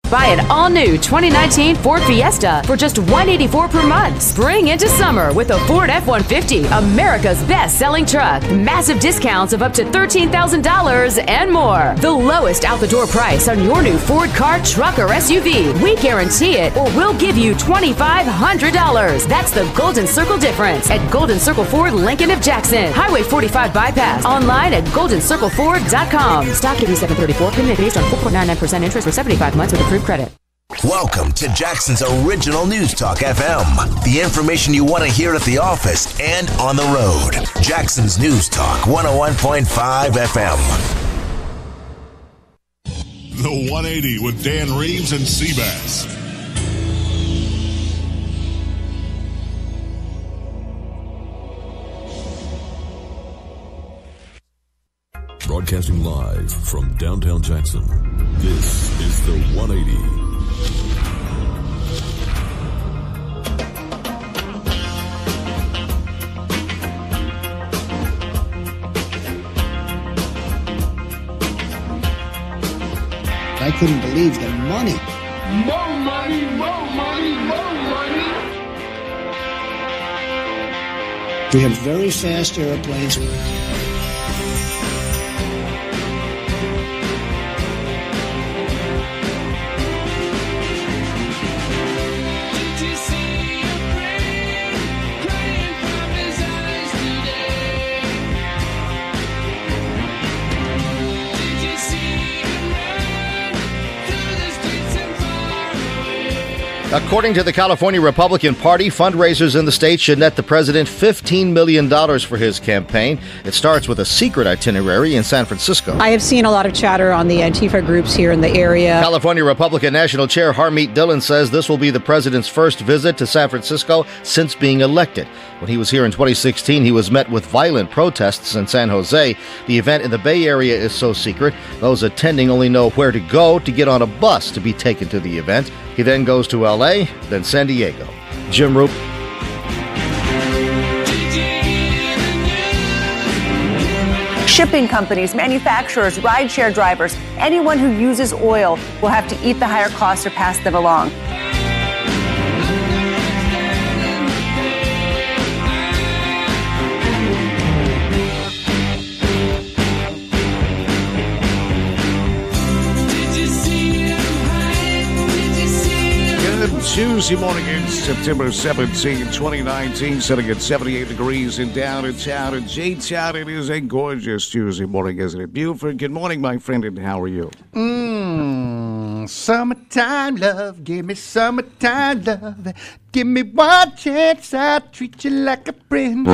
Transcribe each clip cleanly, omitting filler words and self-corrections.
Buy an all-new 2019 Ford Fiesta for just $184 per month. Spring into summer with a Ford F-150, America's best-selling truck. Massive discounts of up to $13,000 and more. The lowest out-the-door price on your new Ford car, truck, or SUV. We guarantee it, or we'll give you $2,500. That's the Golden Circle difference at Golden Circle Ford, Lincoln of Jackson. Highway 45 bypass. Online at GoldenCircleFord.com. Stock $87.34. Payment based on 4.99% interest for 75 months with approved credit. Welcome to Jackson's original News Talk FM. The information you want to hear at the office and on the road. Jackson's News Talk 101.5 FM. The 180 with Dan Reeves and Seabass. Broadcasting live from downtown Jackson, this is the 180. I couldn't believe the money. More money, more money, more money. We have very fast airplanes. According to the California Republican Party, fundraisers in the state should net the president $15 million for his campaign. It starts with a secret itinerary in San Francisco. I have seen a lot of chatter on the Antifa groups here in the area. California Republican National Chair Harmeet Dillon says this will be the president's first visit to San Francisco since being elected. When he was here in 2016, he was met with violent protests in San Jose. The event in the Bay Area is so secret, those attending only know where to go to get on a bus to be taken to the event. He then goes to L.A., then San Diego. Jim Roop. Shipping companies, manufacturers, rideshare drivers, anyone who uses oil will have to eat the higher costs or pass them along. Tuesday morning is September 17, 2019, sitting at 78 degrees in downtown and J-Town. It is a gorgeous Tuesday morning, isn't it? Buford, good morning, my friend, and how are you? Summertime love, give me summertime love. Give me one chance, I'll treat you like a princess.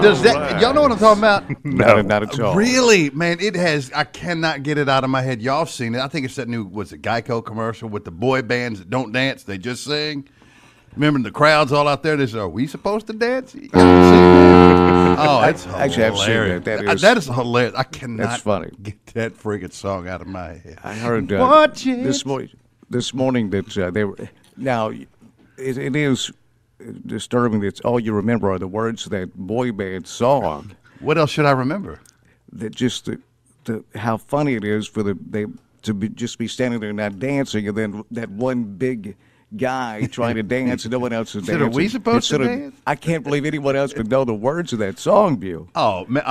Does that, y'all know what I'm talking about? No, not at all. Really? Man, it has, I cannot get it out of my head. Y'all have seen it. I think it's that new, was it Geico commercial with the boy bands that don't dance, they just sing? Remember the crowds all out there, they say, are we supposed to dance? Oh, it's actually, I've seen that. That is hilarious. I cannot That's funny. Get that friggin' song out of my head. I heard this morning that they were, now, it is disturbing that all you remember are the words of that boy band song. What else should I remember? That just how funny it is for just be standing there not dancing, and then that one big guy trying to dance and no one else is dancing. Are we supposed to dance? I can't believe anyone else would know the words of that song, Bu. Oh, man,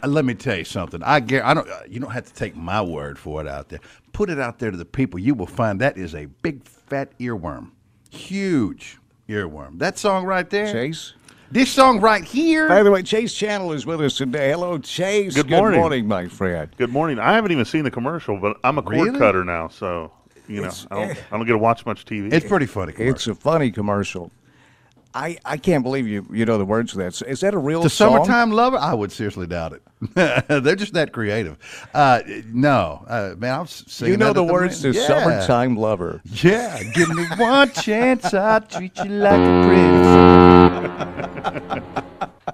let me tell you something. I don't. You don't have to take my word for it out there. Put it out there to the people. You will find that is a big fat earworm, huge earworm. That song right there, Chase. This song right here. By the way, Chase Channel is with us today. Hello, Chase. Good morning. Good morning, my friend. Good morning. I haven't even seen the commercial, but I'm a cord cutter now, so you know I don't get to watch much TV. It's pretty funny. It's a funny commercial. I can't believe you know the words of that. Is that a real The song? Summertime Lover? I would seriously doubt it. They're just that creative. No, man, I was singing. You know that the words to Summertime Lover. Yeah, give me one chance, I'll treat you like a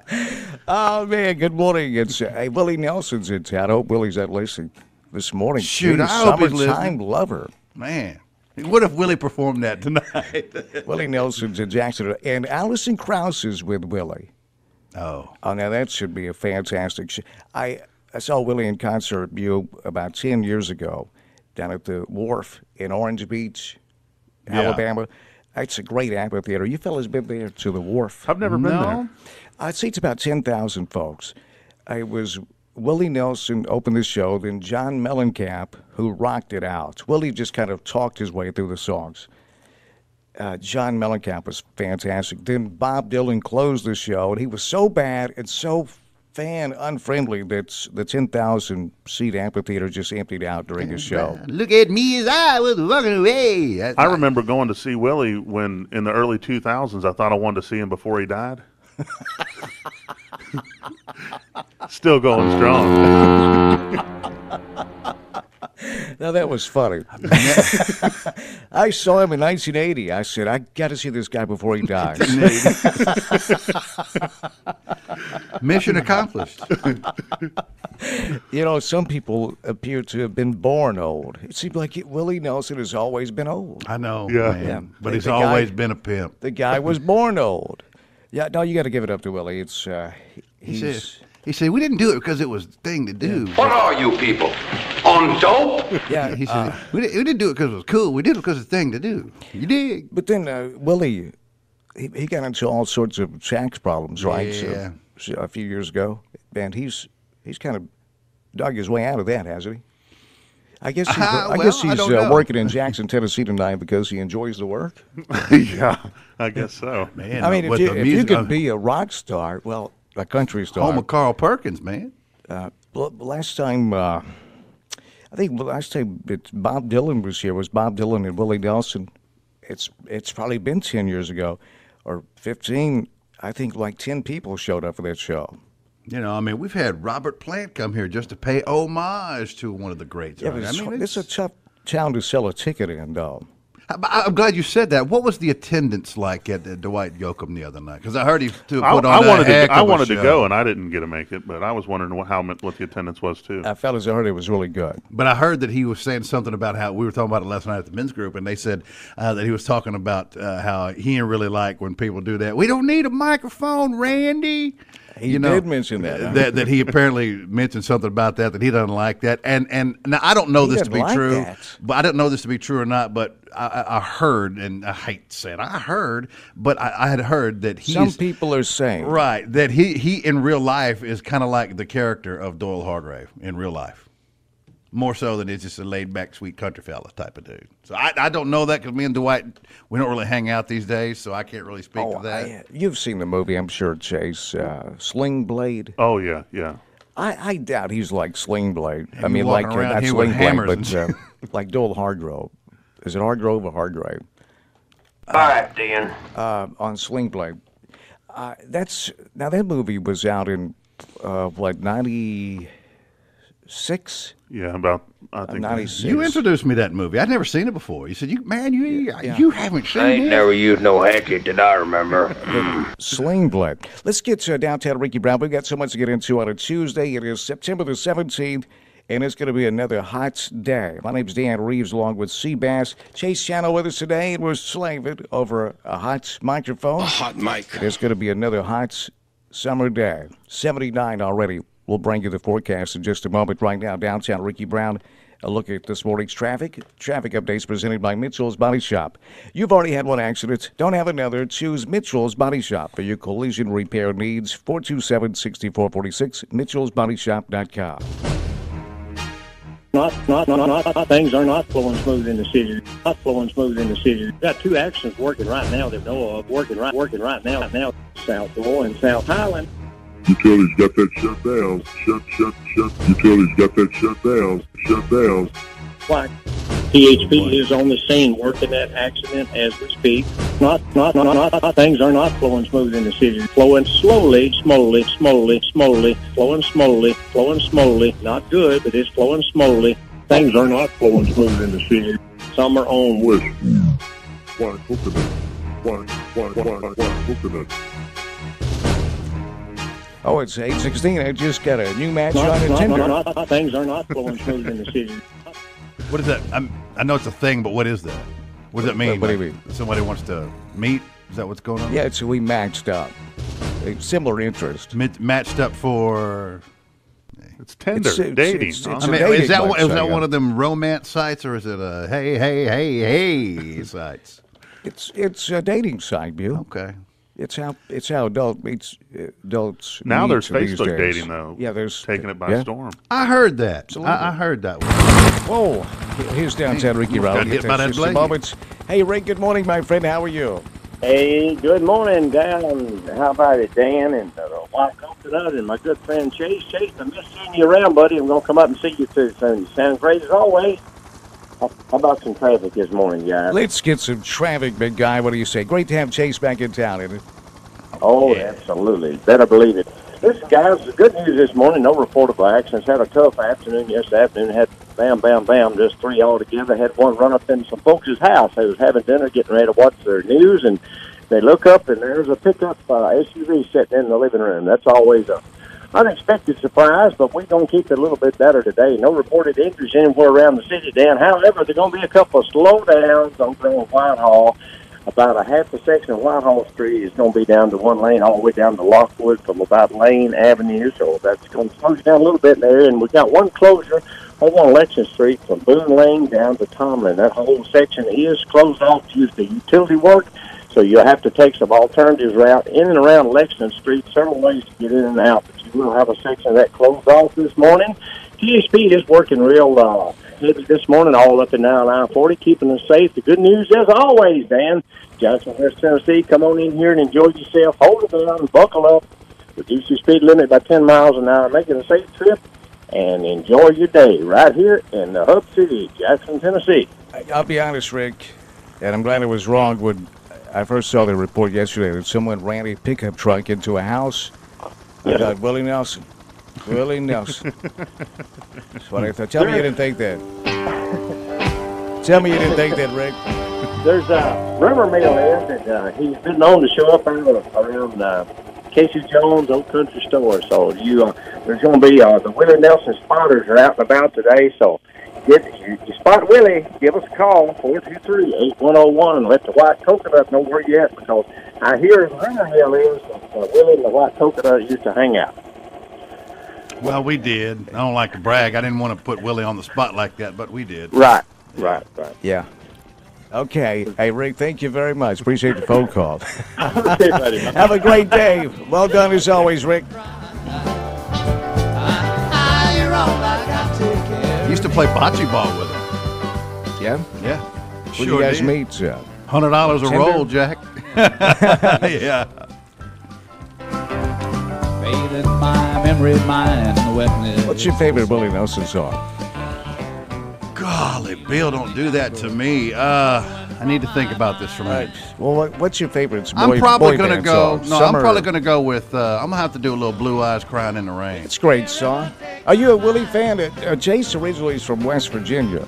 princess. Oh, man, good morning. It's Willie Nelson's in town. I hope Willie's not listening this morning. Shoot, I hope he's listening. Summertime Lover. Man. What if Willie performed that tonight? Willie Nelson's in Jackson. And Allison Krauss is with Willie. Oh, now that should be a fantastic show. I saw Willie in concert about 10 years ago down at the Wharf in Orange Beach, Alabama. It's a great amphitheater. You fellas been there to the Wharf? I've never been there. I'd say it's about 10,000 folks. It was Willie Nelson opened the show, then John Mellencamp, who rocked it out. Willie just kind of talked his way through the songs. John Mellencamp was fantastic. Then Bob Dylan closed the show, and he was so bad and so fan-unfriendly that the 10,000-seat amphitheater just emptied out during his show. Look at me as I was walking away. I remember going to see Willie when, in the early 2000s, I thought I wanted to see him before he died. Still going strong. Now, that was funny. I saw him in 1980. I said, I got to see this guy before he dies. Mission accomplished. You know, some people appear to have been born old. It seems like Willie Nelson has always been old. I know, yeah. Man. But he's always been a pimp. The guy was born old. Yeah, no, you got to give it up to Willie. It's He said, we didn't do it because it was the thing to do. What are you people? On dope? Yeah, he said, we didn't do it because it was cool. We did it because it's the thing to do. You dig? But then Willie, he got into all sorts of tax problems, right? Yeah. So, a few years ago. And he's kind of dug his way out of that, hasn't he? I guess he's working in Jackson, Tennessee tonight because he enjoys the work. Yeah, I guess so. Man, I mean, if you could be a rock star, well, a country star. Home of Carl Perkins, man. Last time Bob Dylan was here, was Bob Dylan and Willie Nelson. It's probably been 10 years ago, or 15. I think like 10 people showed up for that show. You know, I mean, we've had Robert Plant come here just to pay homage to one of the greats. Yeah, but it's a tough town to sell a ticket in, though. I'm glad you said that. What was the attendance like at Dwight Yoakam the other night? Because I heard he put on I wanted to go, and I didn't get to make it, but I was wondering what the attendance was, too. Fellas, I heard it was really good. But I heard that he was saying something about how, we were talking about it last night at the men's group, and they said that he was talking about how he didn't really like when people do that. We don't need a microphone, Randy. He did mention that. That he apparently mentioned something about that he doesn't like that. And now I don't know this to be true, but I don't know this to be true or not. But I heard, and I hate to say it, I heard, but I had heard that some people are saying that he in real life is kind of like the character of Doyle Hargrave in real life. More so than it's just a laid-back, sweet country fella type of dude. So I don't know that because me and Dwight, we don't really hang out these days, so I can't really speak to that. You've seen the movie, I'm sure, Chase, Sling Blade. Oh, yeah, yeah. I doubt he's like Sling Blade. I mean, like not Sling Blade, but like Doyle Hargrove. Is it Hargrove or Hargrave? All right, Dan. On Sling Blade. Now, that movie was out in, 96? Yeah, about, I think. 96. You introduced me to that movie. I'd never seen it before. You said, you haven't seen it? I ain't never used no hatchet that I remember. Sling Blade. Let's get to downtown Ricky Brown. We've got so much to get into on a Tuesday. It is September the 17th, and it's going to be another hot day. My name's Dan Reeves, along with Seabass. Chase Channel with us today, and we're slaving over a hot microphone. A hot mic. It's going to be another hot summer day. 79 already. We'll bring you the forecast in just a moment. Right now, downtown Ricky Brown, a look at this morning's traffic. Traffic updates presented by Mitchell's Body Shop. You've already had one accident. Don't have another. Choose Mitchell's Body Shop for your collision repair needs. 427-6446, mitchellsbodyshop.com. Things are not flowing smooth in the city. Not flowing smooth in the city. We've got two accidents working right now that we know of. Working right now. South Roy and South Highland. Utilities got that shut down. Shut. Utilities got that shut down. Why? PHP is on the scene working that accident as we speak. Not things are not flowing smooth in the city. Flowing slowly. Flowing slowly. Not good, but it's flowing slowly. Things are not flowing smooth in the city. Some are on wood. Why coconut? Oh, it's 8:16. I just got a new match on the Tinder. Things are not flowing smooth in the city. What is that? I know it's a thing, but what is that? What does that mean? What do you mean? Somebody wants to meet? Is that what's going on? Yeah, we matched up. A similar interest. Matched up for... It's Tinder, dating. Is that one of them romance sites, or is it a hey sites? It's a dating site, Bill. Okay. It's how adults. Now there's these Facebook days. dating though. Yeah, there's taking it by storm. I heard that. Absolutely. I heard that one. Whoa! Here's downtown Ricky Rowe. Got hit by that blade. Moments. Hey, Rick. Good morning, my friend. How are you? Hey, good morning, Dan. How about it, Dan? And White Coconut and my good friend Chase. Chase, I miss seeing you around, buddy. I'm going to come up and see you too soon. You sound great as always. How about some traffic this morning, guys? Let's get some traffic, big guy. What do you say? Great to have Chase back in town, isn't it? Oh, absolutely. Better believe it. Listen, guys, the good news this morning, no reportable accidents. Had a tough afternoon yesterday afternoon. Had bam, just three altogether. Had one run up in some folks' house. They was having dinner, getting ready to watch their news, and they look up, and there's a pickup SUV sitting in the living room. That's always a unexpected surprise, but we're going to keep it a little bit better today. No reported injuries anywhere around the city, Dan. However, there's going to be a couple of slowdowns over on Whitehall. About a half a section of Whitehall Street is going to be down to one lane all the way down to Lockwood from about Lane Avenue, so that's going to slow you down a little bit there. And we got one closure over on Election Street from Boone Lane down to Tomlin. That whole section is closed off due to utility work, so you'll have to take some alternatives route in and around Lexington Street. Several ways to get in and out, but you will have a section of that closed off this morning. TSP is working real heavy this morning, all up and down I-40, keeping us safe. The good news, as always, Dan, Jackson, West Tennessee, come on in here and enjoy yourself. Hold it down, buckle up, reduce your speed limit by 10 miles an hour, make it a safe trip, and enjoy your day right here in the hub city, Jackson, Tennessee. I'll be honest, Rick, and I'm glad I was wrong when I first saw the report yesterday that someone ran a pickup truck into a house. I thought, Willie Nelson. Willie Nelson. That's what I thought. Tell me you didn't think that. Tell me you didn't think that, Rick. There's a rumor mill there that he's been known to show up around Casey Jones' Old Country Store. So there's going to be the Willie Nelson spotters are out and about today. So you spot Willie, give us a call, 423-8101, and let the White Coconut know where you're at, because I hear the rumor mill is that Willie and the White Coconut used to hang out. Well, we did. I don't like to brag. I didn't want to put Willie on the spot like that, but we did. Right. Yeah. Okay. Hey, Rick, thank you very much. Appreciate the phone call. Okay, buddy. Have a great day. Well done as always, Rick. Used to play bocce ball with him. Yeah? Yeah. Where Sure do you guys did. meet? $100 a Tinder? roll, Jack. Yeah. Bathing my memory mind in the wetness. What's your favorite Willie Nelson song? Golly, Bill, don't do that to me. I need to think about this for a minute. Well, what's your favorite I'm probably going to band go. song? No, Summer. I'm probably going to go with. I'm gonna have to do a little Blue Eyes Crying in the Rain. It's a great song. Are you a Willie fan? Jace originally is from West Virginia.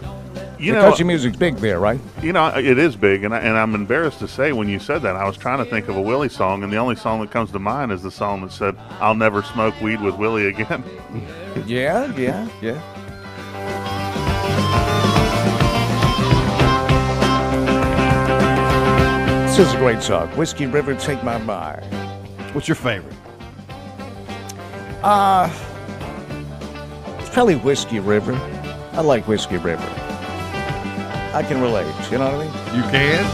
The country music's big there, right? You know, it is big, and I'm embarrassed to say when you said that, I was trying to think of a Willie song, and the only song that comes to mind is the song that said, "I'll never smoke weed with Willie again." Yeah. This is a great song. Whiskey River, Take My Mind. What's your favorite? It's probably Whiskey River. I like Whiskey River. I can relate. You know what I mean? You can?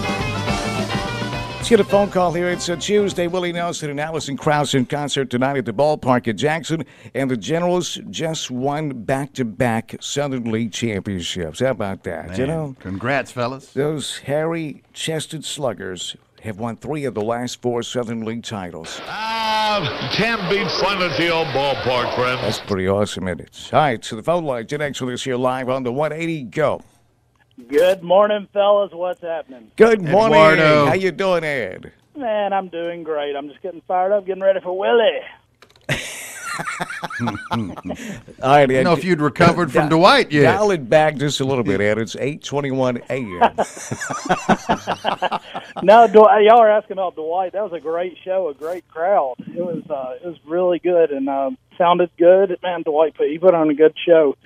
Let's get a phone call here. It's a Tuesday. Willie Nelson and Allison Krauss in concert tonight at the ballpark at Jackson. And the Generals just won back-to-back Southern League championships. How about that? Man, you know? Congrats, fellas. Those hairy-chested sluggers have won 3 of the last 4 Southern League titles. Can't beat fun at the old ballpark, friends. That's pretty awesome, isn't it? All right, so the phone line. Gen X with us here live on the 180. Go. Good morning, fellas. What's happening? Good morning. Eduardo. How you doing, Ed? Man, I'm doing great. I'm just getting fired up, getting ready for Willie. All right, Ed. You know, if you'd recovered from Dwight yet. Dial it back just a little bit, Ed. It's 8:21 a.m. No, y'all are asking about Dwight. That was a great show, a great crowd. It was really good and sounded good. Man, Dwight he put on a good show.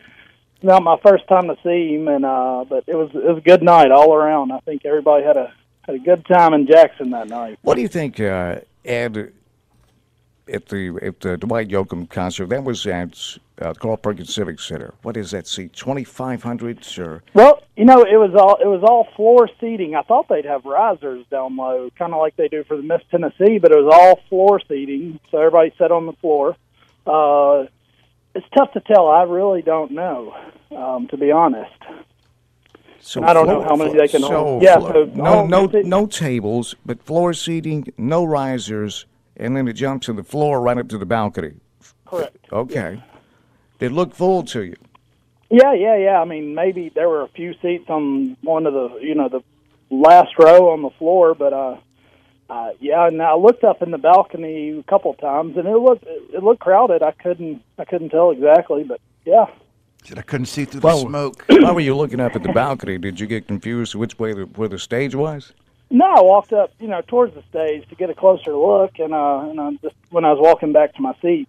It's not my first time to see him, but it was a good night all around. I think everybody had a good time in Jackson that night. What do you think, Ed? at the Dwight Yoakam concert. That was at Carl Perkins Civic Center. What is that seat? 2,500 or? Well, it was all floor seating. I thought they'd have risers down low, kind of like they do for the Miss Tennessee, but it was all floor seating, so everybody sat on the floor. It's tough to tell. I really don't know, to be honest. So I don't know how many they can hold. Yeah, no tables, but floor seating, no risers, and then it jumps to the floor right up to the balcony. Correct. Okay. Did it look full to you? Yeah. I mean, maybe there were a few seats on one of the last row on the floor, but and I looked up in the balcony a couple of times, and it looked crowded. I couldn't tell exactly, but yeah. I couldn't see through the smoke. Why were you looking up at the balcony? Did you get confused which way where the stage was? No, I walked up, towards the stage to get a closer look, and just when I was walking back to my seat.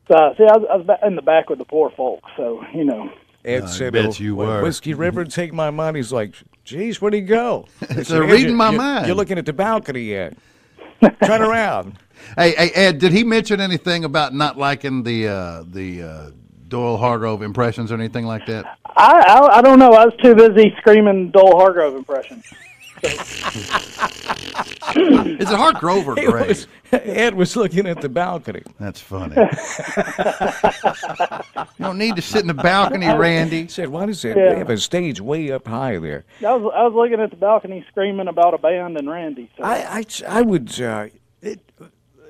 So, I was in the back with the poor folks, so, Ed said, I bet you were. Whiskey River, take my money. He's like, geez, where'd he go? They're reading my mind. You're looking at the balcony, Ed. Turn around. Hey, Ed, did he mention anything about not liking the Doyle Hargrove impressions or anything like that? I don't know. I was too busy screaming Doyle Hargrove impressions. Is it Hargrove or Gray? Ed was looking at the balcony. That's funny. You don't need to sit in the balcony, Randy. He said, why does it they have a stage way up high there? I was looking at the balcony screaming about a band and Randy. So. I would,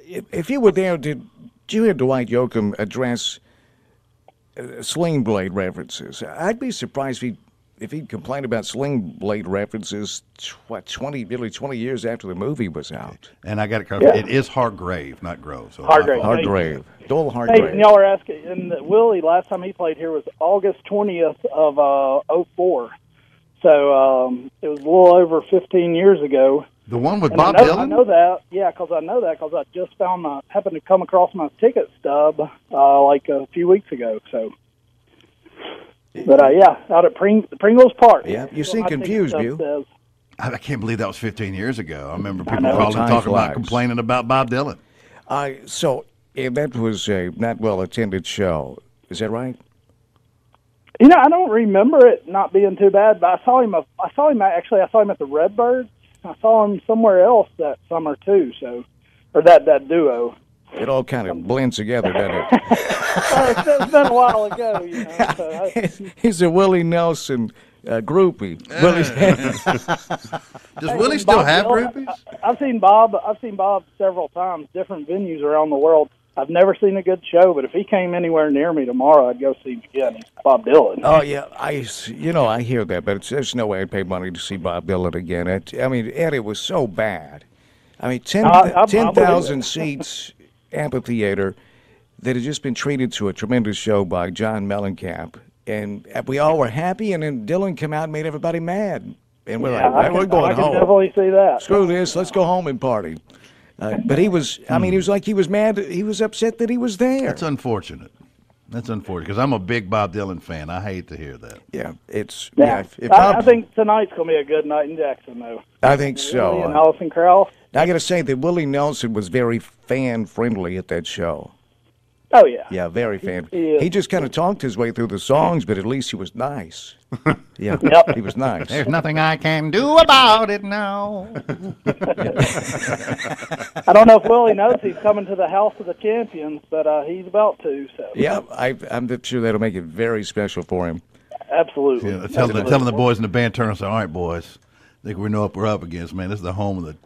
if you were there, did you hear Dwight Yoakam address Sling Blade references? I'd be surprised if he'd complain about Sling Blade references, 20 years after the movie was out. And I got it covered. Yeah. It is Hargrave, not Grove. So Hargrave. Doyle Hargrave. Hey, y'all were asking, and Willie, last time he played here was August 20th of 04. So it was a little over 15 years ago. The one with Bob Dylan? I know that. Yeah, because I just happened to come across my ticket stub like a few weeks ago. So, but out at Pringles Park. Yeah, you seem confused, you. I can't believe that was 15 years ago. I remember people talking about complaining about Bob Dylan. So that was a not well attended show. Is that right? I don't remember it not being too bad, but I saw him at the Redbirds. I saw him somewhere else that summer too. So, or that duo. It all kind of blends together, doesn't it? It's been a while ago, He's a Willie Nelson groupie. Does Willie still have groupies? I've seen Bob several times, different venues around the world. I've never seen a good show, but if he came anywhere near me tomorrow, I'd go see him again. Bob Dylan. Oh yeah, I hear that, but there's no way I'd pay money to see Bob Dylan again. Eddie was so bad. 10,000 seats amphitheater that had just been treated to a tremendous show by John Mellencamp, and we all were happy, and then Dylan came out and made everybody mad, and we're we're going home. I can definitely see that. Screw this, let's go home and party. But he was, he was like he was mad. He was upset that he was there. That's unfortunate. Because I'm a big Bob Dylan fan. I hate to hear that. Yeah, it's. I think tonight's going to be a good night in Jackson, though. I think so. Willie and Allison Krauss. I got to say that Willie Nelson was very fan-friendly at that show. Oh, yeah. Yeah, very fan. He just kind of talked his way through the songs, but at least he was nice. Yeah, he was nice. There's nothing I can do about it now. I don't know if Willie knows he's coming to the House of the Champions, but he's about to. So. Yeah, I'm sure that'll make it very special for him. Absolutely. Yeah, telling the boys in the band turn and say, all right, boys, I think we know what we're up against, man. This is the home of the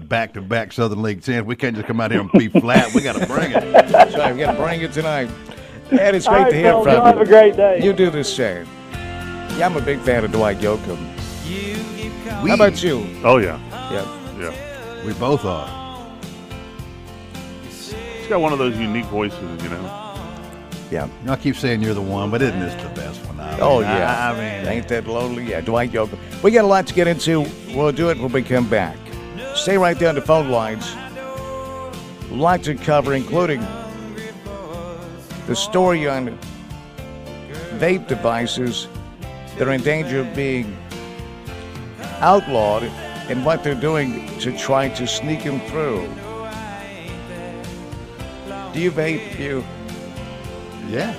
back-to-back Southern League champs. We can't just come out here and be flat. We got to bring it. That's right. We got to bring it tonight. Ed, it's great to hear from you. Have a great day. You do the same. Yeah, I'm a big fan of Dwight Yoakam. How about you? Oh, yeah. Yeah. We both are. He's got one of those unique voices, Yeah. I keep saying you're the one, but isn't this the best one? Ain't that lonely? Yeah, Dwight Yoakam. We got a lot to get into. We'll do it when we come back. Stay right there on the phone lines. A lot to cover, including the story on vape devices that are in danger of being outlawed and what they're doing to try to sneak them through. Do you vape, you? Yeah.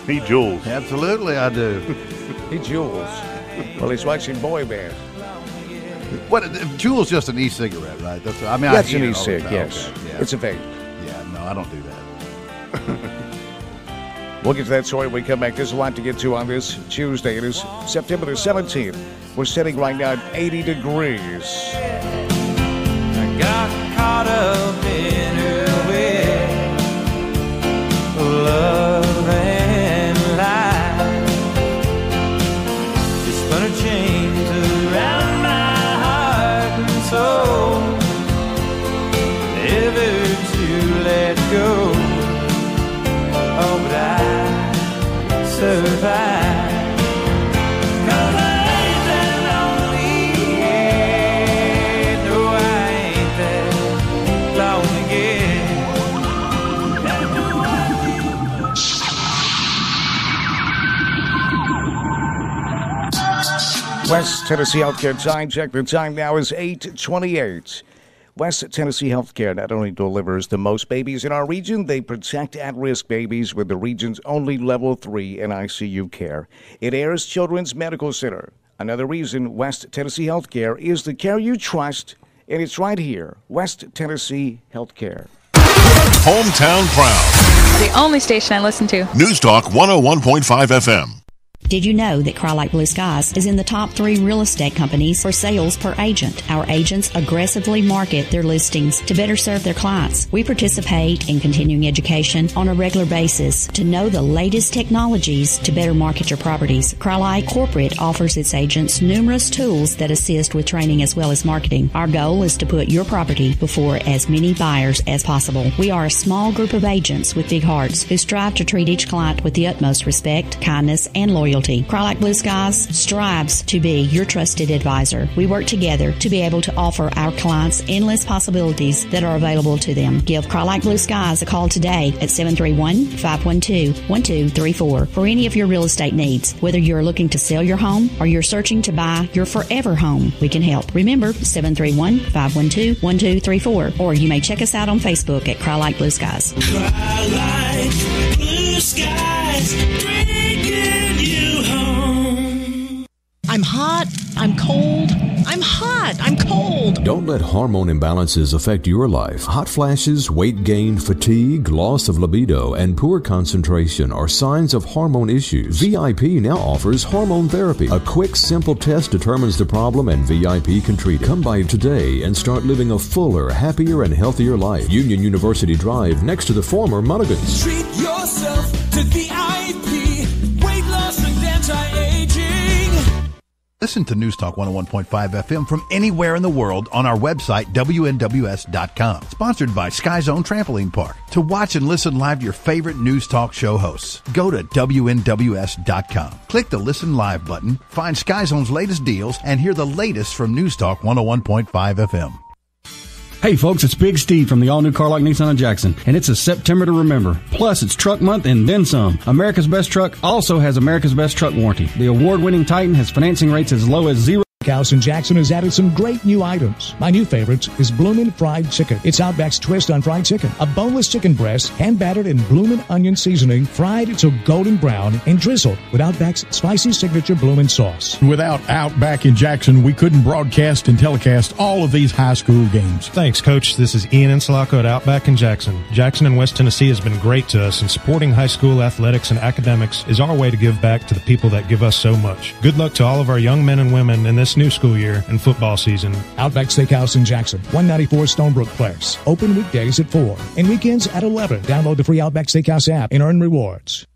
He jewels. Absolutely, I do. He jewels. Well, he's watching boy bands. What? Juul's just an e-cigarette, right? That's an e-cig, yes. Okay, yeah. It's a vape. Yeah, no, I don't do that. We'll get to that story when we come back. There's a lot to get to on this Tuesday. It is September the 17th. We're sitting right now at 80 degrees. I got caught up in her way, love and life. She spun her chains around my heart and soul, never to let go. Oh, but I survived. West Tennessee Healthcare time check. The time now is 8:28. West Tennessee Healthcare not only delivers the most babies in our region, they protect at-risk babies with the region's only Level 3 NICU care. It airs Children's Medical Center. Another reason West Tennessee Healthcare is the care you trust, and it's right here, West Tennessee Healthcare. Hometown proud. The only station I listen to. News Talk 101.5 FM. Did you know that Cry Like Blue Skies is in the top 3 real estate companies for sales per agent? Our agents aggressively market their listings to better serve their clients. We participate in continuing education on a regular basis to know the latest technologies to better market your properties. Cry Like Corporate offers its agents numerous tools that assist with training as well as marketing. Our goal is to put your property before as many buyers as possible. We are a small group of agents with big hearts who strive to treat each client with the utmost respect, kindness, and loyalty. Cry Like Blue Skies strives to be your trusted advisor. We work together to be able to offer our clients endless possibilities that are available to them. Give Cry Like Blue Skies a call today at 731-512-1234 for any of your real estate needs. Whether you're looking to sell your home or you're searching to buy your forever home, we can help. Remember, 731-512-1234, or you may check us out on Facebook at Cry Like Blue Skies. Cry like blue skies, bringing you home. I'm hot, I'm cold, I'm hot, I'm cold. Don't let hormone imbalances affect your life. Hot flashes, weight gain, fatigue, loss of libido, and poor concentration are signs of hormone issues. VIP now offers hormone therapy. A quick, simple test determines the problem, and VIP can treat it. Come by today and start living a fuller, happier, and healthier life. Union University Drive, next to the former Mulligans. Treat yourself to VIP, weight loss and anti-aging. Listen to News Talk 101.5 FM from anywhere in the world on our website, WNWS.com. Sponsored by Sky Zone Trampoline Park. To watch and listen live to your favorite News Talk show hosts, go to WNWS.com. Click the Listen Live button, find Sky Zone's latest deals, and hear the latest from News Talk 101.5 FM. Hey folks, it's Big Steve from the all-new Carlock Nissan of Jackson, and it's a September to remember. Plus, it's Truck Month and then some. America's Best Truck also has America's Best Truck warranty. The award-winning Titan has financing rates as low as 0. House in Jackson has added some great new items. My new favorite is Bloomin' Fried Chicken. It's Outback's twist on fried chicken. A boneless chicken breast, hand-battered in Bloomin' onion seasoning, fried to golden brown, and drizzled with Outback's spicy signature Bloomin' sauce. Without Outback in Jackson, we couldn't broadcast and telecast all of these high school games. Thanks, Coach. This is Ian Ensilaco at Outback in Jackson. Jackson and West Tennessee has been great to us, and supporting high school athletics and academics is our way to give back to the people that give us so much. Good luck to all of our young men and women in this new school year and football season. Outback Steakhouse in Jackson, 194 Stonebrook Place. Open weekdays at 4 and weekends at 11. Download the free Outback Steakhouse app and earn rewards.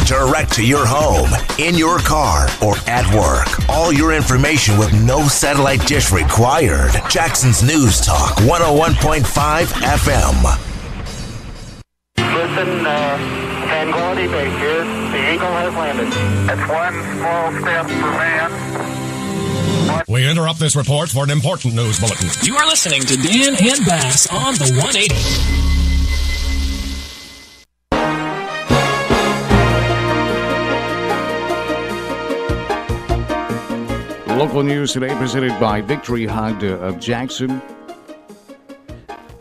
Direct to your home, in your car, or at work. All your information with no satellite dish required. Jackson's News Talk 101.5 FM. Listen, Tranquility Base here. The Eagle has landed. That's one small step for man. We interrupt this report for an important news bulletin. You are listening to Dan and Bass on the 180. Local news today presented by Victory Honda of Jackson.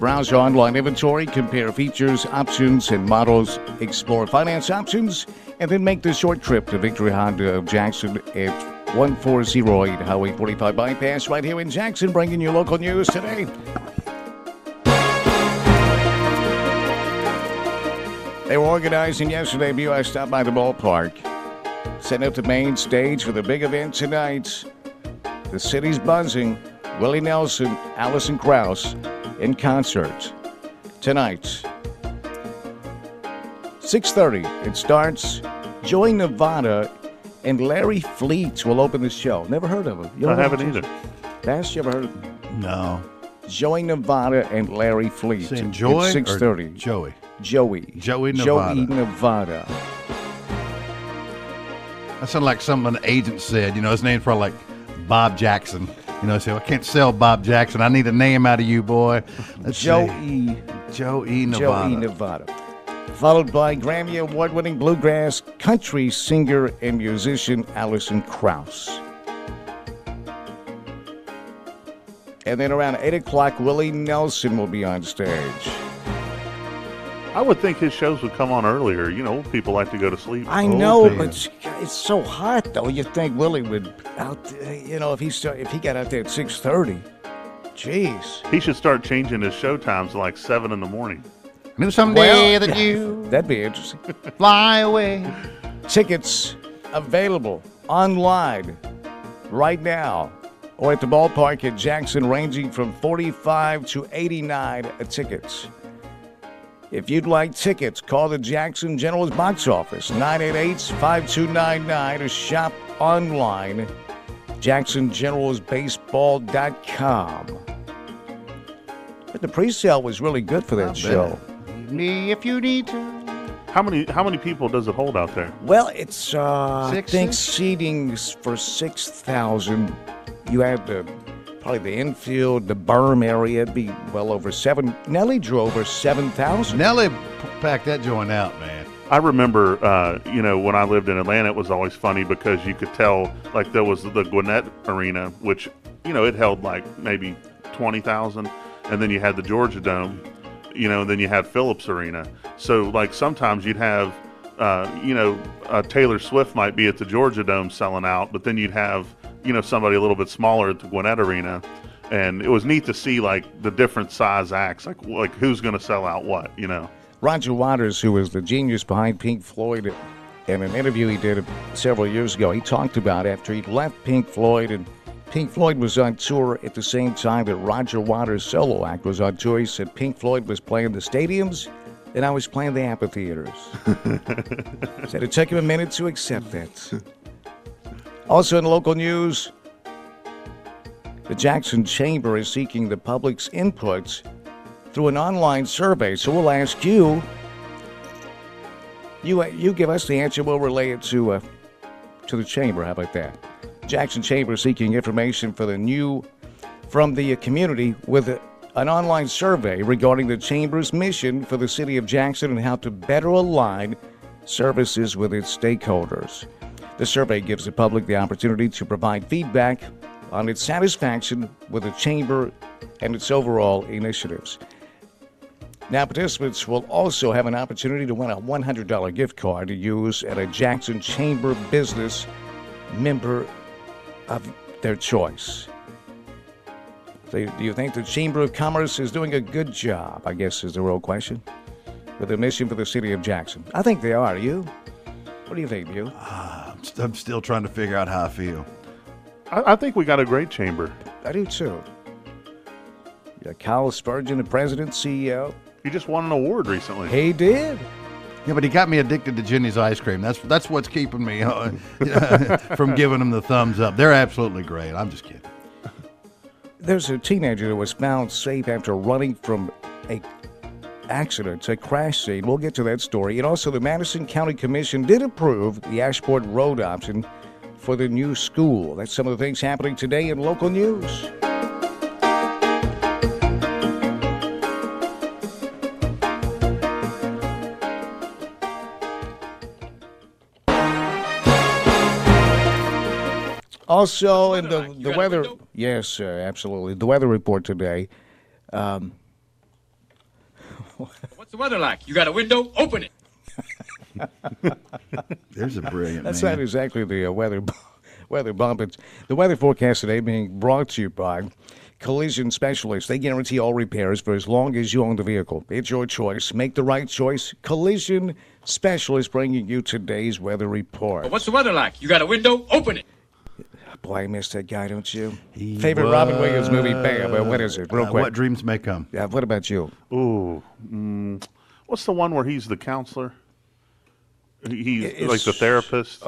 Browse your online inventory, compare features, options, and models, explore finance options, and then make the short trip to Victory Honda of Jackson at 1408 Highway 45 Bypass right here in Jackson, bringing you local news today. They were organizing yesterday. BYU stopped by the ballpark, setting up the main stage for the big event tonight. The city's buzzing. Willie Nelson, Allison Krauss in concert tonight. 6:30 it starts. Joey Nevada and Larry Fleet will open the show. Never heard of him. I haven't either. Bass, you ever heard of him? No. Joey Nevada and Larry Fleet. Saying Joy at 6:30. or Joey? Joey Nevada. Joey Nevada. That sounded like something an agent said. You know, his name's probably like Bob Jackson. You know, say, I can't sell Bob Jackson. I need a name out of you, boy. Let's Joey Nevada. Joey Nevada. Followed by Grammy Award-winning bluegrass country singer and musician Allison Krauss. And then around 8 o'clock, Willie Nelson will be on stage. I would think his shows would come on earlier. You know, people like to go to sleep. I know, but it's so hot, though. You'd think Willie would if he got out there at 6:30. Jeez. He should start changing his show times to like 7 in the morning. Knew someday that you that'd be interesting. Fly away. Tickets available online right now or at the ballpark at Jackson, ranging from $45 to $89 tickets. If you'd like tickets, call the Jackson General's box office, 988-5299, or shop online, jacksongeneralsbaseball.com. But the pre-sale was really good for that show. Me if you need to. How many people does it hold out there? Well, it's I think seating for 6,000. You have probably the infield, the berm area. It'd be well over 7. Nelly drew over 7,000. Nelly packed that joint out, man. I remember, when I lived in Atlanta, it was always funny because you could tell, like, there was the Gwinnett Arena, which, it held like maybe 20,000, and then you had the Georgia Dome, and then you had Phillips Arena. So, like, sometimes you'd have, Taylor Swift might be at the Georgia Dome selling out, but then you'd have, somebody a little bit smaller at the Gwinnett Arena. And it was neat to see, like, the different size acts, like who's going to sell out what, Roger Waters, who was the genius behind Pink Floyd, in an interview he did several years ago, he talked about after he left Pink Floyd, and Pink Floyd was on tour at the same time that Roger Waters' solo act was on tour. He said Pink Floyd was playing the stadiums, and I was playing the amphitheaters. Said it took him a minute to accept that. Also in local news, the Jackson Chamber is seeking the public's inputs through an online survey. So we'll ask you. You give us the answer. We'll relay it to the chamber. How about that? Jackson Chamber seeking information from the community with an online survey regarding the Chamber's mission for the city of Jackson and how to better align services with its stakeholders. The survey gives the public the opportunity to provide feedback on its satisfaction with the Chamber and its overall initiatives. Now, participants will also have an opportunity to win a $100 gift card to use at a Jackson Chamber business member of their choice. Do you think the Chamber of Commerce is doing a good job, I guess is the real question, with the mission for the city of Jackson? I think they are. You? What do you think, you? I'm still trying to figure out how I feel. I think we got a great chamber. I do, too. Yeah, Kyle Spurgeon, the president, CEO. He just won an award recently. He did. Yeah, but he got me addicted to Jenny's ice cream. That's what's keeping me from giving them the thumbs up. They're absolutely great. I'm just kidding. There's a teenager that was found safe after running from a accident, a crash scene. We'll get to that story. And also, the Madison County Commission did approve the Ashport Road option for the new school. That's some of the things happening today in local news. Also, in the weather, yes, absolutely. The weather report today. What's the weather like? You got a window? Open it. There's a brilliant That's man. not exactly the weather bump. It's the weather forecast today being brought to you by Collision Specialists. They guarantee all repairs for as long as you own the vehicle. It's your choice. Make the right choice. Collision Specialists bringing you today's weather report. What's the weather like? You got a window? Open it. Boy, I miss that guy, don't you? Favorite Robin Williams movie? Bam. Well, what is it? Real quick. What Dreams May Come. Yeah. What about you? Ooh. What's the one where he's the counselor? He's like the therapist.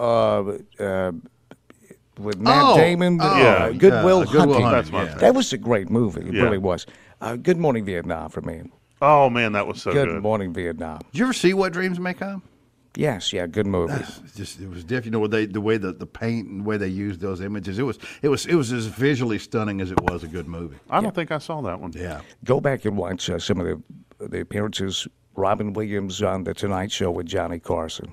With Matt Damon. Yeah. Good Will Hunting. That's my favorite. That was a great movie. It really was. Good Morning Vietnam for me. Oh, man, that was so good. Good Morning Vietnam. Did you ever see What Dreams May Come? Yes, yeah, good movie. It was different. You know, the way the paint and the way they used those images. It was as visually stunning as it was a good movie. I don't think I saw that one. Yeah. Go back and watch some of the appearances. Robin Williams on The Tonight Show with Johnny Carson.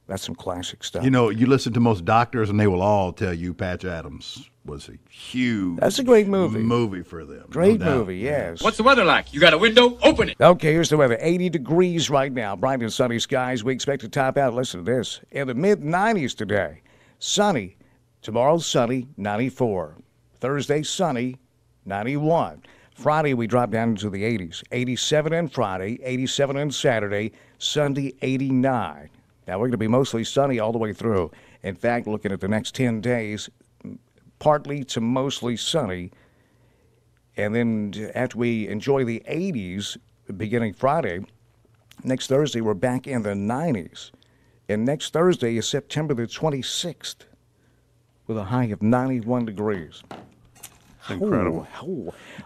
That's some classic stuff. You know, you listen to most doctors, and they will all tell you Patch Adams was a huge. That's a great movie. Movie for them. Great no doubt. movie, yes. What's the weather like? You got a window? Open it. Okay, here's the weather. 80 degrees right now. Bright and sunny skies. We expect to top out, listen to this, in the mid-90s today. Sunny. Tomorrow, sunny, 94. Thursday, sunny, 91. Friday, we drop down into the 80s. 87 on Friday, 87 on Saturday, Sunday, 89. Now, we're going to be mostly sunny all the way through. In fact, looking at the next 10 days, partly to mostly sunny. And then after we enjoy the 80s beginning Friday, next Thursday, we're back in the 90s. And next Thursday is September the 26th with a high of 91 degrees. Incredible.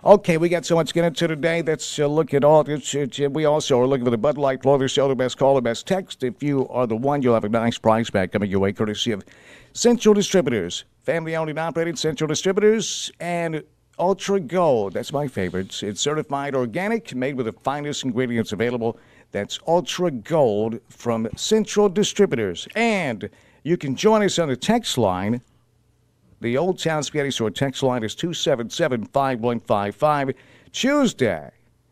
Okay, we got so much to get into today. Let's look at all this. We also are looking for the Bud Light Clothing Show, the best call, the best text. If you are the one, you'll have a nice prize back coming your way, courtesy of Central Distributors. Family-owned and operated Central Distributors and Ultra Gold. That's my favorite. It's certified organic, made with the finest ingredients available. That's Ultra Gold from Central Distributors. And you can join us on the text line. The Old Town Spaghetti Store text line is 277-5155. Tuesday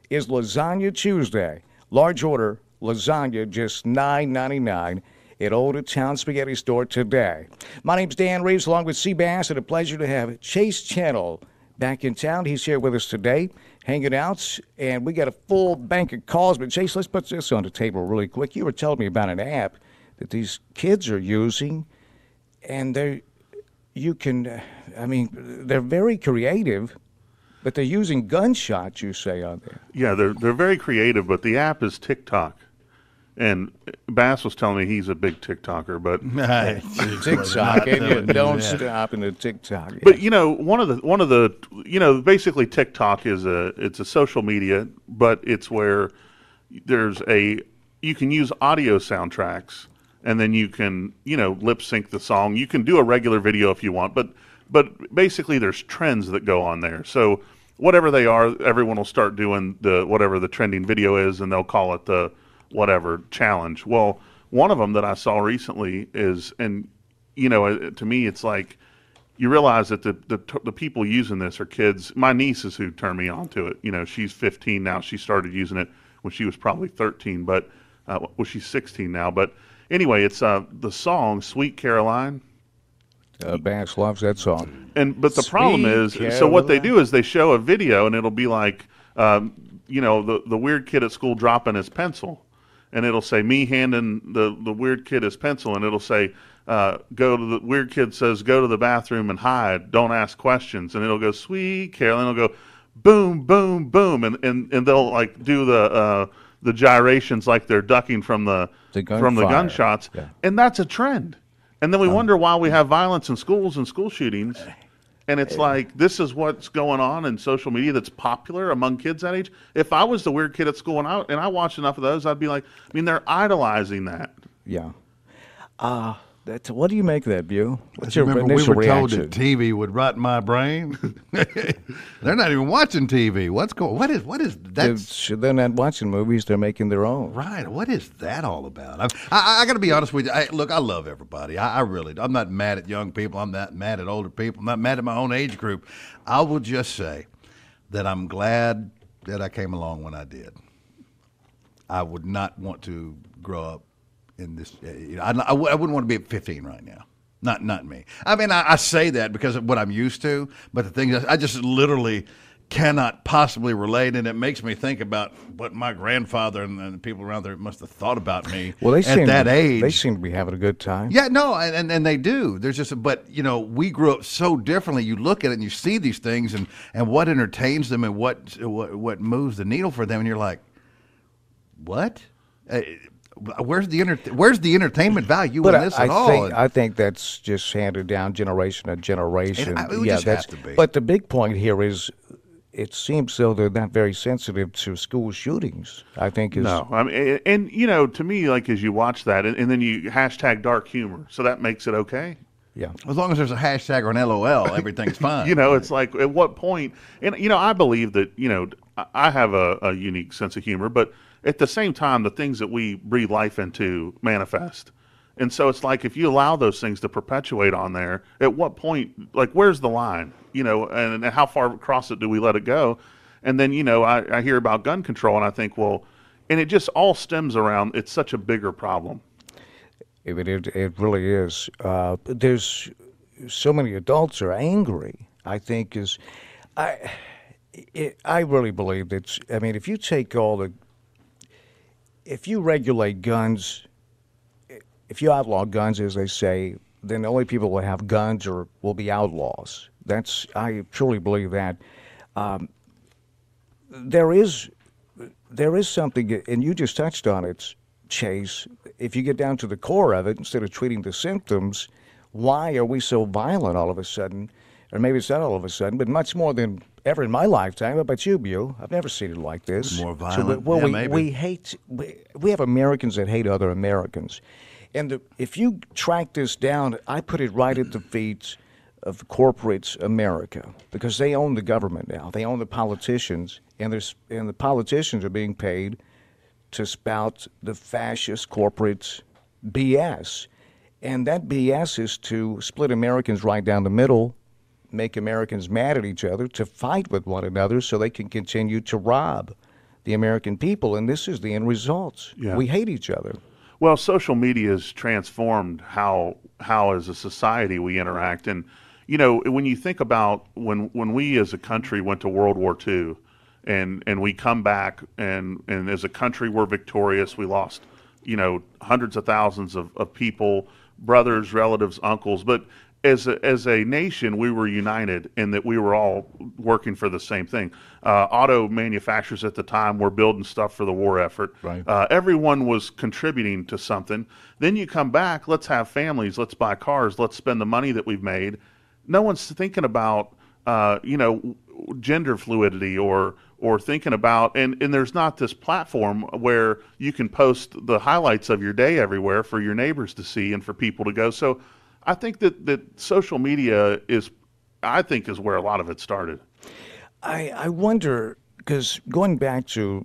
is Lasagna Tuesday. Large order lasagna, just $9.99 at Old Town Spaghetti Store today. My name's Dan Reeves, along with Seabass, and a pleasure to have Chase Channel back in town. He's here with us today, hanging out, and we got a full bank of calls. But, Chase, let's put this on the table really quick. You were telling me about an app that these kids are using, and they're very creative, but they're using gunshots, you say, on there. Yeah, they're very creative, but the app is TikTok. And Bass was telling me he's a big TikToker, but TikTok, and you don't stop in the TikTok. Yeah. But one of the basically TikTok it's a social media, but it's where you can use audio soundtracks. And then you can, lip sync the song. You can do a regular video if you want, but basically there's trends that go on there. So whatever they are, everyone will start doing whatever the trending video is, and they'll call it the whatever challenge. Well, one of them that I saw recently is, and to me it's like you realize that the people using this are kids. My niece is who turned me on to it. She's 15 now. She started using it when she was probably 13, but she's 16 now, but. Anyway, it's the song "Sweet Caroline." Bass loves that song. But the problem is, so what they do is they show a video, and it'll be like, the weird kid at school dropping his pencil, and it'll say me handing the weird kid his pencil, and it'll say, the weird kid says, go to the bathroom and hide, don't ask questions, and it'll go "Sweet Caroline," it'll go boom, boom, boom, and they'll like do the gyrations like they're ducking from the gunshots, and that's a trend. And then we wonder why we have violence in schools and school shootings. And it's like, this is what's going on in social media that's popular among kids that age. If I was the weird kid at school and I watched enough of those, I'd be like, they're idolizing that. Yeah. What do you make of that, Bu? What's your initial we were reaction? told that TV would rot my brain. They're not even watching TV. What is that? They're not watching movies. They're making their own. Right. What is that all about? I got to be honest with you. Look, I love everybody. I really do. I'm not mad at young people. I'm not mad at older people. I'm not mad at my own age group. I will just say that I'm glad that I came along when I did. I would not want to grow up in this. I wouldn't want to be at 15 right now. Not me. I mean, I say that because of what I'm used to, but the thing is, I just literally cannot possibly relate, and it makes me think about what my grandfather and the people around there must have thought about me at that age. They seem to be having a good time. Yeah, no, and they do. There's just, but we grew up so differently. You look at it and you see these things, and what entertains them and what moves the needle for them, and you're like, what? Where's the entertainment value in this at all? I think that's just handed down generation to generation. It just has to be. But the big point here is, it seems though they're not very sensitive to school shootings. I think is no. I mean, and to me, like as you watch that, and then you hashtag dark humor, so that makes it okay. Yeah, as long as there's a hashtag or an LOL, everything's fine. It's like at what point? And I believe that I have a unique sense of humor, but at the same time, the things that we breathe life into manifest. And so it's like if you allow those things to perpetuate on there, at what point, like where's the line? And how far across it do we let it go? And then, I hear about gun control and I think, well, and it just all stems around, it's such a bigger problem. It really is. There's so many adults are angry, I think I really believe that, if you take if you regulate guns, if you outlaw guns, as they say, then the only people who have guns will be outlaws. I truly believe that. There is something, and you just touched on it, Chase. If you get down to the core of it, instead of treating the symptoms, why are we so violent all of a sudden? Or maybe it's not all of a sudden, but much more than ever in my lifetime. How about you, Bu? I've never seen it like this. More violent. We have Americans that hate other Americans. And if you track this down, I put it right at the feet of corporate America, because they own the government now. They own the politicians, and the politicians are being paid to spout the fascist corporate BS. And that BS is to split Americans right down the middle, make Americans mad at each other, to fight with one another so they can continue to rob the American people. And this is the end result. Yeah. We hate each other. Well, social media has transformed how as a society we interact. And, when you think about when we as a country went to World War II and we come back and as a country we're victorious, we lost, hundreds of thousands of people, brothers, relatives, uncles. But as a nation, we were united in that we were all working for the same thing. Auto manufacturers at the time were building stuff for the war effort. Right. Everyone was contributing to something. Then you come back, let's have families, let's buy cars, let's spend the money that we've made. No one's thinking about, gender fluidity or thinking about, and there's not this platform where you can post the highlights of your day everywhere for your neighbors to see and for people to go. So I think that social media is where a lot of it started. I wonder, because going back to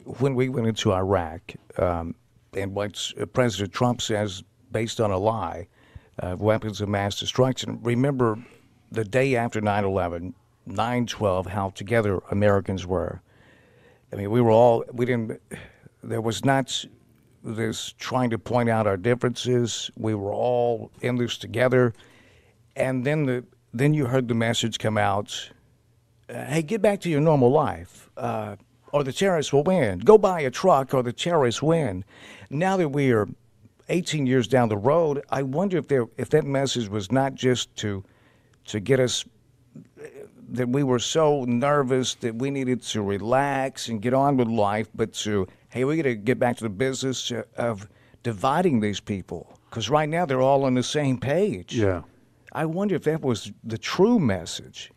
when we went into Iraq, and what President Trump says based on a lie, weapons of mass destruction. Remember the day after 9/11, 9/12, how together Americans were. There was not this trying to point out our differences. We were all in this together. And then you heard the message come out, hey, get back to your normal life, or the terrorists will win. Go buy a truck or the terrorists win. Now that we are 18 years down the road, I wonder if that message was not just to get us, that we were so nervous that we needed to relax and get on with life, but to, hey, we got to get back to the business of dividing these people, because right now they're all on the same page. Yeah. I wonder if that was the true message.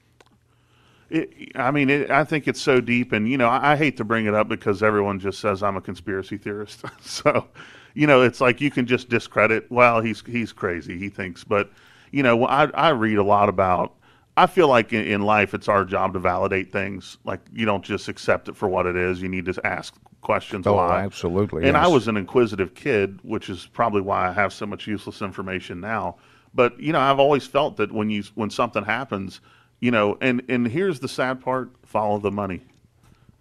I think it's so deep, and I hate to bring it up because everyone just says I'm a conspiracy theorist. So, it's like you can just discredit. Well, he's crazy. He thinks, but I read a lot about. I feel like in life it's our job to validate things. Like you don't just accept it for what it is. You need to ask questions. Oh, why. Absolutely. And yes. I was an inquisitive kid, which is probably why I have so much useless information now. But I've always felt that when something happens. And here's the sad part, follow the money.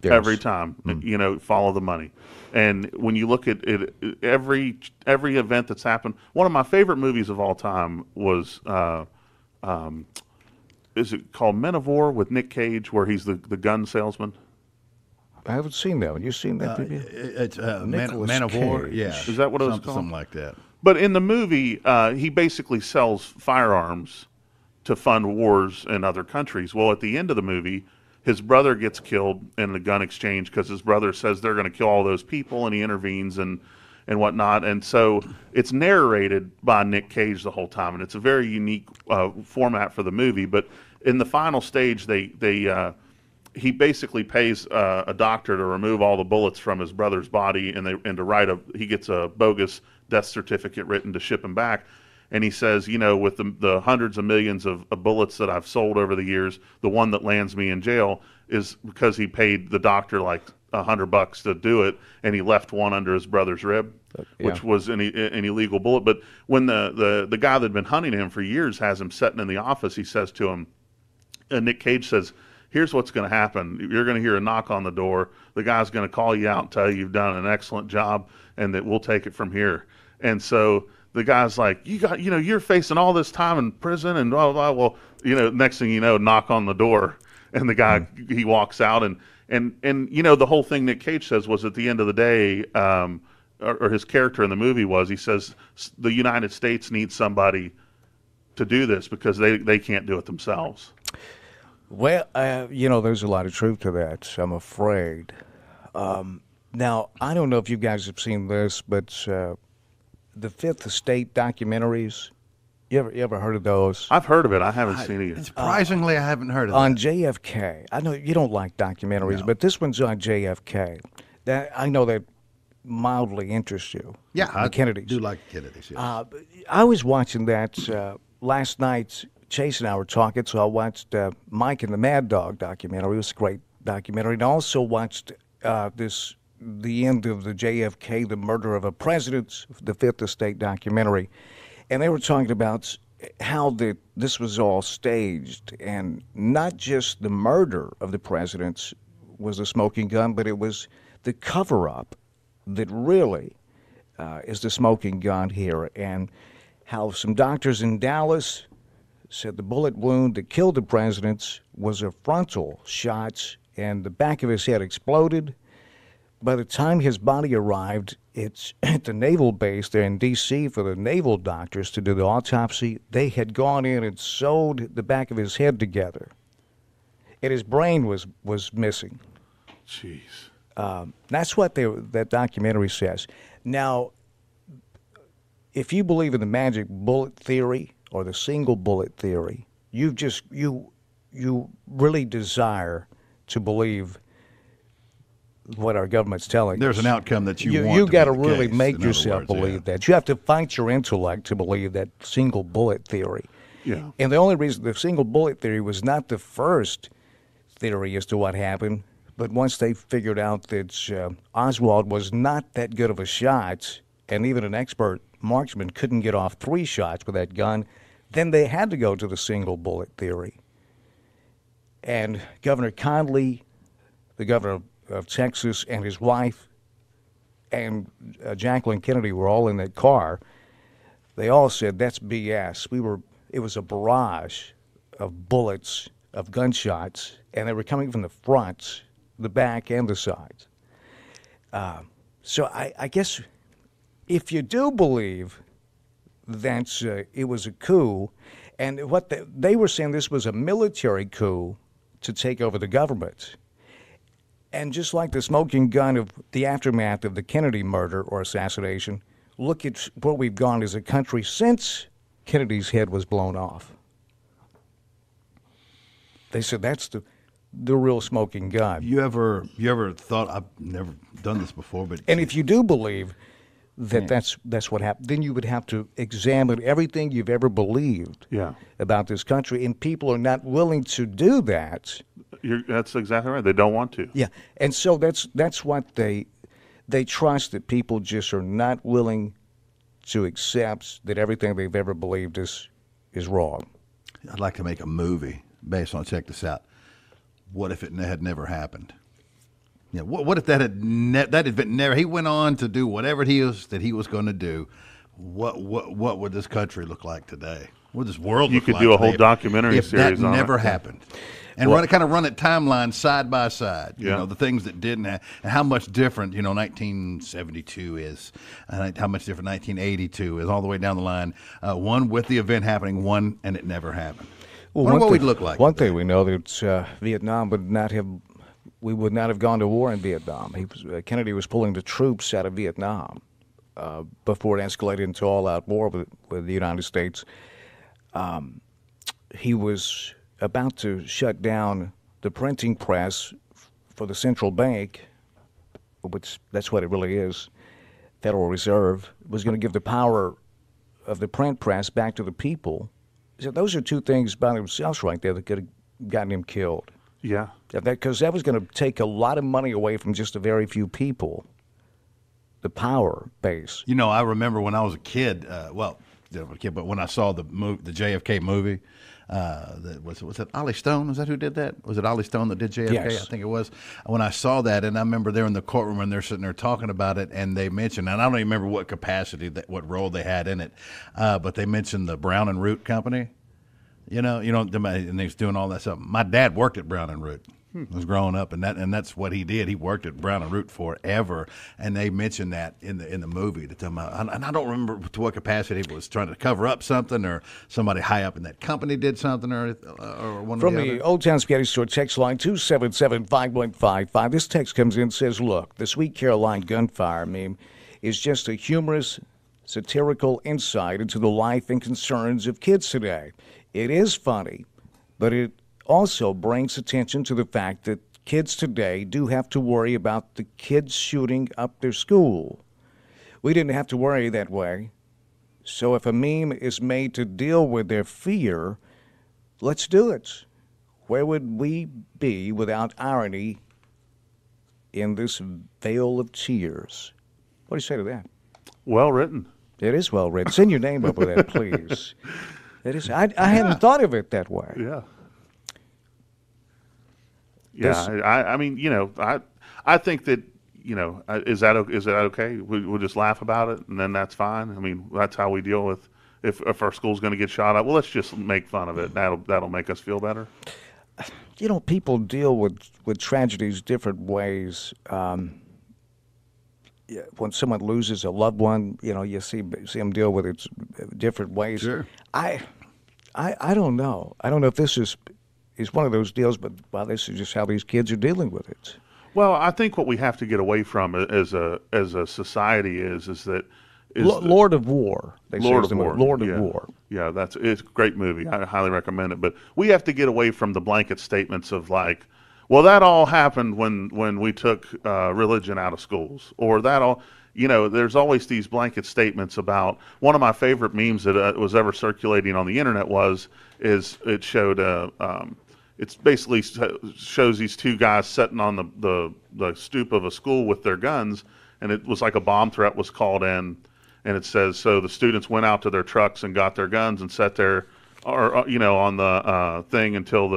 Yes. every time. You know, follow the money. And when you look at it, every event that's happened, one of my favorite movies of all time was, is it called Men of War with Nick Cage, where he's the gun salesman? I haven't seen that one. You seen that? It's Man of War. Yeah, is that what it was called? Something like that. But in the movie, he basically sells firearms to fund wars in other countries. Well, at the end of the movie, his brother gets killed in the gun exchange because his brother says they're going to kill all those people, and he intervenes and whatnot. And so it's narrated by Nick Cage the whole time, and it's a very unique format for the movie. But in the final stage, he basically pays a doctor to remove all the bullets from his brother's body, and to write he gets a bogus death certificate written to ship him back. And he says, you know, with the hundreds of millions of bullets that I've sold over the years, the one that lands me in jail is because he paid the doctor like $100 to do it, and he left one under his brother's rib, which was an illegal bullet. But when the guy that had been hunting him for years has him sitting in the office, he says to him, and Nick Cage says, here's what's going to happen. You're going to hear a knock on the door. The guy's going to call you out and tell you you've done an excellent job and that we'll take it from here. And so the guy's like, you're facing all this time in prison and blah, blah, blah. Well, next thing you know, knock on the door. And the guy, he walks out. And the whole thing Nick Cage says was at the end of the day, or his character in the movie he says, the United States needs somebody to do this because they can't do it themselves. Well, there's a lot of truth to that, I'm afraid. Now, I don't know if you guys have seen this, but the Fifth Estate documentaries, you ever heard of those? I've heard of it. I haven't seen it yet. Surprisingly, I haven't heard of it. On JFK. I know you don't like documentaries, but this one's on JFK. I know that mildly interests you. Yeah, the Kennedys. I do like Kennedys, yes. I was watching that last night. Chase and I were talking, so I watched Mike and the Mad Dog documentary. It was a great documentary. And I also watched the end of the JFK, the murder of a president, the Fifth Estate documentary. And they were talking about how this was all staged, and not just the murder of the presidents was the smoking gun, but it was the cover-up that really is the smoking gun here, and how some doctors in Dallas said the bullet wound that killed the president was a frontal shot, and the back of his head exploded. By the time his body arrived, it's at the naval base there in D.C. for the naval doctors to do the autopsy. They had gone in and sewed the back of his head together, and his brain was missing. Jeez. That's what that documentary says. Now, if you believe in the magic bullet theory or the single bullet theory, you really desire to believe what our government's telling There's us. an outcome that you want. You got to be the really case, make in other yourself words, believe that. You have to fight your intellect to believe that single bullet theory. Yeah. And the only reason the single bullet theory was not the first theory as to what happened, but once they figured out that Oswald was not that good of a shot, and even an expert marksman couldn't get off 3 shots with that gun, then they had to go to the single bullet theory. And Governor Conley, the governor of Texas, and his wife, and Jacqueline Kennedy were all in that car. They all said, that's BS. It was a barrage of bullets, of gunshots, and they were coming from the front, the back, and the sides. So I guess if you do believe that it was a coup, and what they were saying, this was a military coup to take over the government. And just like the smoking gun of the aftermath of the Kennedy murder or assassination, look at where we've gone as a country since Kennedy's head was blown off. They said that's the real smoking gun. You ever thought, I've never done this before, but and if you do believe that that's what happened, then you would have to examine everything you've ever believed about this country, and people are not willing to do that. That's exactly right. They don't want to. Yeah, and so that's what they trust, that people just are not willing to accept that everything they've ever believed is wrong. I'd like to make a movie based on, check this out, what if it had never happened? Yeah, what if that had that event never? He went on to do whatever he was going to do. What would this country look like today? What would this world? You look could like do a today whole documentary if series that on never it. happened, and run it timeline side by side. You know, the things that didn't happen, and how much different 1972 is, and how much different 1982 is, all the way down the line. One with the event happening, one and it never happened. Well, what we'd look like. One thing we know that Vietnam would not have. We would not have gone to war in Vietnam. Kennedy was pulling the troops out of Vietnam before it escalated into all-out war with the United States. He was about to shut down the printing press for the central bank, which that's what it really is, Federal Reserve, was going to give the power of the print press back to the people. So those are two things by themselves right there that could have gotten him killed. Yeah. Because that was going to take a lot of money away from just a very few people, the power base. I remember when I was a kid, but when I saw the JFK movie, was that Ollie Stone? Was that who did that? Was it Ollie Stone that did JFK? Yes. I think it was. When I saw that, and I remember they're in the courtroom and they're sitting there talking about it, and they mentioned, and I don't even remember what capacity, what role they had in it, but they mentioned the Brown and Root Company. And they was doing all that stuff. My dad worked at Brown and Root. I was growing up, and that's what he did. He worked at Brown and Root forever, and they mentioned that in the movie. And I don't remember to what capacity it was, trying to cover up something, or somebody high up in that company did something, or one From of the the Old Town Spaghetti Store text line 277-5155, this text comes in and says, "Look, the Sweet Caroline gunfire meme is just a humorous, satirical insight into the life and concerns of kids today. It is funny, but it also brings attention to the fact that kids today do have to worry about the kids shooting up their school. We didn't have to worry that way. So if a meme is made to deal with their fear, let's do it. Where would we be without irony in this veil of tears?" What do you say to that? Well written. It is well written. Send your name up with that, please. It is. I hadn't thought of it that way. Yeah. Yeah. I think that, is that okay? We'll just laugh about it, and then that's fine. I mean, that's how we deal with if our school's going to get shot up. Well, let's just make fun of it. That'll make us feel better. People deal with tragedies different ways. When someone loses a loved one, you see them deal with it different ways. Sure. I don't know. I don't know if this is one of those deals, but this is just how these kids are dealing with it. Well, I think what we have to get away from as a society is that Lord of War. Lord of War. Lord of War. Yeah, it's a great movie. I highly recommend it. But we have to get away from the blanket statements of like, well, that all happened when we took religion out of schools, or that all. There's always these blanket statements about. One of my favorite memes that was ever circulating on the internet it showed it's basically shows these two guys sitting on the stoop of a school with their guns, and it was like a bomb threat was called in, and it says, so the students went out to their trucks and got their guns and sat there, on the thing until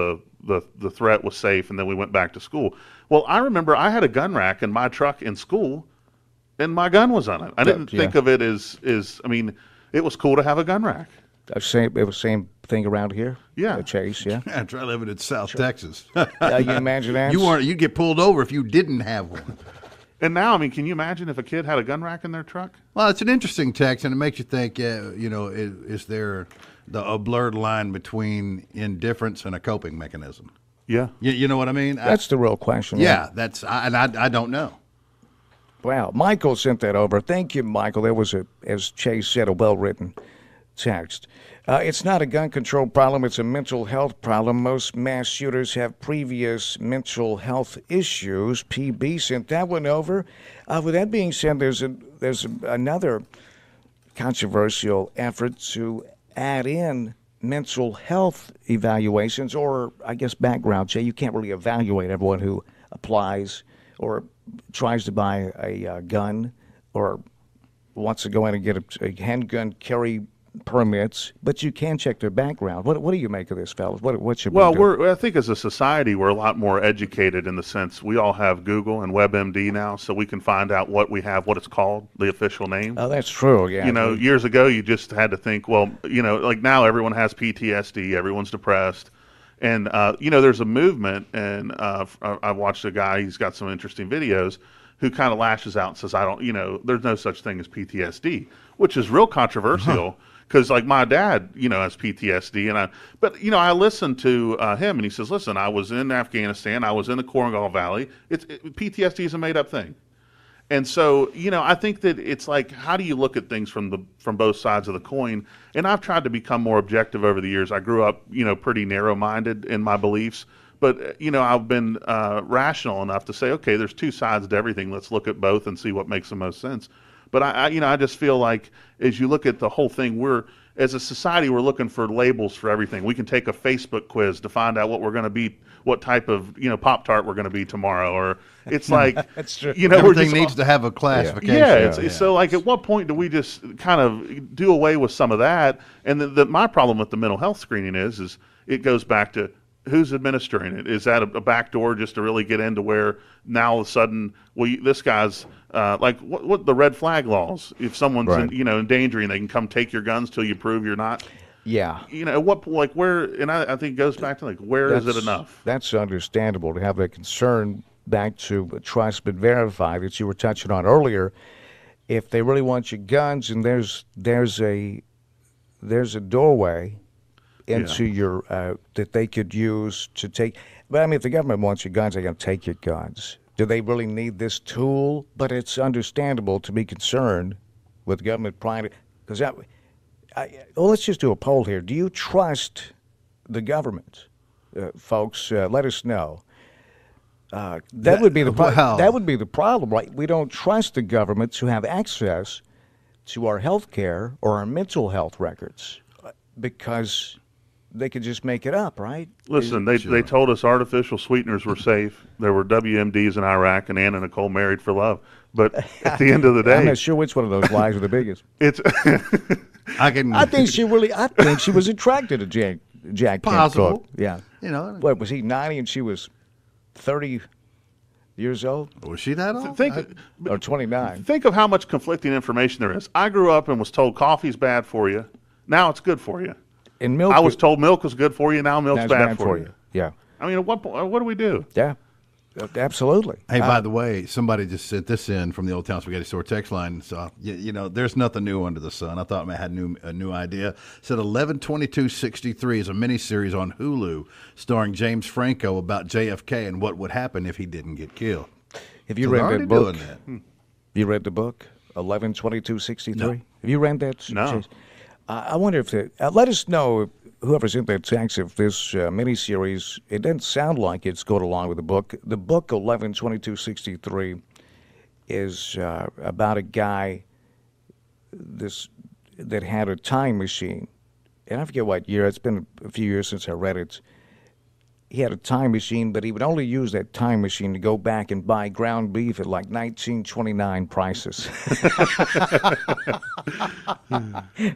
the threat was safe, and then we went back to school. Well, I remember I had a gun rack in my truck in school, and my gun was on it. I didn't think of it as it was cool to have a gun rack. It was the same thing around here. Yeah, Chase. Yeah. Try living in South Texas. You imagine that? You'd get pulled over if you didn't have one. And now, can you imagine if a kid had a gun rack in their truck? Well, it's an interesting text, and it makes you think. Is there a blurred line between indifference and a coping mechanism? Yeah. You know what I mean? That's the real question. Yeah, I don't know. Wow, Michael sent that over. Thank you, Michael. That was, as Chase said, a well-written text. It's not a gun control problem. It's a mental health problem. Most mass shooters have previous mental health issues. PB sent that one over. With that being said, there's another controversial effort to add in mental health evaluations, or I guess background check. You can't really evaluate everyone who applies or tries to buy a gun or wants to go in and get a handgun carry permits, but you can check their background. What do you make of this, fellas? What should Well, we do? I think as a society, we're a lot more educated in the sense we all have Google and WebMD now, so we can find out what we have, what it's called, the official name. Oh, that's true, yeah. You know, years ago, you just had to think, well, you know, like now everyone has PTSD, everyone's depressed. And, you know, there's a movement, and I watched a guy, he's got some interesting videos, who kind of lashes out and says, there's no such thing as PTSD, which is real controversial. Because, like, my dad, you know, has PTSD, but I listened to him, and he says, listen, I was in Afghanistan, I was in the Korengal Valley. PTSD is a made-up thing. And so, you know, I think that it's like, how do you look at things from both sides of the coin? And I've tried to become more objective over the years. I grew up, you know, pretty narrow-minded in my beliefs. But, you know, I've been rational enough to say, okay, there's two sides to everything. Let's look at both and see what makes the most sense. But I just feel like as you look at the whole thing, as a society, we're looking for labels for everything. We can take a Facebook quiz to find out what we're going to be, what type of, you know, Pop-Tart we're going to be tomorrow. Or it's like, that's true. You know, everything needs to have a classification. Yeah. So like at what point do we just kind of do away with some of that? And my problem with the mental health screening is it goes back to who's administering it. Is that a backdoor just to really get into where now all of a sudden, this guy's like what the red flag laws? If someone's endangering, they can come take your guns till you prove you're not. Yeah. You know where? And I think it goes back to where is it enough? That's understandable to have that concern. Back to trust but verify that you were touching on earlier. If they really want your guns, and there's a doorway into your that they could use to take. But I mean, if the government wants your guns, they're going to take your guns. Do they really need this tool? But it's understandable to be concerned with government prying. Because let's just do a poll here. Do you trust the government, folks? Let us know. That would be the that would be the problem, right? We don't trust the government to have access to our health care or our mental health records because they could just make it up, right? Listen, they told us artificial sweeteners were safe. There were WMDs in Iraq, and Ann and Nicole married for love. But at the end of the day, I'm not sure which one of those lies are the biggest. I think she was attracted to Jack Possible. Cook. Yeah. You know, what was he 90 and she was 30 years old? Was she that old? Or 29. Think of how much conflicting information there is. I grew up and was told coffee's bad for you. Now it's good for you. And milk. I was told milk was good for you. Now milk's bad for you. Yeah. I mean, what do we do? Yeah. Absolutely. Hey, by the way, somebody just sent this in from the Old Town Spaghetti Store text line. So, you know, there's nothing new under the sun. I thought I had a new idea. It said 11/22/63 is a miniseries on Hulu starring James Franco about JFK and what would happen if he didn't get killed. Have you read that book? You read the book, 11/22/63? No. Have you read that? No. I wonder if let us know, whoever's in that text, if this miniseries, it doesn't sound like it's going along with the book. The book, 11/22/63, is about a guy that had a time machine. And I forget what year. It's been a few years since I read it. He had a time machine, but he would only use that time machine to go back and buy ground beef at like 1929 prices.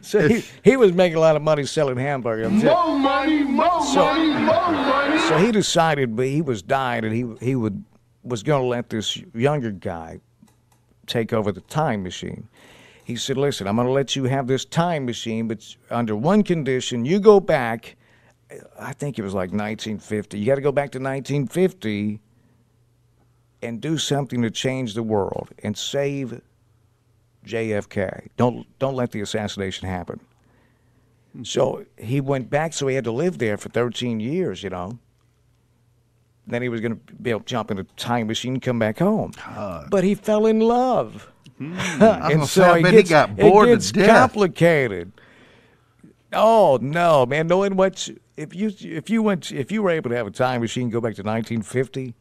So he was making a lot of money selling hamburgers. More money, more money, more money. So he decided, but he was dying, and he was going to let this younger guy take over the time machine. He said, listen, I'm going to let you have this time machine, but under one condition, you go back. I think it was like 1950. You got to go back to 1950 and do something to change the world and save JFK. Don't let the assassination happen. So he went back, so he had to live there for 13 years, you know. Then he was going to be able to jump in a time machine and come back home. But he fell in love. And so he got bored it gets to death. Complicated. Oh no, man! Knowing what if you were able to have a time machine, go back to 1950.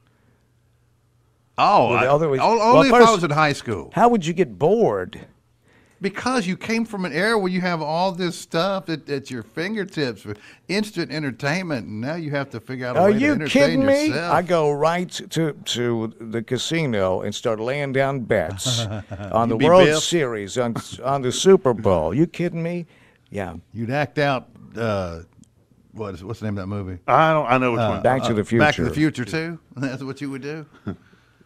Only if I was in high school. How would you get bored? Because you came from an era where you have all this stuff at your fingertips for instant entertainment, and now you have to figure out a way to entertain yourself. Are you kidding me? I go right to the casino and start laying down bets on the World Series, on the Super Bowl. You kidding me? Yeah. You'd act out. What's the name of that movie? I know which one. Back to the Future. Back to the Future too. That's what you would do.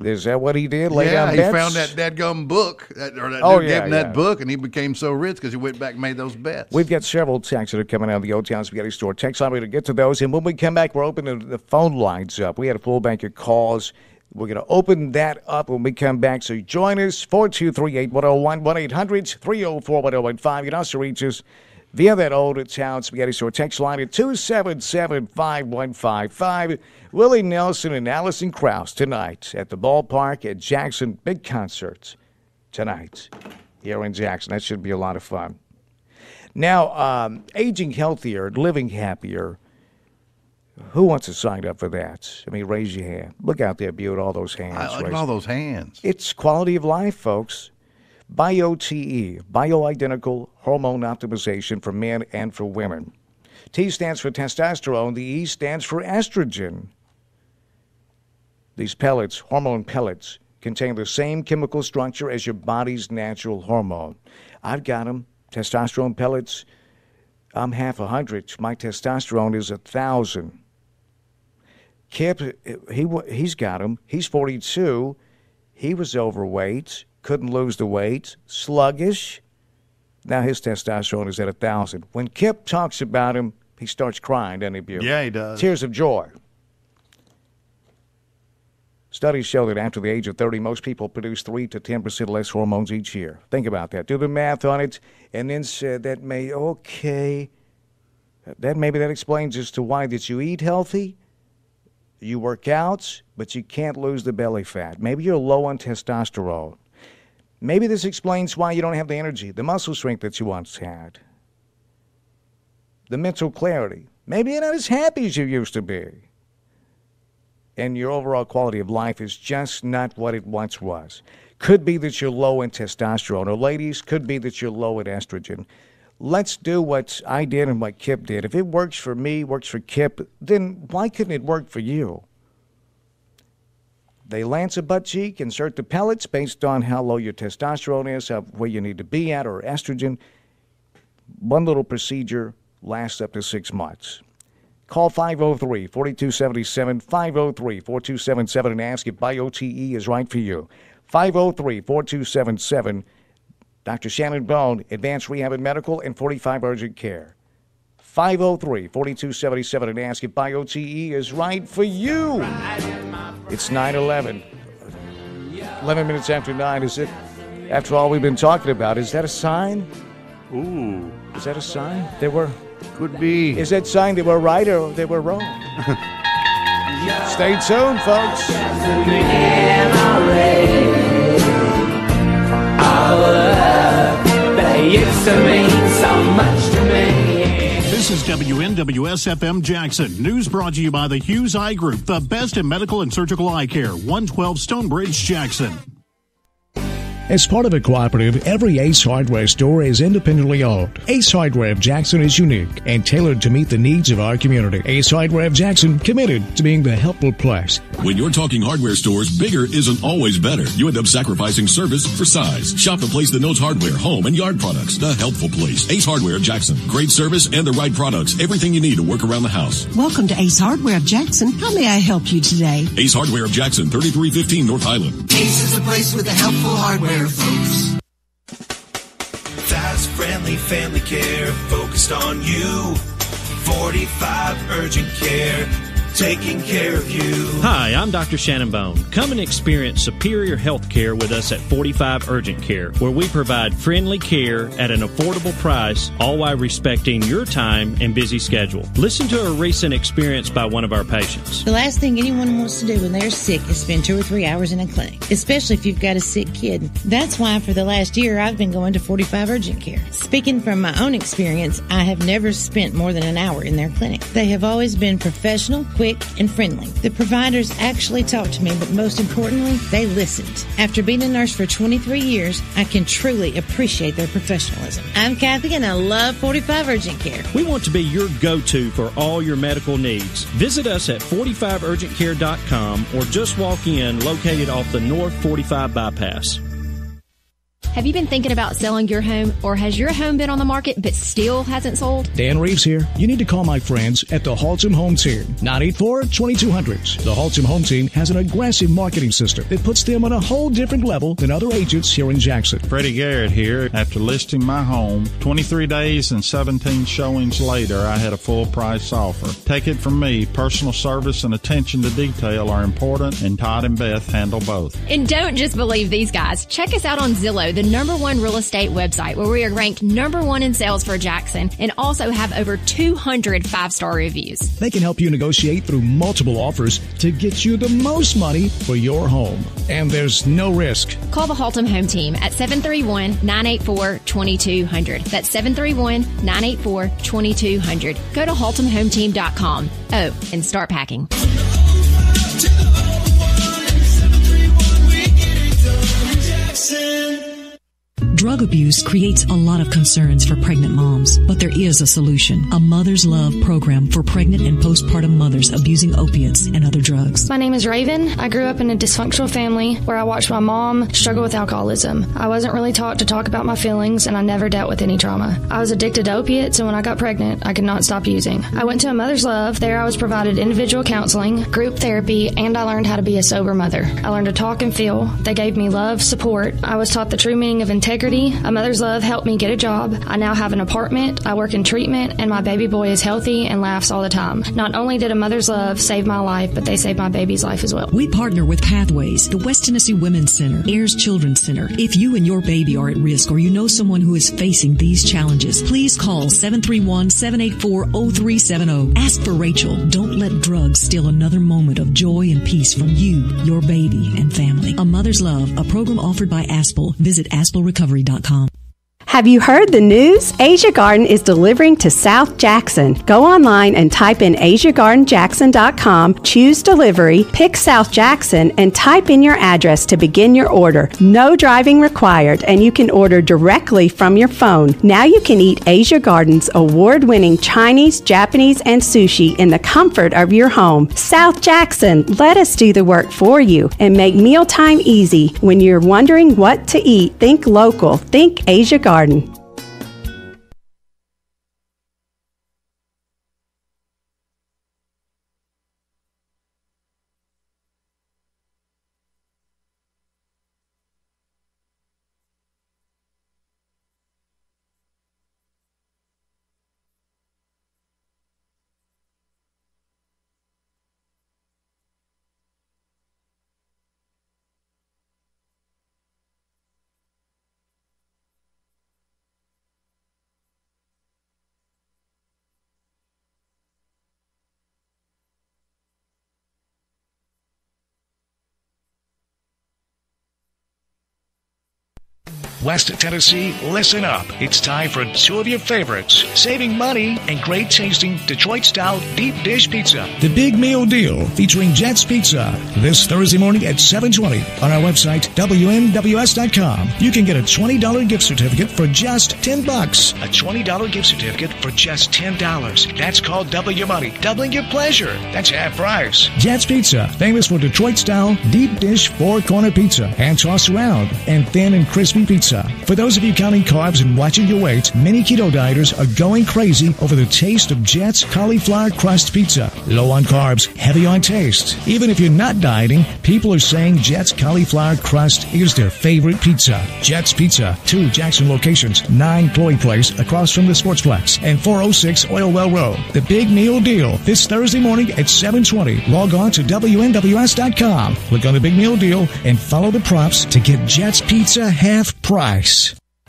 Is that what he did? Lay down he bets? found that dadgum book, dude gave him that book, and he became so rich because he went back and made those bets. We've got several texts that are coming out of the Old Town Spaghetti Store. Text line, we're going to get to those. And when we come back, we're opening the phone lines up. We had a full bank of calls. We're going to open that up when we come back. So join us, 423-8101, 1-800-304-1015. You can also reach us via that Old Town Spaghetti Store text line at 277-5155. Willie Nelson and Allison Krauss tonight at the ballpark at Jackson. Big concerts tonight here in Jackson. That should be a lot of fun. Now, aging healthier, living happier. Who wants to sign up for that? I mean, raise your hand. Look out there, Butte, all those hands. Look at all those hands. It's quality of life, folks. BioTE, bioidentical hormone optimization for men and for women. T stands for testosterone. The E stands for estrogen. These pellets, hormone pellets, contain the same chemical structure as your body's natural hormone. I've got them, testosterone pellets. I'm half 100. My testosterone is 1,000. Kip, he's got them. He's 42. He was overweight. Couldn't lose the weight, sluggish. Now his testosterone is at 1,000. When Kip talks about him, he starts crying, doesn't he, Butte? Yeah, he does. Tears of joy. Studies show that after the age of 30, most people produce 3 to 10% less hormones each year. Think about that. Do the math on it, and then say that maybe that explains as to why that you eat healthy, you work out, but you can't lose the belly fat. Maybe you're low on testosterone. Maybe this explains why you don't have the energy, the muscle strength that you once had. The mental clarity. Maybe you're not as happy as you used to be. And your overall quality of life is just not what it once was. Could be that you're low in testosterone. Or ladies, could be that you're low in estrogen. Let's do what I did and what Kip did. If it works for me, works for Kip, then why couldn't it work for you? They lance a butt cheek, insert the pellets based on how low your testosterone is, where you need to be at, or estrogen. One little procedure lasts up to 6 months. Call 503-4277, 503-4277, and ask if BioTE is right for you. 503-4277, Dr. Shannon Bone, Advanced Rehab and Medical, and 45 Urgent Care. 503-4277, and ask if BioTE is right for you. It's 9:11. 11 minutes after 9. Is it? After all we've been talking about, is that a sign? Ooh. Is that a sign? Could be. Is that sign they were right or they were wrong? Stay tuned, folks. This is WNWS-FM Jackson. News brought to you by the Hughes Eye Group, the best in medical and surgical eye care. 112 Stonebridge, Jackson. As part of a cooperative, every Ace Hardware store is independently owned. Ace Hardware of Jackson is unique and tailored to meet the needs of our community. Ace Hardware of Jackson, committed to being the helpful place. When you're talking hardware stores, bigger isn't always better. You end up sacrificing service for size. Shop the place that knows hardware, home, and yard products. The helpful place. Ace Hardware of Jackson. Great service and the right products. Everything you need to work around the house. Welcome to Ace Hardware of Jackson. How may I help you today? Ace Hardware of Jackson, 3315 North Highland. Ace is the place with the helpful hardware, folks. Fast, friendly family care focused on you. 45 Urgent Care, taking care of you. Hi, I'm Dr. Shannon Bone. Come and experience superior health care with us at 45 Urgent Care, where we provide friendly care at an affordable price, all while respecting your time and busy schedule. Listen to a recent experience by one of our patients. The last thing anyone wants to do when they're sick is spend 2 or 3 hours in a clinic, especially if you've got a sick kid. That's why for the last year I've been going to 45 Urgent Care. Speaking from my own experience, I have never spent more than an hour in their clinic. They have always been professional, quick, and friendly. The providers actually talked to me, but most importantly, they listened. After being a nurse for 23 years, I can truly appreciate their professionalism. I'm Kathy, and I love 45 Urgent Care. We want to be your go-to for all your medical needs. Visit us at 45urgentcare.com or just walk in, located off the North 45 bypass. Have you been thinking about selling your home, or has your home been on the market but still hasn't sold? Dan Reeves here. You need to call my friends at the Haltom Home Team, 984-2200. The Haltom Home Team has an aggressive marketing system that puts them on a whole different level than other agents here in Jackson. Freddie Garrett here. After listing my home, 23 days and 17 showings later, I had a full price offer. Take it from me, personal service and attention to detail are important, and Todd and Beth handle both. And don't just believe these guys. Check us out on Zillow, the #1 real estate website, where we are ranked #1 in sales for Jackson and also have over 200 5-star reviews. They can help you negotiate through multiple offers to get you the most money for your home. And there's no risk. Call the Haltom Home Team at 731-984-2200. That's 731-984-2200. Go to haltomhometeam.com. Oh, and start packing. Drug abuse creates a lot of concerns for pregnant moms, but there is a solution. A Mother's Love program for pregnant and postpartum mothers abusing opiates and other drugs. My name is Raven. I grew up in a dysfunctional family where I watched my mom struggle with alcoholism. I wasn't really taught to talk about my feelings, and I never dealt with any trauma. I was addicted to opiates, and when I got pregnant, I could not stop using. I went to a Mother's Love. There I was provided individual counseling, group therapy, and I learned how to be a sober mother. I learned to talk and feel. They gave me love, support. I was taught the true meaning of integrity. A Mother's Love helped me get a job. I now have an apartment. I work in treatment, and my baby boy is healthy and laughs all the time. Not only did a Mother's Love save my life, but they saved my baby's life as well. We partner with Pathways, the West Tennessee Women's Center, Ayers Children's Center. If you and your baby are at risk, or you know someone who is facing these challenges, please call 731-784-0370. Ask for Rachel. Don't let drugs steal another moment of joy and peace from you, your baby, and family. A Mother's Love, a program offered by Aspel. Visit aspelrecovery.com. Have you heard the news? Asia Garden is delivering to South Jackson. Go online and type in AsiaGardenJackson.com, choose delivery, pick South Jackson, and type in your address to begin your order. No driving required, and you can order directly from your phone. Now you can eat Asia Garden's award-winning Chinese, Japanese, and sushi in the comfort of your home. South Jackson, let us do the work for you and make mealtime easy. When you're wondering what to eat, think local. Think Asia Garden. West Tennessee, listen up. It's time for two of your favorites, saving money and great tasting Detroit-style deep dish pizza. The Big Meal Deal, featuring Jets Pizza. This Thursday morning at 7:20 on our website, WNWS.com. You can get a $20 gift certificate for just $10. A $20 gift certificate for just $10. That's called double your money, doubling your pleasure. That's half price. Jets Pizza, famous for Detroit-style deep dish four-corner pizza, hand tossed around, and thin and crispy pizza. For those of you counting carbs and watching your weight, many keto dieters are going crazy over the taste of Jets cauliflower crust pizza. Low on carbs, heavy on taste. Even if you're not dieting, people are saying Jets cauliflower crust is their favorite pizza. Jets Pizza, 2 Jackson locations, 9 Chloe Place across from the Sportsplex, and 406 Oilwell Road. The Big Meal Deal, this Thursday morning at 7:20. Log on to WNWS.com. Click on the Big Meal Deal and follow the prompts to get Jets Pizza half price.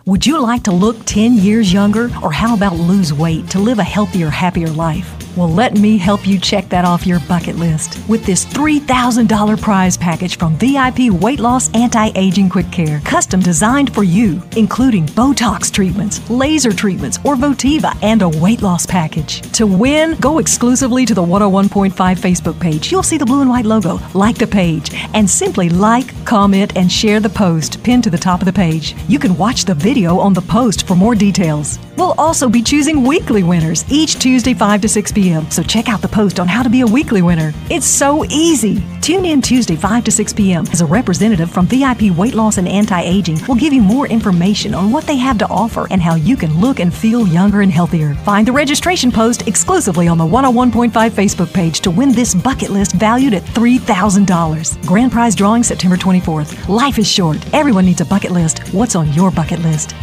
Would you like to look 10 years younger? Or how about lose weight to live a healthier, happier life? Well, let me help you check that off your bucket list with this $3,000 prize package from VIP Weight Loss Anti-Aging Quick Care, custom designed for you, including Botox treatments, laser treatments, or Votiva, and a weight loss package. To win, go exclusively to the 101.5 Facebook page. You'll see the blue and white logo. Like the page, and simply like, comment, and share the post pinned to the top of the page. You can watch the video on the post for more details. We'll also be choosing weekly winners each Tuesday 5 to 6 p.m. p.m., so check out the post on how to be a weekly winner. It's so easy. Tune in Tuesday, 5 to 6 p.m. as a representative from VIP Weight Loss and Anti-Aging will give you more information on what they have to offer and how you can look and feel younger and healthier. Find the registration post exclusively on the 101.5 Facebook page to win this bucket list valued at $3,000. Grand prize drawing September 24th. Life is short. Everyone needs a bucket list. What's on your bucket list?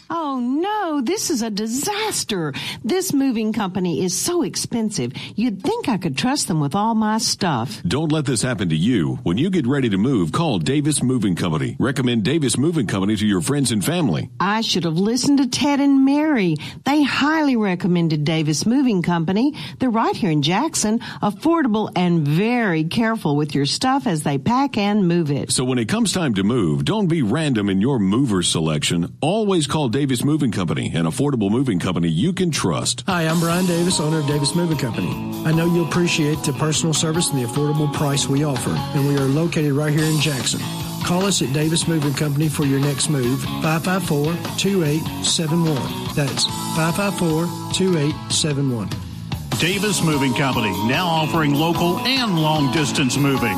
Oh, no, this is a disaster. This moving company is so expensive. You'd think I could trust them with all my stuff. Don't let this happen to you. When you get ready to move, call Davis Moving Company. Recommend Davis Moving Company to your friends and family. I should have listened to Ted and Mary. They highly recommended Davis Moving Company. They're right here in Jackson, affordable and very careful with your stuff as they pack and move it. So when it comes time to move, don't be random in your mover selection. Always call Davis Moving Company, an affordable moving company you can trust. Hi, I'm Brian Davis, owner of Davis Moving Company. I know you'll appreciate the personal service and the affordable price we offer, and we are located right here in Jackson. Call us at Davis Moving Company for your next move, 554-2871. That's 554-2871. Davis Moving Company, now offering local and long-distance moving.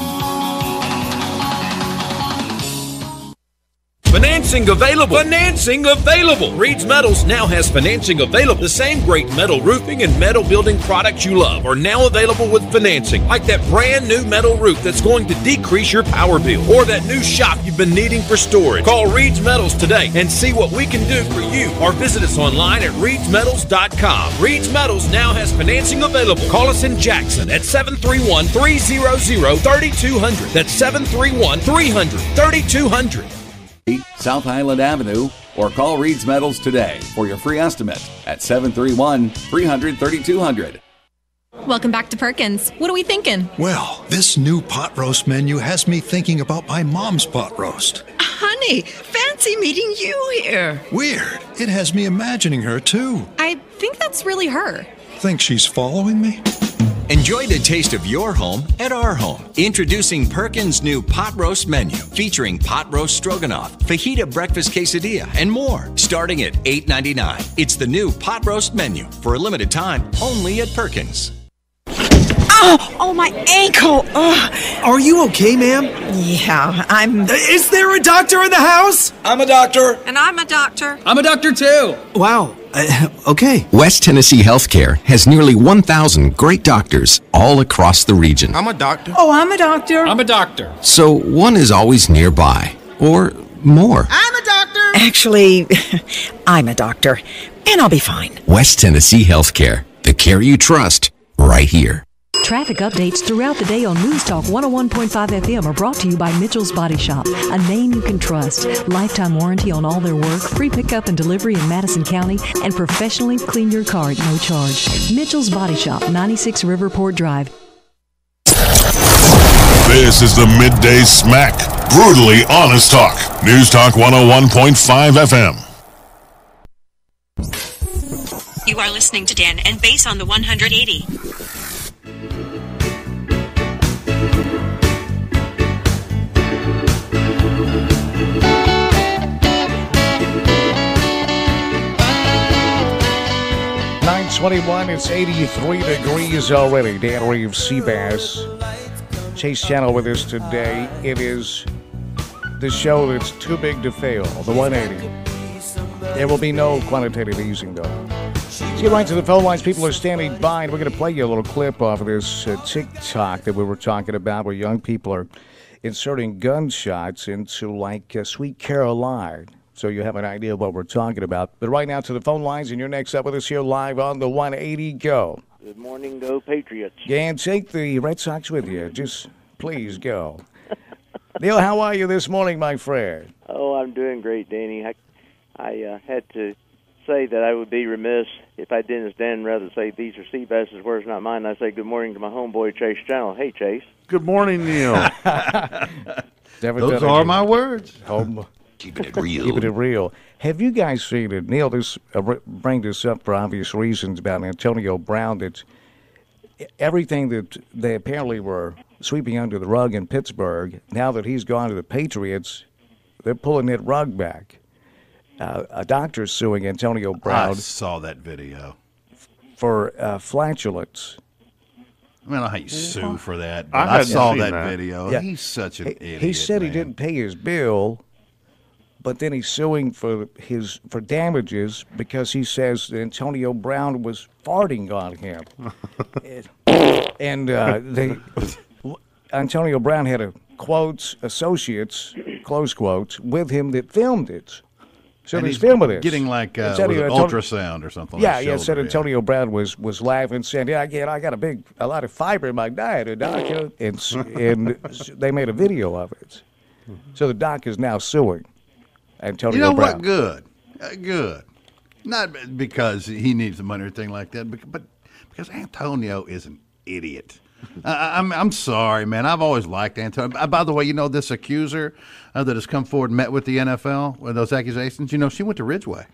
Financing available. Financing available. Reed's Metals now has financing available. The same great metal roofing and metal building products you love are now available with financing. Like that brand new metal roof that's going to decrease your power bill. Or that new shop you've been needing for storage. Call Reed's Metals today and see what we can do for you. Or visit us online at reedsmetals.com. Reed's Metals now has financing available. Call us in Jackson at 731-300-3200. That's 731-300-3200. South Highland Avenue, or call Reed's Metals today for your free estimate at 731-300-3200. Welcome back to Perkins. What are we thinking? Well, this new pot roast menu has me thinking about my mom's pot roast. Honey, fancy meeting you here. Weird. It has me imagining her, too. I think that's really her. Think she's following me? Enjoy the taste of your home at our home. Introducing Perkins' new pot roast menu, featuring pot roast stroganoff, fajita breakfast quesadilla, and more, starting at $8.99. It's the new pot roast menu for a limited time, only at Perkins. Oh, my ankle. Are you okay, ma'am? Yeah, Is there a doctor in the house? I'm a doctor. And I'm a doctor. I'm a doctor, too. Wow. Okay. West Tennessee Healthcare has nearly 1,000 great doctors all across the region. I'm a doctor. Oh, I'm a doctor. I'm a doctor. So one is always nearby, or more. I'm a doctor. Actually, I'm a doctor, and I'll be fine. West Tennessee Healthcare, the care you trust, right here. Traffic updates throughout the day on News Talk 101.5 FM are brought to you by Mitchell's Body Shop, a name you can trust. Lifetime warranty on all their work, free pickup and delivery in Madison County, and professionally clean your car at no charge. Mitchell's Body Shop, 96 Riverport Drive. This is the Midday Smack. Brutally honest talk. News Talk 101.5 FM. You are listening to Dan and Bass on the 180. It's 83 degrees already. Dan Reeves, Seabass, Chase Channel with us today. It is the show that's too big to fail, the 180. There will be no quantitative easing, though. Let's get right to the phone lines. People are standing by, and we're going to play you a little clip off of this TikTok that we were talking about, where young people are inserting gunshots into, like, Sweet Caroline. So you have an idea of what we're talking about. But right now to the phone lines, and you're next up with us here live on the 180. Go. Good morning, go Patriots. Yeah, and take the Red Sox with you. Just please go. Neil, how are you this morning, my friend? Oh, I'm doing great, Danny. I had to say that I would be remiss if I didn't, as Dan rather say, these are Seabass's words, not mine. I say good morning to my homeboy, Chase Channel. Hey, Chase. Good morning, Neil. Those are my words. Keeping it real. Keeping it real. Have you guys seen it? Neil, bring this up for obvious reasons about Antonio Brown, that everything that they apparently were sweeping under the rug in Pittsburgh, now that he's gone to the Patriots, they're pulling that rug back. a doctor suing Antonio Brown. I saw that video. For flatulence. I don't know how you sue for that. But I saw that video. Yeah. He's such an idiot. He said man. he didn't pay his bill, but then he's suing for damages because he says that Antonio Brown was farting on him. And Antonio Brown had a associates, close quotes, with him that filmed it. So and he's he's filming this. Getting like an ultrasound or something. Yeah, on yeah. his Said shoulder, Antonio Brown was laughing, saying, "Yeah, I got a lot of fiber in my diet, doc." And they made a video of it. So the doc is now suing Antonio You know Brown. what? Good, good. Not because he needs the money or anything like that, but because Antonio is an idiot. I'm sorry, man. I've always liked Antonio. By the way, you know this accuser that has come forward and met with the NFL with those accusations? You know, she went to Ridgeway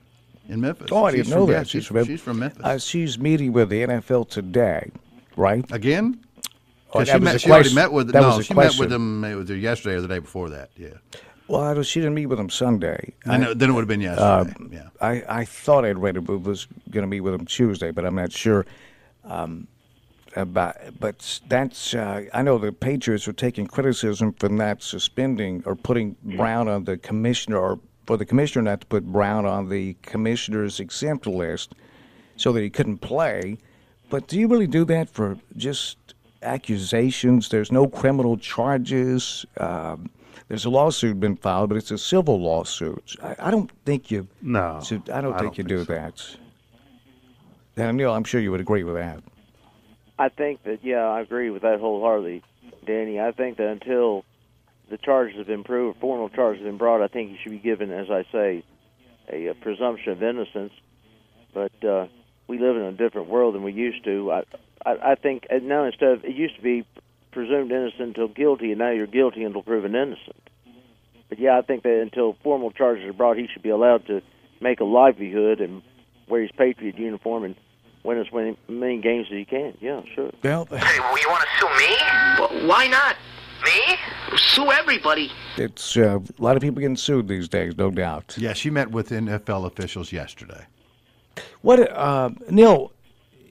in Memphis. Oh, I didn't know that. She's from Memphis. She's meeting with the NFL today, right? Again? Oh, she already met with she met with them. It was yesterday or the day before that. Yeah. Well, she didn't meet with him Sunday. I know. Then it would have been yesterday. Yeah. I thought I'd read it was going to meet with him Tuesday, but I'm not sure. But that's I know the Patriots are taking criticism for not suspending or putting Brown on the commissioner, or for the commissioner not to put Brown on the commissioner's exempt list so that he couldn't play. But do you really do that for just accusations? There's no criminal charges. There's a lawsuit been filed, but it's a civil lawsuit. I don't think you. No, I don't think you do that. And Neil, I'm sure you would agree with that. I think that, I agree with that wholeheartedly, Danny. I think that until the charges have been proved, formal charges have been brought, I think he should be given, as I say, a presumption of innocence. But we live in a different world than we used to. I think now it used to be presumed innocent until guilty, and now you're guilty until proven innocent. But I think that until formal charges are brought, he should be allowed to make a livelihood and wear his Patriot uniform and win as many games as he can. Yeah, sure. Well, hey, you want to sue me? Well, why not? Me? Sue everybody. It's a lot of people getting sued these days, no doubt. Yeah, she met with NFL officials yesterday. What, Neil,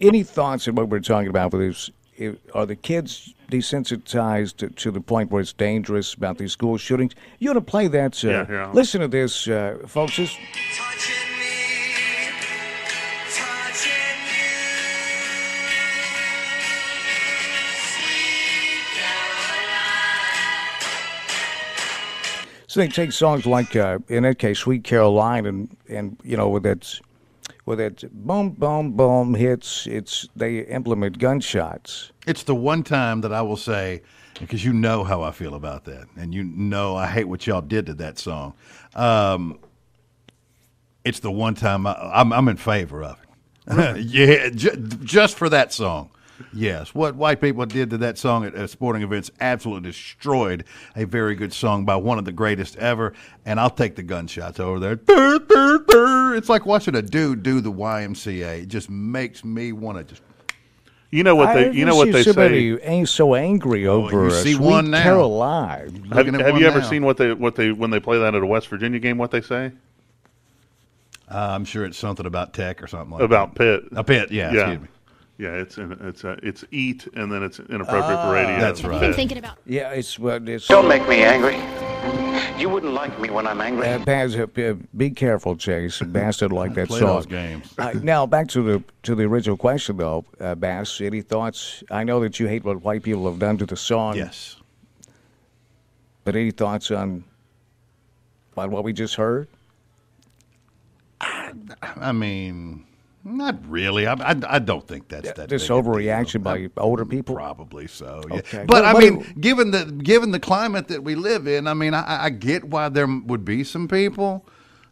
any thoughts on what we're talking about with this? Are the kids desensitized to the point where it's dangerous about these school shootings? You want to play that? Yeah. Listen to this, folks. So they take songs like, in that case, "Sweet Caroline," and with that boom, boom, boom hits, they implement gunshots. It's the one time that I will say, because you know how I feel about that, and you know I hate what y'all did to that song. It's the one time I'm in favor of it. Yeah, just for that song. Yes, what white people did to that song at sporting events absolutely destroyed a very good song by one of the greatest ever, and I'll take the gunshots over there. It's like watching a dude do the YMCA. It just makes me want to just... You know what they say. Ain't so angry over Sweet one Caroline. Have you ever seen what they when they play that at a West Virginia game? What they say? I'm sure it's something about tech or something like about that. Pitt. A Pitt, yeah. Excuse me. Yeah, it's eat, and then it's inappropriate for radio. That's right. I've been thinking about. Yeah, it's. Don't make me angry. You wouldn't like me when I'm angry. Baz, be careful, Chase. Bass didn't like that Play song. those games. Now back to the original question, though, Bass. Any thoughts? I know that you hate what white people have done to the song. Yes. But any thoughts on what we just heard? I mean, not really. I don't think that's that. This overreaction by older people? Probably so. Yeah. Okay. But I mean, given the climate that we live in, I mean, I get why there would be some people,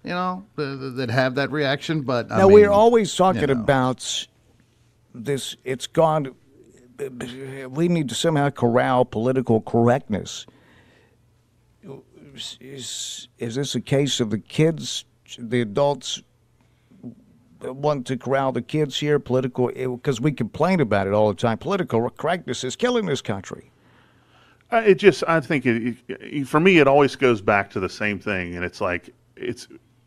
that have that reaction. But now we're always talking about this. It's gone. We need to somehow corral political correctness. Is this a case of the kids, the adults want to corral the kids here, because we complain about it all the time. Political correctness is killing this country. I think for me, it always goes back to the same thing, and it's like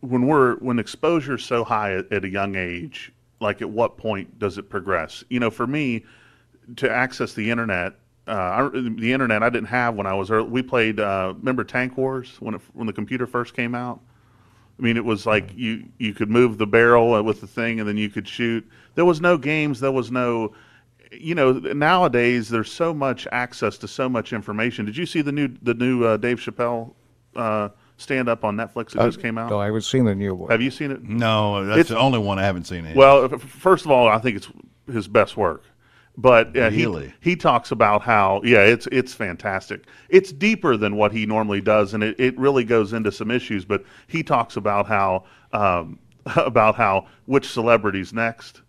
when exposure's so high at a young age, like at what point does it progress? For me, to access the internet, I didn't have when I was early. We played, remember Tank Wars when the computer first came out? I mean, it was like you could move the barrel with the thing and then you could shoot. There was no games. There was no, nowadays there's so much access to so much information. Did you see the new Dave Chappelle stand up on Netflix that just came out? No, I haven't seen the new one. Have you seen it? No, that's the only one I haven't seen. Well, first of all, I think it's his best work. But really? he talks about how, it's fantastic. It's deeper than what he normally does, and it really goes into some issues. But he talks about how which celebrity's next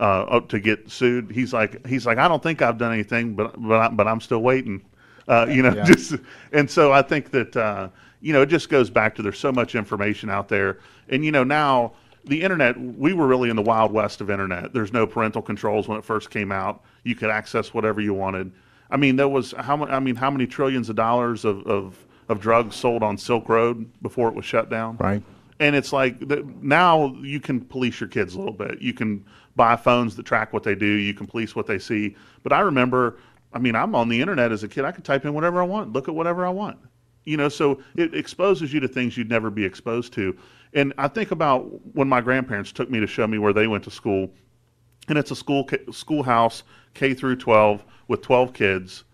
to get sued. He's like, I don't think I've done anything, but I'm still waiting. And so I think that it just goes back to there's so much information out there, and now. The internet, we were really in the wild west of internet. There's no parental controls when it first came out. You could access whatever you wanted. I mean, there was how many trillions of dollars of drugs sold on Silk Road before it was shut down? Right. And it's like now you can police your kids a little bit. You can buy phones that track what they do. You can police what they see. But I remember, I'm on the internet as a kid. I could type in whatever I want, look at whatever I want. So it exposes you to things you'd never be exposed to. And I think about when my grandparents took me to show me where they went to school, and it's a schoolhouse K through 12 with 12 kids.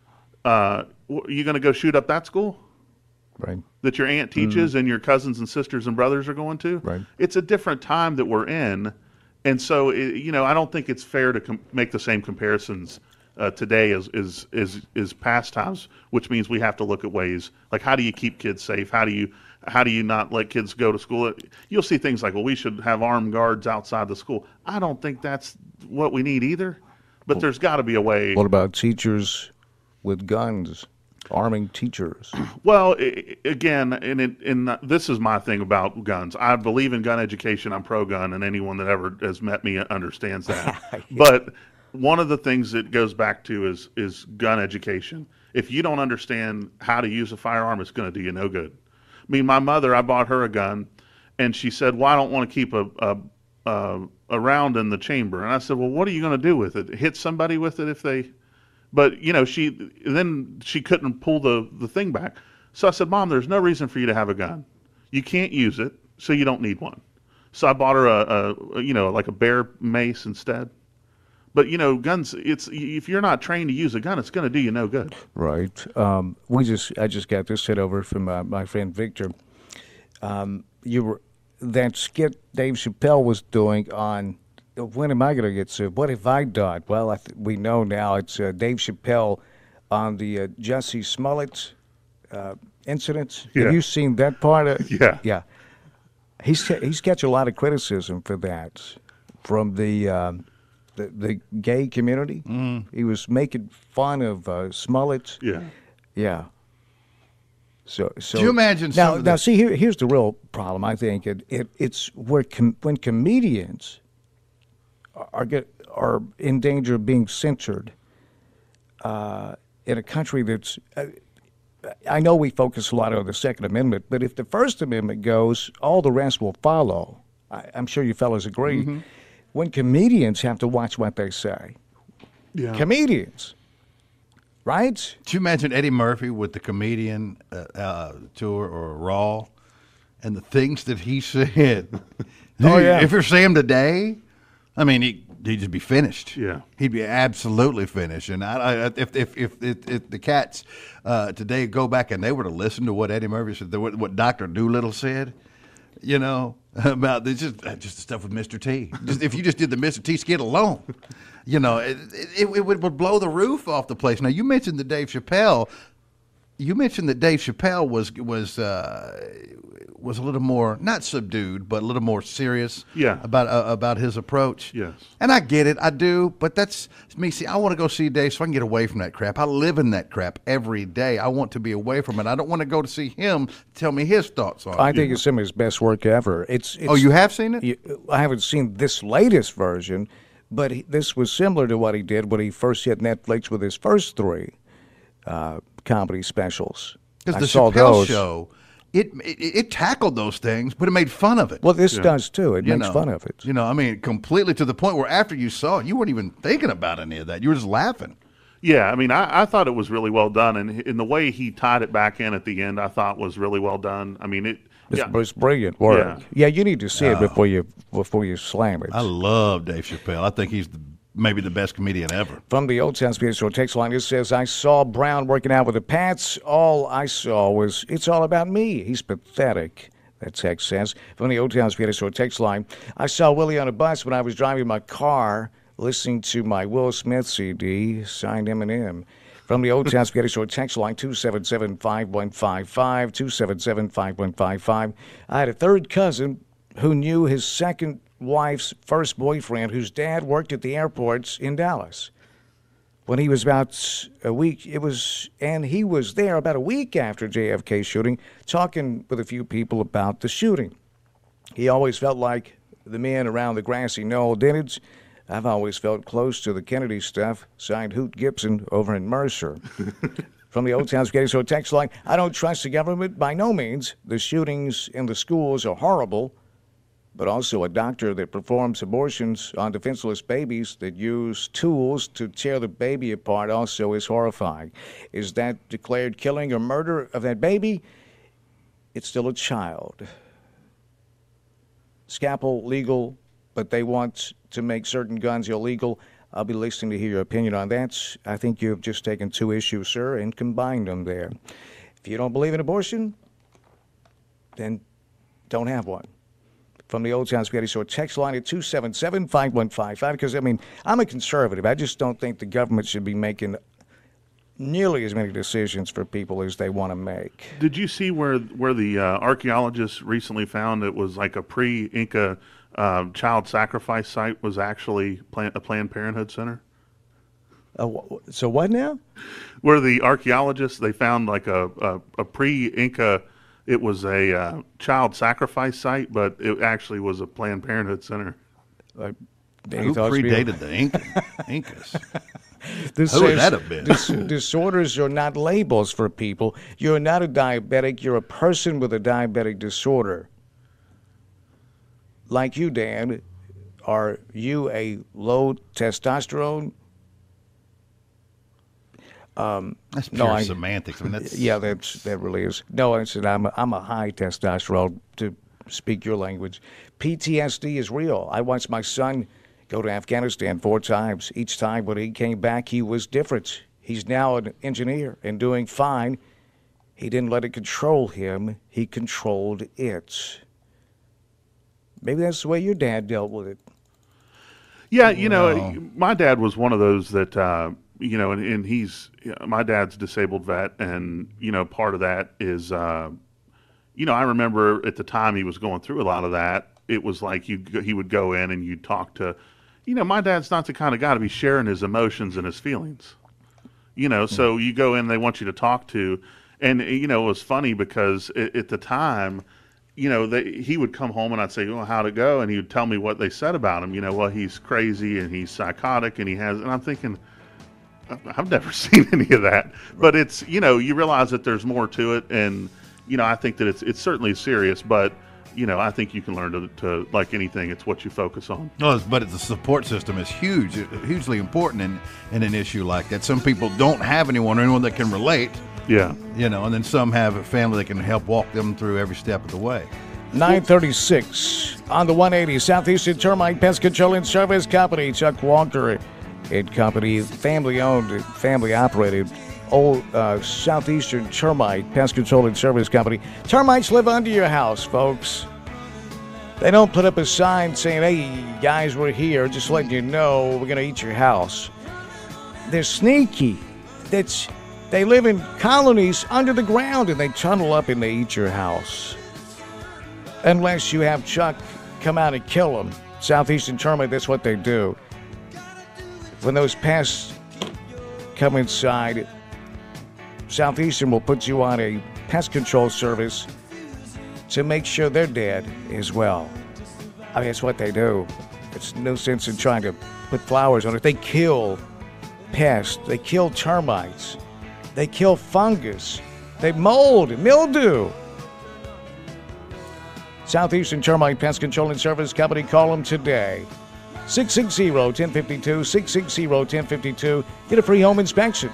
Are you going to go shoot up that school? Right. That your aunt teaches and your cousins and sisters and brothers are going to? Right. It's a different time that we're in. And so, I don't think it's fair to make the same comparisons today as past times, which means we have to look at ways like how do you keep kids safe? How do you not let kids go to school? You'll see things like, well, we should have armed guards outside the school. I don't think that's what we need either, but there's got to be a way. What about teachers with guns, arming teachers? Well, again, and this is my thing about guns. I believe in gun education. I'm pro-gun, and anyone that ever has met me understands that. Yeah. But one of the things that goes back to is gun education. If you don't understand how to use a firearm, it's going to do you no good. My mother, I bought her a gun, and she said, well, I don't want to keep a round in the chamber. And I said, well, what are you going to do with it? Hit somebody with it if they... But, she couldn't pull the thing back. So I said, Mom, there's no reason for you to have a gun. You can't use it, so you don't need one. So I bought her like a bear mace instead. But guns. If you're not trained to use a gun, it's going to do you no good. Right. I just got this hit over from my friend Victor. That skit Dave Chappelle was doing on when am I going to get sued? What have I done? Well, we know now it's Dave Chappelle on the Jussie Smollett incident. Yeah. Have you seen that part? Yeah. Yeah. He's catch a lot of criticism for that from the gay community. He was making fun of Smollett. Yeah. Yeah. So do you imagine now see here's the real problem. I think it's where when comedians are in danger of being censored in a country that's I know we focus a lot on the Second Amendment, but if the First Amendment goes, all the rest will follow. I'm sure you fellas agree. Mm-hmm. When comedians have to watch what they say. Yeah. Comedians. Right? Do you imagine Eddie Murphy with the comedian tour or Raw and the things that he said? Oh, yeah. If you're seeing him today, he'd just be finished. Yeah. He'd be absolutely finished. And if the cats today go back and they were to listen to what Eddie Murphy said, what Dr. Doolittle said, about just the stuff with Mr. T. If you just did the Mr. T skit alone, it would blow the roof off the place. Now, you mentioned that Dave Chappelle. Was a little more not subdued, but a little more serious. Yeah. About his approach. Yes. And I get it, I do, but that's me. See, I want to go see Dave so I can get away from that crap. I live in that crap every day. I want to be away from it. I don't want to go to see him tell me his thoughts on it. I think it's some of his best work ever. It's oh, you have seen it? I haven't seen this latest version, but this was similar to what he did when he first hit Netflix with his first three comedy specials. Because the Chappelle Show it tackled those things, but it made fun of it. Well, this does too. It makes fun of it. I mean, completely to the point where after you saw it, you weren't even thinking about any of that. You were just laughing. Yeah, I mean, I thought it was really well done, and in the way he tied it back in at the end, I thought was really well done. I mean, it's brilliant work. Yeah, you need to see it before you slam it. I love Dave Chappelle. I think he's maybe the best comedian ever. From the Old Town Spirit Store text line, it says, I saw Brown working out with the Pats. All I saw was, it's all about me. He's pathetic, that text says. From the Old Town Spirit Store text line, I saw Willie on a bus when I was driving my car, listening to my Will Smith CD, signed Eminem. From the Old Town Spaghetti Store text line, 277-5155, 277-5155. I had a third cousin who knew his second wife's first boyfriend, whose dad worked at the airports in Dallas. When he was about a week, he was there about a week after JFK's shooting, talking with a few people about the shooting. He always felt like the men around the grassy knoll did it. I've always felt close to the Kennedy stuff. Signed Hoot Gibson over in Mercer. From the Old Town Spaghetti Store text line, I don't trust the government by no means. The shootings in the schools are horrible, but also a doctor that performs abortions on defenseless babies that use tools to tear the baby apart also is horrifying. Is that declared killing or murder of that baby? It's still a child. Scalpel legal, but they want to make certain guns illegal. I'll be listening to hear your opinion on that. I think you have just taken two issues, sir, and combined them there. If you don't believe in abortion, then don't have one. From the Old Town Spaghetti Store text line at 277-5155, because, I mean, I'm a conservative. I just don't think the government should be making nearly as many decisions for people as they want to make. Did you see where the archaeologists recently found it was like a pre-Inca child sacrifice site was actually a Planned Parenthood center? So what now? Where the archaeologists, they found like a pre-Inca, it was a child sacrifice site, but it actually was a Planned Parenthood center. Who predated the Incas? This Who would that have been? Disorders are not labels for people. You're not a diabetic. You're a person with a diabetic disorder. Like you, Dan, are you a low testosterone? That's pure semantics. I mean, that's... Yeah, that really is. No, I said I'm a high testosterone, to speak your language. PTSD is real. I watched my son go to Afghanistan 4 times. Each time when he came back, he was different. He's now an engineer and doing fine. He didn't let it control him. He controlled it. Maybe that's the way your dad dealt with it. Yeah, my dad was one of those that, and he's, my dad's disabled vet, and, part of that is, I remember at the time he was going through a lot of that, it was like he would go in and you'd talk to, my dad's not the kind of guy to be sharing his emotions and his feelings, so you go in, they want you to talk to, and, it was funny because at the time, he would come home and I'd say, well, how'd it go? And he would tell me what they said about him. Well, he's crazy and he's psychotic and and I'm thinking, I've never seen any of that. But it's, you realize that there's more to it. And, I think that it's certainly serious, but, I think you can learn to like anything, it's what you focus on. No, but the support system is hugely important in an issue like that. Some people don't have anyone that can relate. Yeah. And then some have a family that can help walk them through every step of the way. 936 on the 180 Southeastern Termite Pest Control and Service Company. Chuck Walker and Company, family-owned, family-operated, old Southeastern Termite Pest Control and Service Company. Termites live under your house, folks. They don't put up a sign saying, hey, guys, we're here, just letting you know we're going to eat your house. They're sneaky. They live in colonies under the ground, and they tunnel up and they eat your house. Unless you have Chuck come out and kill them. Southeastern Termite, that's what they do. When those pests come inside, Southeastern will put you on a pest control service to make sure they're dead as well. I mean, it's what they do. It's no sense in trying to put flowers on it. They kill pests. They kill termites. They kill fungus. They mold and mildew. Southeastern Termite Pest Control and Service Company. Call them today. 660-1052, 660-1052. Get a free home inspection.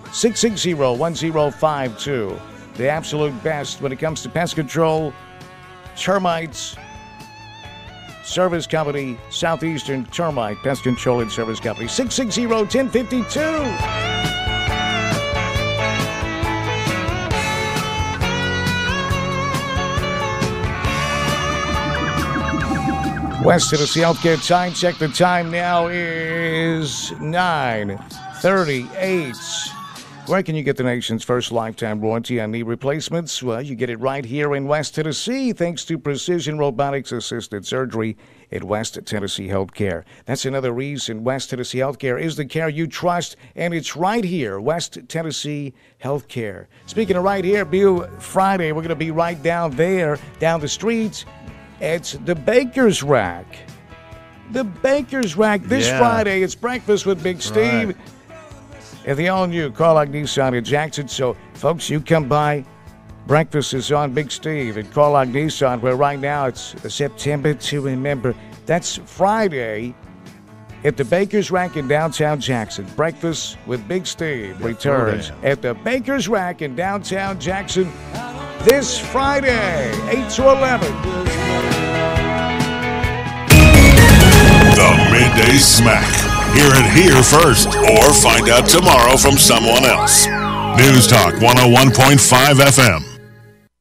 660-1052. The absolute best when it comes to pest control. Termites Service Company, Southeastern Termite Pest Control and Service Company. 660-1052. West Tennessee Healthcare time. Check the time now is 9:38. Where can you get the nation's first lifetime warranty on knee replacements? Well, you get it right here in West Tennessee, thanks to precision robotics-assisted surgery at West Tennessee Healthcare. That's another reason West Tennessee Healthcare is the care you trust, and it's right here, West Tennessee Healthcare. Speaking of right here, Friday, we're going to be right down there, down the street. It's the Baker's Rack. The Baker's Rack. This Friday, it's Breakfast with Big Steve. Right. At the all-new Carlock Nissan in Jackson. So, folks, you come by. Breakfast is on Big Steve at Carlock Nissan, where right now it's September to remember. That's Friday at the Baker's Rack in downtown Jackson. Breakfast with Big Steve returns at the Baker's Rack in downtown Jackson this Friday, 8 to 11. The Midday Smack. Hear it here first, or find out tomorrow from someone else. News Talk 101.5 FM.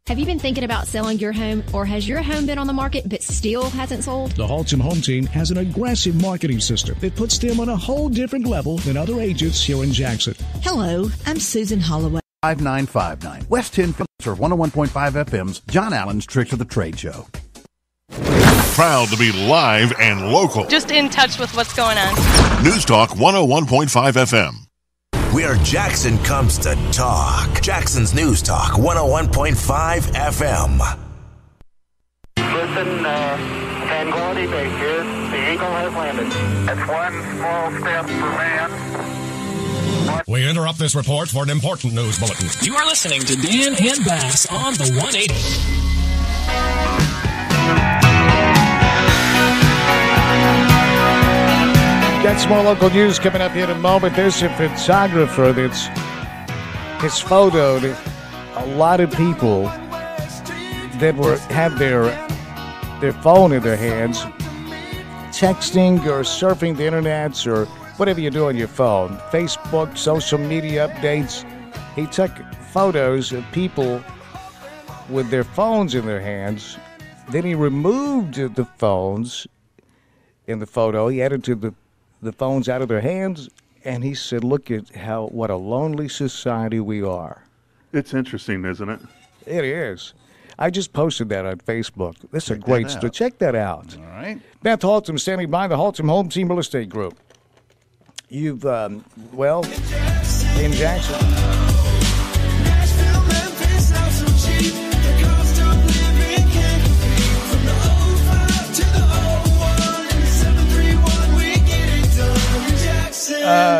Have you been thinking about selling your home, or has your home been on the market but still hasn't sold? The Haltom Home Team has an aggressive marketing system that puts them on a whole different level than other agents here in Jackson. Hello, I'm Susan Holloway. 5959 West 10 Filter 101.5 FM's John Allen's Tricks of the Trade Show. Proud to be live and local. Just in touch with what's going on. News Talk 101.5 FM. Where Jackson comes to talk. Jackson's News Talk 101.5 FM. Listen, Tranquility Base here. The Eagle has landed. That's one small step for man. We interrupt this report for an important news bulletin. You are listening to Dan and Bass on the 180. Got some more local news coming up here in a moment. There's a photographer that's photoed a lot of people that have their phone in their hands, texting or surfing the internet or whatever you do on your phone, Facebook, social media updates. He took photos of people with their phones in their hands. Then he removed the phones in the photo. He edited the phones out of their hands, and he said, look at what a lonely society we are. It's interesting, isn't it? It is. I just posted that on Facebook. This is a great story. Check that out. All right. Beth Haltom standing by, the Haltom Home Team Real Estate Group. You've, in Jackson.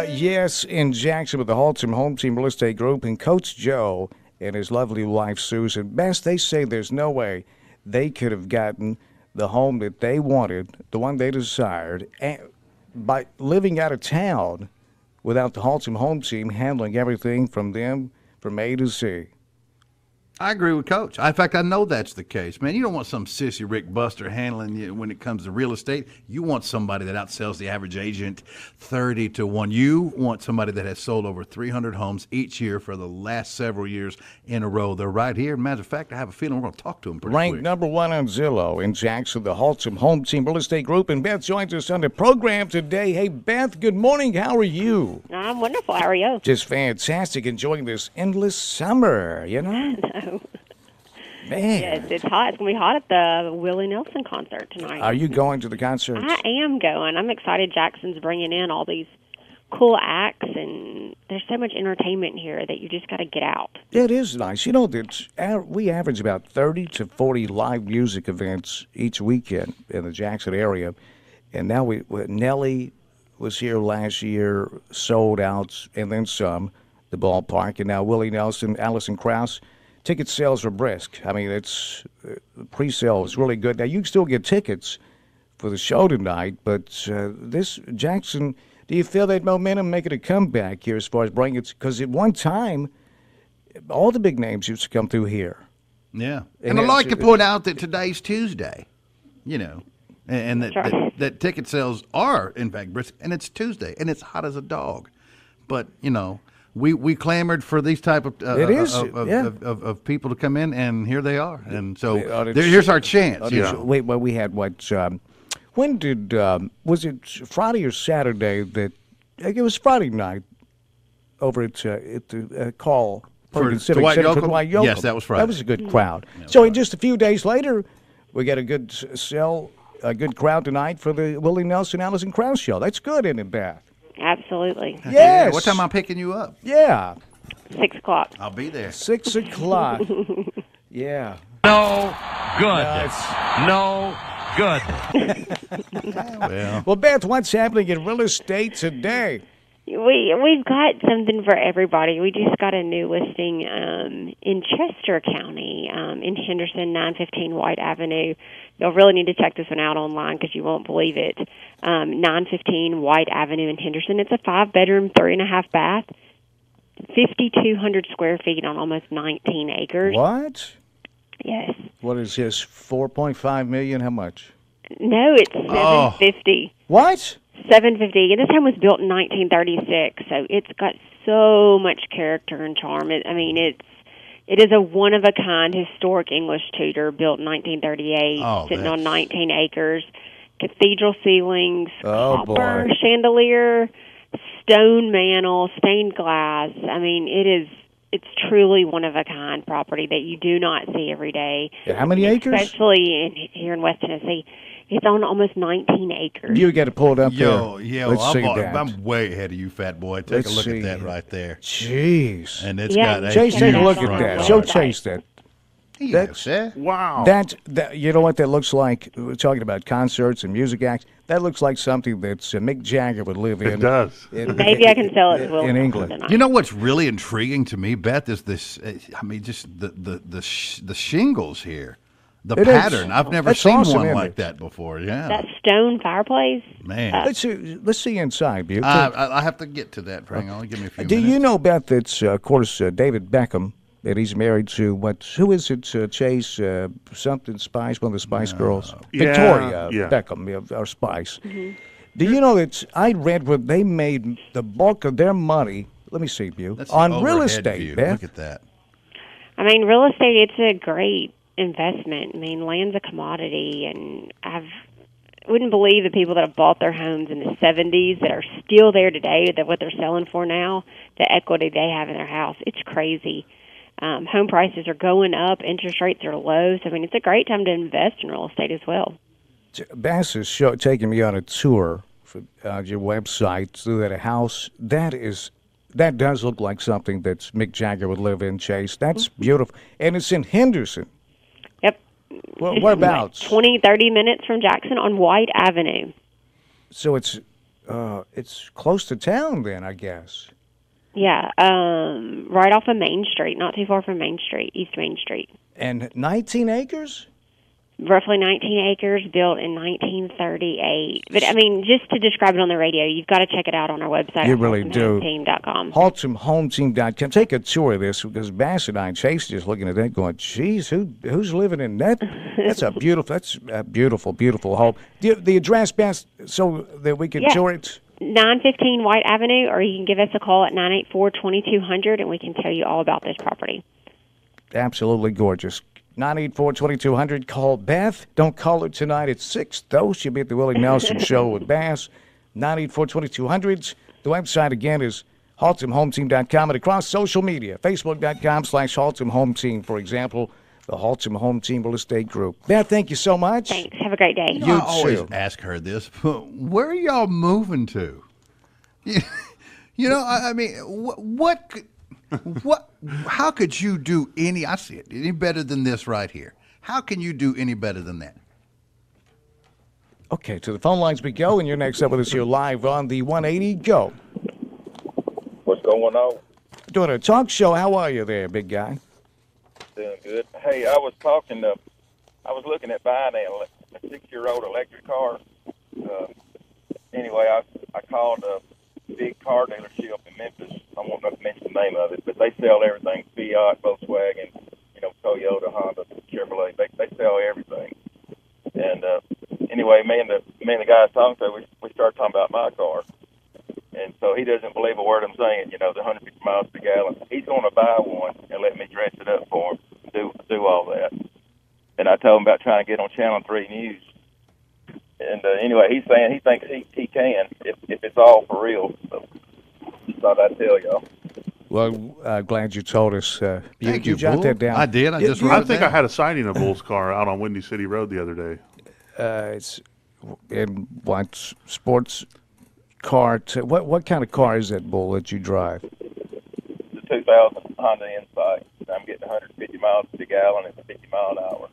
Yes, in Jackson with the Haltom Home Team Real Estate Group and Coach Joe and his lovely wife Susan. Best, they say there's no way they could have gotten the home that they wanted, the one they desired, by living out of town without the Haltom Home Team handling everything from them from A to Z. I agree with Coach. In fact, I know that's the case, man. You don't want some sissy Rick Buster handling you when it comes to real estate. You want somebody that outsells the average agent 30 to 1. You want somebody that has sold over 300 homes each year for the last several years in a row. They're right here. Matter of fact, I have a feeling we're going to talk to them pretty Ranked quick. number one on Zillow in Jackson, the Haltom Home Team Real Estate Group. And Beth joins us on the program today. Hey, Beth, good morning. How are you? I'm wonderful. How are you? Just fantastic. Enjoying this endless summer, you know? No. Man. Yes, it's hot. It's going to be hot at the Willie Nelson concert tonight. Are you going to the concert? I am going. I'm excited Jackson's bringing in all these cool acts, and there's so much entertainment here that you just got to get out. It is nice. You know, we average about 30 to 40 live music events each weekend in the Jackson area. And now Nelly was here last year, sold out, and then some, the ballpark. And now Willie Nelson, Allison Krauss, ticket sales are brisk. I mean, it's pre-sale is really good. Now, you can still get tickets for the show tonight, but this, Jackson, do you feel that momentum making a comeback here as far as bringing it? Because at one time, all the big names used to come through here. Yeah. And I'd like to point out that today's Tuesday, you know, and that ticket sales are, in fact, brisk, and it's Tuesday, and it's hot as a dog. But, you know, we clamored for these type of of people to come in, and here they are. And so here's our chance. Wait, well, we had what? When did was it Friday or Saturday that it was Friday night over at the call for Civic Center for Dwight Yoakam? Yes, that was Friday. That was a good crowd. So just a few days later, we got a good crowd tonight for the Willie Nelson Allison Krause show. That's good, isn't it, Beth? Absolutely. Yes. Yeah. What time am I picking you up? Yeah. 6 o'clock. I'll be there. 6 o'clock. Yeah. No good. No good. Well, Beth, what's happening in real estate today? We've got something for everybody. We just got a new listing in Chester County, in Henderson, 915 White Avenue. You'll really need to check this one out online because you won't believe it. 915 White Avenue in Henderson. It's a 5-bedroom, 3.5 bath, 5,200 square feet on almost 19 acres. What? Yes. What is this? 4.5 million? How much? No, it's $750. What? $750. And this home was built in 1936, so it's got so much character and charm. It is a one-of-a-kind historic English Tudor built in 1938, sitting on 19 acres. Cathedral ceilings, copper chandelier, stone mantle, stained glass. I mean, it's truly one-of-a-kind property that you do not see every day. Yeah, how many acres? Especially here in West Tennessee. It's on almost 19 acres. You got to pull it up there. Let's see that. I'm way ahead of you, fat boy. Take a look at that right there. Jeez. And it's got a Chase, take a look at that. Show Chase that. Wow. That you know what that looks like? We're talking about concerts and music acts. That looks like something that Mick Jagger would live in. It does. Maybe I can sell it in England. You know what's really intriguing to me, Beth, is this. I mean, just the shingles here. The pattern. I've never seen one like that before. Yeah. That stone fireplace. Man. Let's see inside, Butte. I have to get to that, Frank. Only give me a few minutes. Do you know, Beth, that's, of course, David Beckham, that he's married to, who is it, Chase, something Spice, one of the Spice Girls? Victoria Beckham, our Spice. Mm-hmm. Do you know that I read where they made the bulk of their money, let me see, Butte, on real estate, view. Beth? Look at that. I mean, real estate, it's a great investment. I mean, land's a commodity, and I wouldn't believe the people that have bought their homes in the 70s that are still there today, that what they're selling for now, the equity they have in their house. It's crazy. Home prices are going up, interest rates are low, so I mean, it's a great time to invest in real estate as well. Bass is taking me on a tour for your website through that house. That does look like something that Mick Jagger would live in, Chase. That's beautiful. And it's in Henderson. Yep. Well, whereabouts? 20, 30 minutes from Jackson on White Avenue. So it's close to town then, I guess. Yeah, right off of Main Street, not too far from Main Street, East Main Street. And 19 acres? Roughly 19 acres, built in 1938. But, I mean, just to describe it on the radio, you've got to check it out on our website. You really do. HaltomHomeTeam.com. HaltomHomeTeam.com. Take a tour of this, because Bass and I and Chase just looking at that going, geez, who's living in that? That's a beautiful, beautiful home. The address, Bass, so that we can tour it? 915 White Avenue, or you can give us a call at 984-2200, and we can tell you all about this property. Absolutely gorgeous. 984-2200. Call Beth. Don't call her tonight at 6, though. She'll be at the Willie Nelson Show with Bass. 984-2200. The website, again, is HaltomHomeTeam.com. And across social media, Facebook.com/HaltomHomeTeam, for example, the Haltom Home Team Real Estate Group. Beth, thank you so much. Thanks. Have a great day. I always ask her this. Where are y'all moving to? You know, I mean, what, how could you do any better than this right here? How can you do any better than that? Okay, to the phone lines we go, and you're next up with us here live on the 180. Go. What's going on? Doing a talk show. How are you there, big guy? Doing good. Hey, I was looking at buying a 6-year-old electric car. Anyway, I called a big car dealership in Memphis. I won't mention the name of it, but they sell everything: Fiat, Volkswagen, Toyota, Honda, Chevrolet. They sell everything. And anyway, me and the guy I was talking to, we started talking about my car. And so he doesn't believe a word I'm saying. The 150 miles per gallon. He's going to buy one and let me dress it up for him, do all that. And I told him about trying to get on Channel 3 News. And anyway, he's saying he thinks he can if it's all for real. So just thought I'd tell y'all. Well, glad you told us. Thank you, jot Bull. that down. I did. I just wrote I it think down. I had a sighting of Bull's car out on Windy City Road the other day. It's in what sports car? What kind of car is that, Bull, that you drive? The 2000 Honda Insight. I'm getting 150 miles per gallon at 50 mile an hour.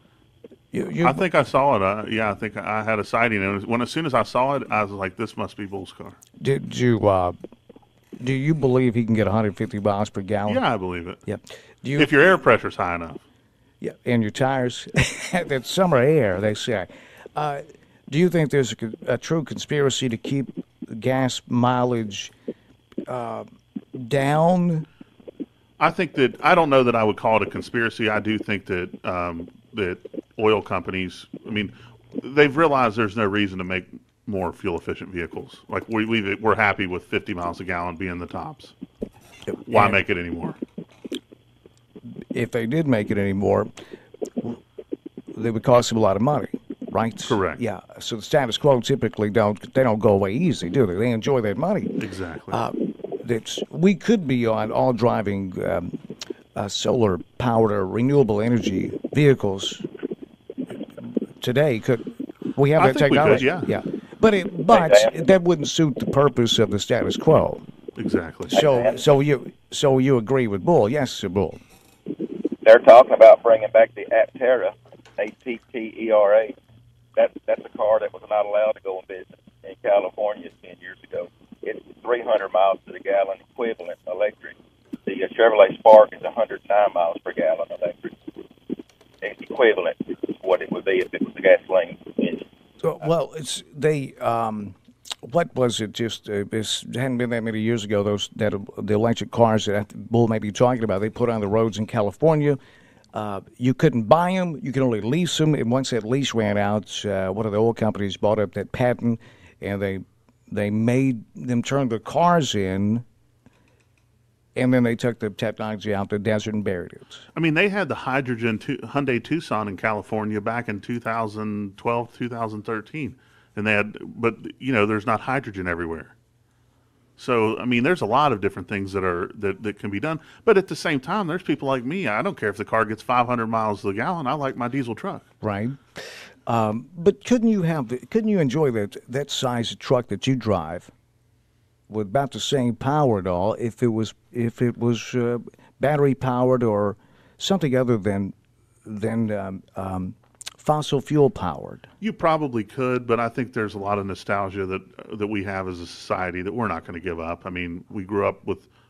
I think I saw it. I think I had a sighting, and as soon as I saw it, I was like, "This must be Bull's car." Did you? Do you believe he can get 150 miles per gallon? Yeah, I believe it. Yep. If your air pressure's high enough. Yeah, and your tires, that summer air, they say. Do you think there's a true conspiracy to keep gas mileage down? I think that I don't know that I would call it a conspiracy. I do think that that oil companies, they've realized there's no reason to make more fuel efficient vehicles. Like we're happy with 50 miles a gallon being the tops. Why make it anymore? If they did make it anymore, they would cost them a lot of money, right? Correct. Yeah. So the status quo typically don't go away easy, do they? They enjoy that money. Exactly. We could be all driving solar powered or renewable energy vehicles today. Could we have that technology? We could, yeah. But that wouldn't suit the purpose of the status quo. Exactly. So you agree with Bull? Yes, Sir Bull. They're talking about bringing back the Aptera, ATTERA. That's a car that was not allowed to go in business in California 10 years ago. It's 300 miles to the gallon equivalent electric. The Chevrolet Spark is 109 miles per gallon electric. It's equivalent to what it would be if it was a gasoline engine. Well, what was it? Just it hadn't been that many years ago. The electric cars that Bull may be talking about, they put on the roads in California. You couldn't buy them; you could only lease them. And once that lease ran out, one of the oil companies bought up that patent, and they made them turn the cars in. And then they took the technology out to the desert and buried it. They had the hydrogen Hyundai Tucson in California back in 2012, 2013. And they had, but there's not hydrogen everywhere. So, there's a lot of different things that can be done. But at the same time, there's people like me. I don't care if the car gets 500 miles to the gallon. I like my diesel truck. Right. But couldn't you enjoy that size of truck that you drive with about the same power at all if it was battery powered or something other than fossil fuel powered? You probably could, but I think there's a lot of nostalgia that we have as a society that we're not going to give up. We grew up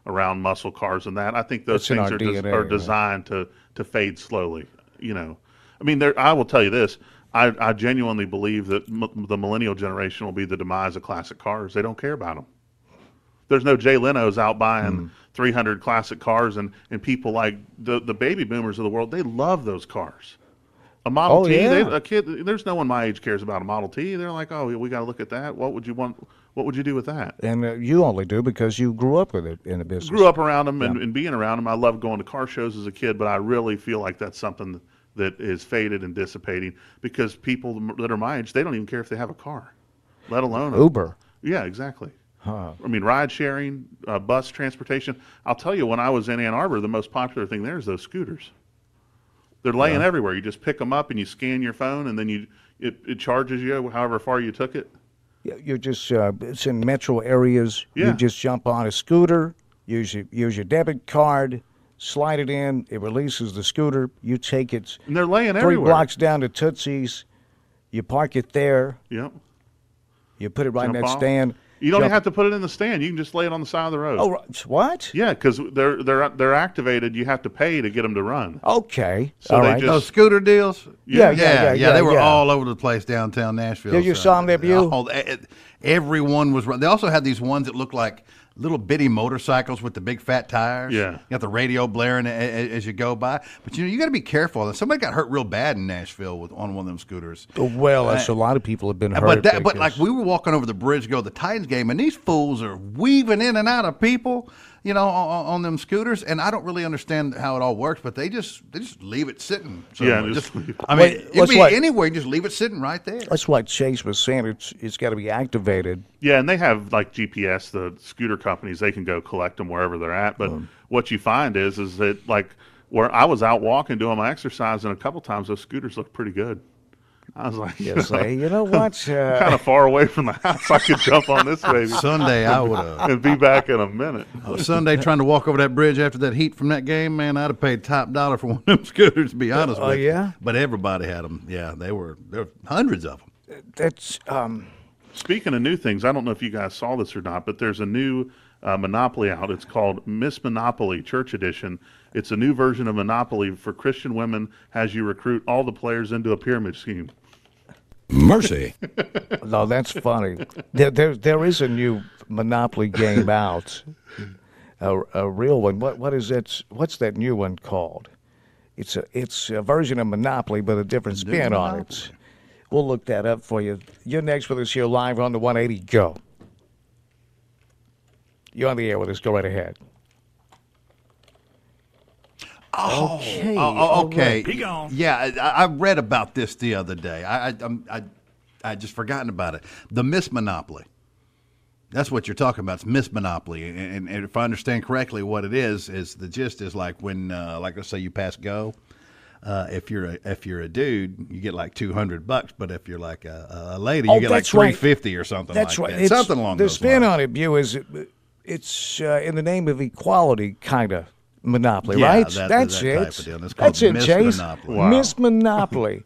around muscle cars and that. I think those things are designed to fade slowly. I will tell you this. I genuinely believe that the millennial generation will be the demise of classic cars. They don't care about them. There's no Jay Leno's out buying 300 classic cars, and people like the baby boomers of the world, they love those cars. A Model T, there's no one my age cares about a Model T. They're like, oh, we got to look at that. What would you want? What would you do with that? And you only do because you grew up with it in the business. Grew up around them and being around them. I loved going to car shows as a kid, but I really feel like that's something that is faded and dissipating because people that are my age, they don't even care if they have a car, let alone Uber. Yeah, exactly. Huh. Ride sharing, bus transportation. I'll tell you, when I was in Ann Arbor, the most popular thing there is those scooters. They're laying everywhere. You just pick them up and you scan your phone, and then it charges you however far you took it. Yeah, you're just it's in metro areas. Yeah. You just jump on a scooter, use your debit card, slide it in. It releases the scooter. You take it. And they're laying 3 everywhere. blocks down to Tootsie's. You park it there. Yep. You put it right in Jump that off. stand. You don't even have to put it in the stand. You can just lay it on the side of the road. Oh, what? Yeah, because they're activated. You have to pay to get them to run. Okay. So all they right. just, Those scooter deals? Yeah. They were all over the place downtown Nashville. Did you saw them there, Bew? Everyone was. They also had these ones that looked like little bitty motorcycles with the big fat tires. Yeah. You got the radio blaring as you go by. But you got to be careful. Somebody got hurt real bad in Nashville on one of them scooters. Well, that's a lot of people have been hurt. But like we were walking over the bridge to go to the Titans game, and these fools are weaving in and out of people, on them scooters. And I don't really understand how it all works, but they just leave it sitting. Yeah. It could be anywhere. You just leave it sitting right there. That's what Chase was saying. It's got to be activated. Yeah, and they have like GPS, the scooter companies. They can go collect them wherever they're at. But what you find is that like where I was out walking doing my exercise, and a couple times those scooters look pretty good. I was like, you know what? Kind of far away from the house. I could jump on this baby. Sunday, I would have. And be back in a minute. Sunday, trying to walk over that bridge after that heat from that game, man, I'd have paid top dollar for one of them scooters, to be honest with you. Oh, yeah? But everybody had them. Yeah, there were hundreds of them. That's Speaking of new things, I don't know if you guys saw this or not, but there's a new Monopoly out. It's called Miss Monopoly Church Edition. It's a new version of Monopoly for Christian women, has you recruit all the players into a pyramid scheme. Mercy. No, that's funny. There is a new Monopoly game out, a real one. What is that? What's that new one called? It's a version of Monopoly, but a different spin on it. We'll look that up for you. You're next with us here live on the 180. Go. You're on the air with us. Go right ahead. Oh, okay. Okay. Be gone. Yeah, I read about this the other day. I just forgotten about it. The Miss Monopoly. That's what you're talking about. It's Miss Monopoly, and if I understand correctly, what it is the gist is like when, like let's say you pass go. If you're a dude, you get like $200, but if you're like a lady, you get like $350 or something. That's like right. That. Something along those lines. The spin on it, Bew, is it's in the name of equality, kind of. Monopoly, yeah, right? That's it. That's it, Miss Chase. Monopoly. Wow. Miss Monopoly.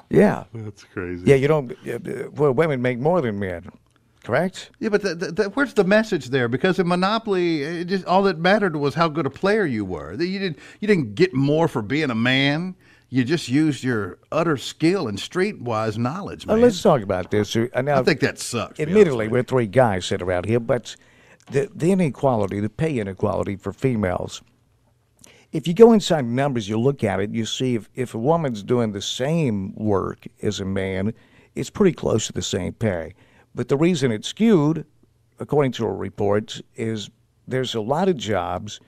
Yeah. That's crazy. Yeah, you don't. Well, women make more than men, correct? Yeah, but where's the message there? Because in Monopoly, all that mattered was how good a player you were. You didn't get more for being a man. You just used your utter skill and streetwise knowledge, man. Let's talk about this. Now, I think that sucks. Admittedly, we're three guys sitting around here, but the inequality, the pay inequality for females. If you go inside the numbers, you look at it, you see if a woman's doing the same work as a man, it's pretty close to the same pay. But the reason it's skewed, according to a report, is there's a lot of jobs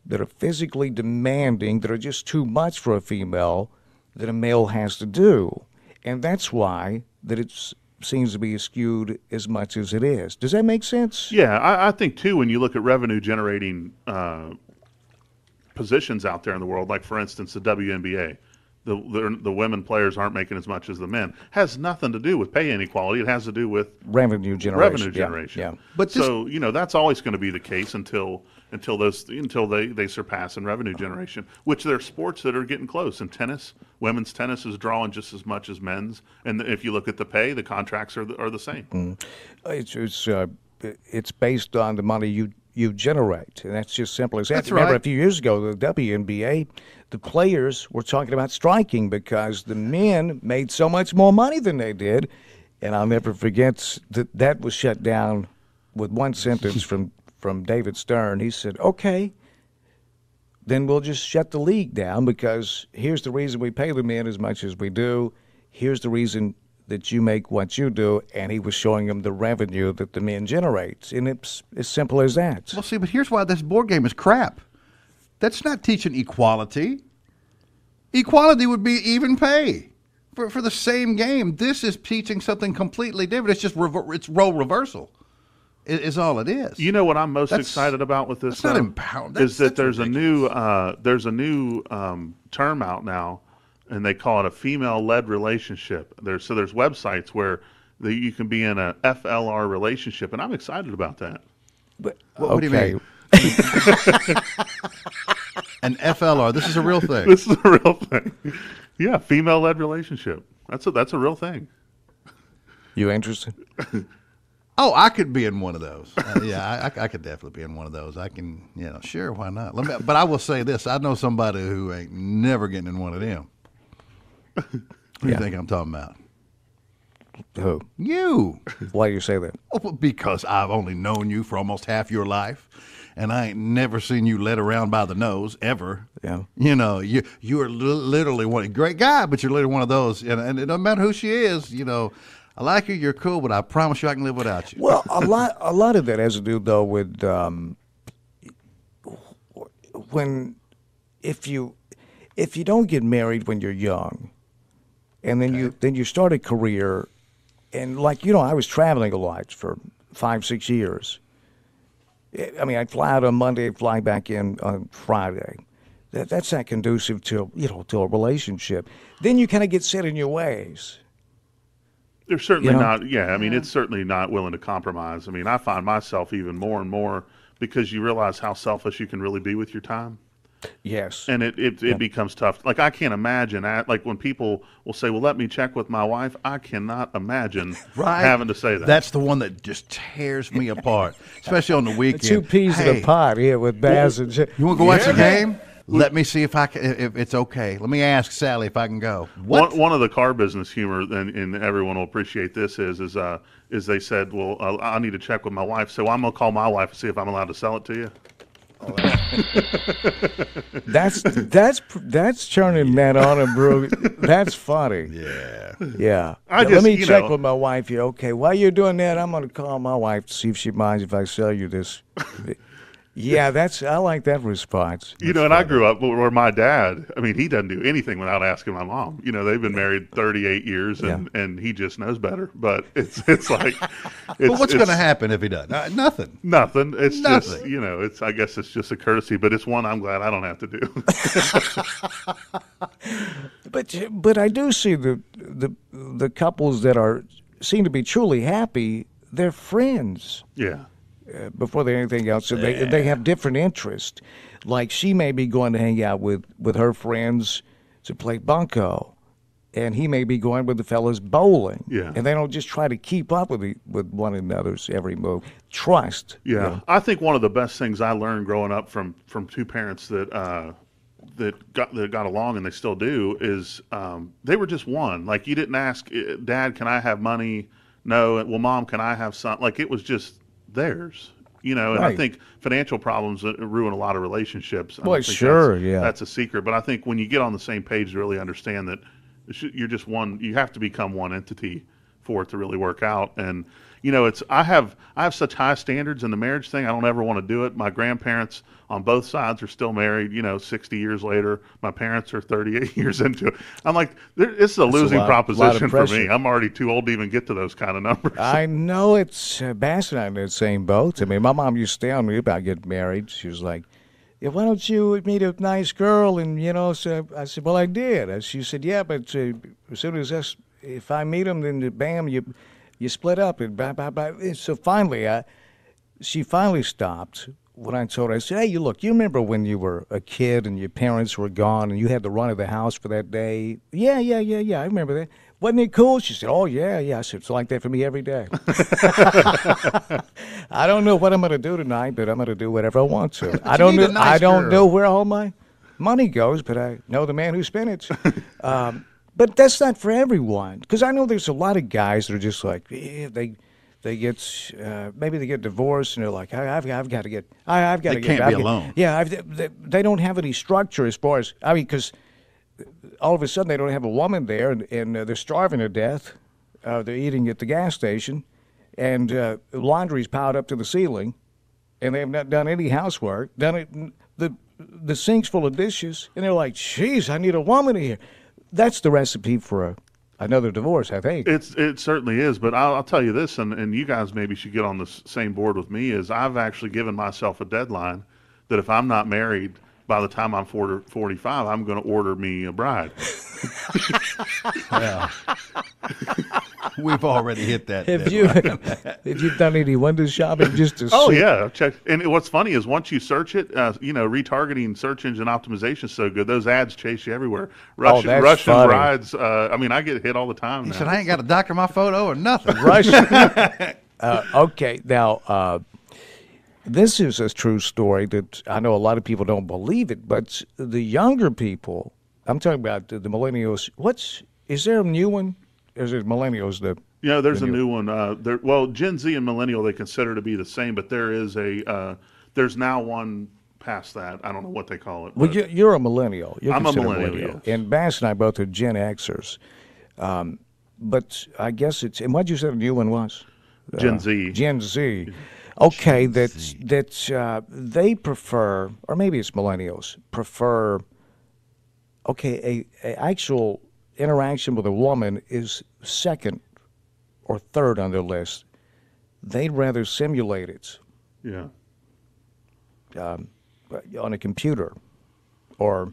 that are physically demanding, that are just too much for a female, that a male has to do. And that's why that it seems to be skewed as much as it is. Does that make sense? Yeah, I think, too, when you look at revenue-generating positions out there in the world, like, for instance, the WNBA, the women players aren't making as much as the men. Has nothing to do with pay inequality. It has to do with revenue generation. Yeah. But so that's always going to be the case until they surpass in revenue generation. Which there are sports that are getting close. In tennis, women's tennis is drawing just as much as men's. And if you look at the pay, the contracts are the same. It's based on the money you generate, and that's just simple as that. That's Remember, right. a few years ago, the WNBA, the players were talking about striking because the men made so much more money than they did, and I'll never forget that was shut down with one sentence from David Stern. He said, "Okay, then we'll just shut the league down because here's the reason we pay the men as much as we do. Here's the reason that you make what you do," and he was showing them the revenue that the men generate. And it's as simple as that. Well, see, but here's why this board game is crap. That's not teaching equality. Equality would be even pay for the same game. This is teaching something completely different. It's just it's role reversal is all it is. You know what I'm most excited about with this? That's not empowering. Is that there's a new term out now, and they call it a female-led relationship. There's websites where you can be in a FLR relationship, and I'm excited about that. But, what do you mean? An FLR. This is a real thing. This is a real thing. Yeah, female-led relationship. That's a real thing. You interested? Oh, I could be in one of those. I could definitely be in one of those. I can, sure, why not? But I will say this: I know somebody who ain't never getting in one of them. Who do you think I'm talking about? Who? You. Why do you say that? Oh, because I've only known you for almost half your life, and I ain't never seen you led around by the nose ever. Yeah. You are literally one great guy, but you're literally one of those, and it doesn't matter who she is. I like you, you're cool, but I promise you I can live without you. Well, a lot of that has to do though with if you don't get married when you're young, and then you start a career, and I was traveling a lot for 5-6 years. I mean, I'd fly out on Monday, fly back in on Friday. That's not conducive to a relationship. Then you kind of get set in your ways. They're certainly not. Yeah, I mean, it's certainly not willing to compromise. I mean, I find myself even more and more because you realize how selfish you can really be with your time. Yes. And it becomes tough. Like, I can't imagine, when people will say, well, let me check with my wife, I cannot imagine having to say that. That's the one that just tears me apart, especially on the weekend. 2 peas in a pot here with Baz and you want to go watch the game? Let me see if it's okay. Let me ask Sally if I can go. One of the car business humor, and everyone will appreciate this, is they said, well, I need to check with my wife, so I'm going to call my wife and see if I'm allowed to sell it to you. Oh, that's turning that on and brew. That's funny. Yeah. Let me check with my wife here. Okay, while you're doing that, I'm going to call my wife to see if she minds if I sell you this. Yeah, I like that response. And I grew up where my dad, I mean, he doesn't do anything without asking my mom. They've been married 38 years, and he just knows better. But it's like, well, what's going to happen if he doesn't? Nothing. Nothing. It's nothing. Just, I guess it's just a courtesy. But it's one I'm glad I don't have to do. But I do see the couples that seem to be truly happy. They're friends. Yeah. Before they're anything else, they have different interests. Like, she may be going to hang out with her friends to play bunco, and he may be going with the fellas bowling. Yeah. And they don't just try to keep up with one another's every move. Trust. Yeah. I think one of the best things I learned growing up from two parents that got along, and they still do, is they were just one. Like, you didn't ask, Dad, can I have money? No. Well, Mom, can I have something? Like, it was just theirs, and I think financial problems ruin a lot of relationships. Well, sure, that's a secret. But I think when you get on the same page to really understand that you're just one, you have to become one entity for it to really work out. And I have such high standards in the marriage thing. I don't ever want to do it. My grandparents on both sides are still married, 60 years later. My parents are 38 years into it. I'm like, this is a losing proposition for me. I'm already too old to even get to those kind of numbers. I know it's Bass and I are in the same boat. I mean, my mom used to stay on me about getting married. She was like, yeah, why don't you meet a nice girl? And, so I said, well, I did. And she said, yeah, but as soon as if I meet him, then bam, you split up. And blah, blah, blah. So finally, she finally stopped. When I told her, I said, hey, you remember when you were a kid and your parents were gone and you had the run of the house for that day? Yeah, I remember that. Wasn't it cool? She said, oh, yeah. I said, it's like that for me every day. I don't know what I'm going to do tonight, but I'm going to do whatever I want to. I don't know where all my money goes, but I know the man who spent it. But that's not for everyone, because I know there's a lot of guys that are just like, they get maybe they get divorced and they're like, I've got to get. They can't be alone. Yeah, they don't have any structure as far as because all of a sudden they don't have a woman there and they're starving to death. They're eating at the gas station, and laundry's piled up to the ceiling, and they have not done any housework. The sink's full of dishes, and they're like, "Geez, I need a woman here." That's the recipe for another divorce, I think. It certainly is, but I'll tell you this, and you guys maybe should get on the same board with me, is I've actually given myself a deadline that if I'm not married by the time I'm 45, I'm going to order me a bride. Well, we've already hit that. Have you done any window shopping just to see? Yeah, I've checked. And what's funny is once you search it, retargeting search engine optimization is so good. Those ads chase you everywhere. Russian brides. I get hit all the time. He now. said, I ain't got to doctor my photo or nothing. Russian. Okay, now this is a true story that I know a lot of people don't believe it, but the younger people, I'm talking about the millennials. Is there a new one? Is it millennials? There's a new one. Well, Gen Z and millennial they consider to be the same, but there is there's now one past that. I don't know what they call it. Well, you're a millennial. I'm a millennial. Yes. And Bass and I both are Gen Xers. But I guess and what you said the new one was? Gen Z. Gen Z. Okay, that they prefer, or maybe it's millennials, prefer, a actual interaction with a woman is second or third on their list. They'd rather simulate it. Yeah. On a computer or...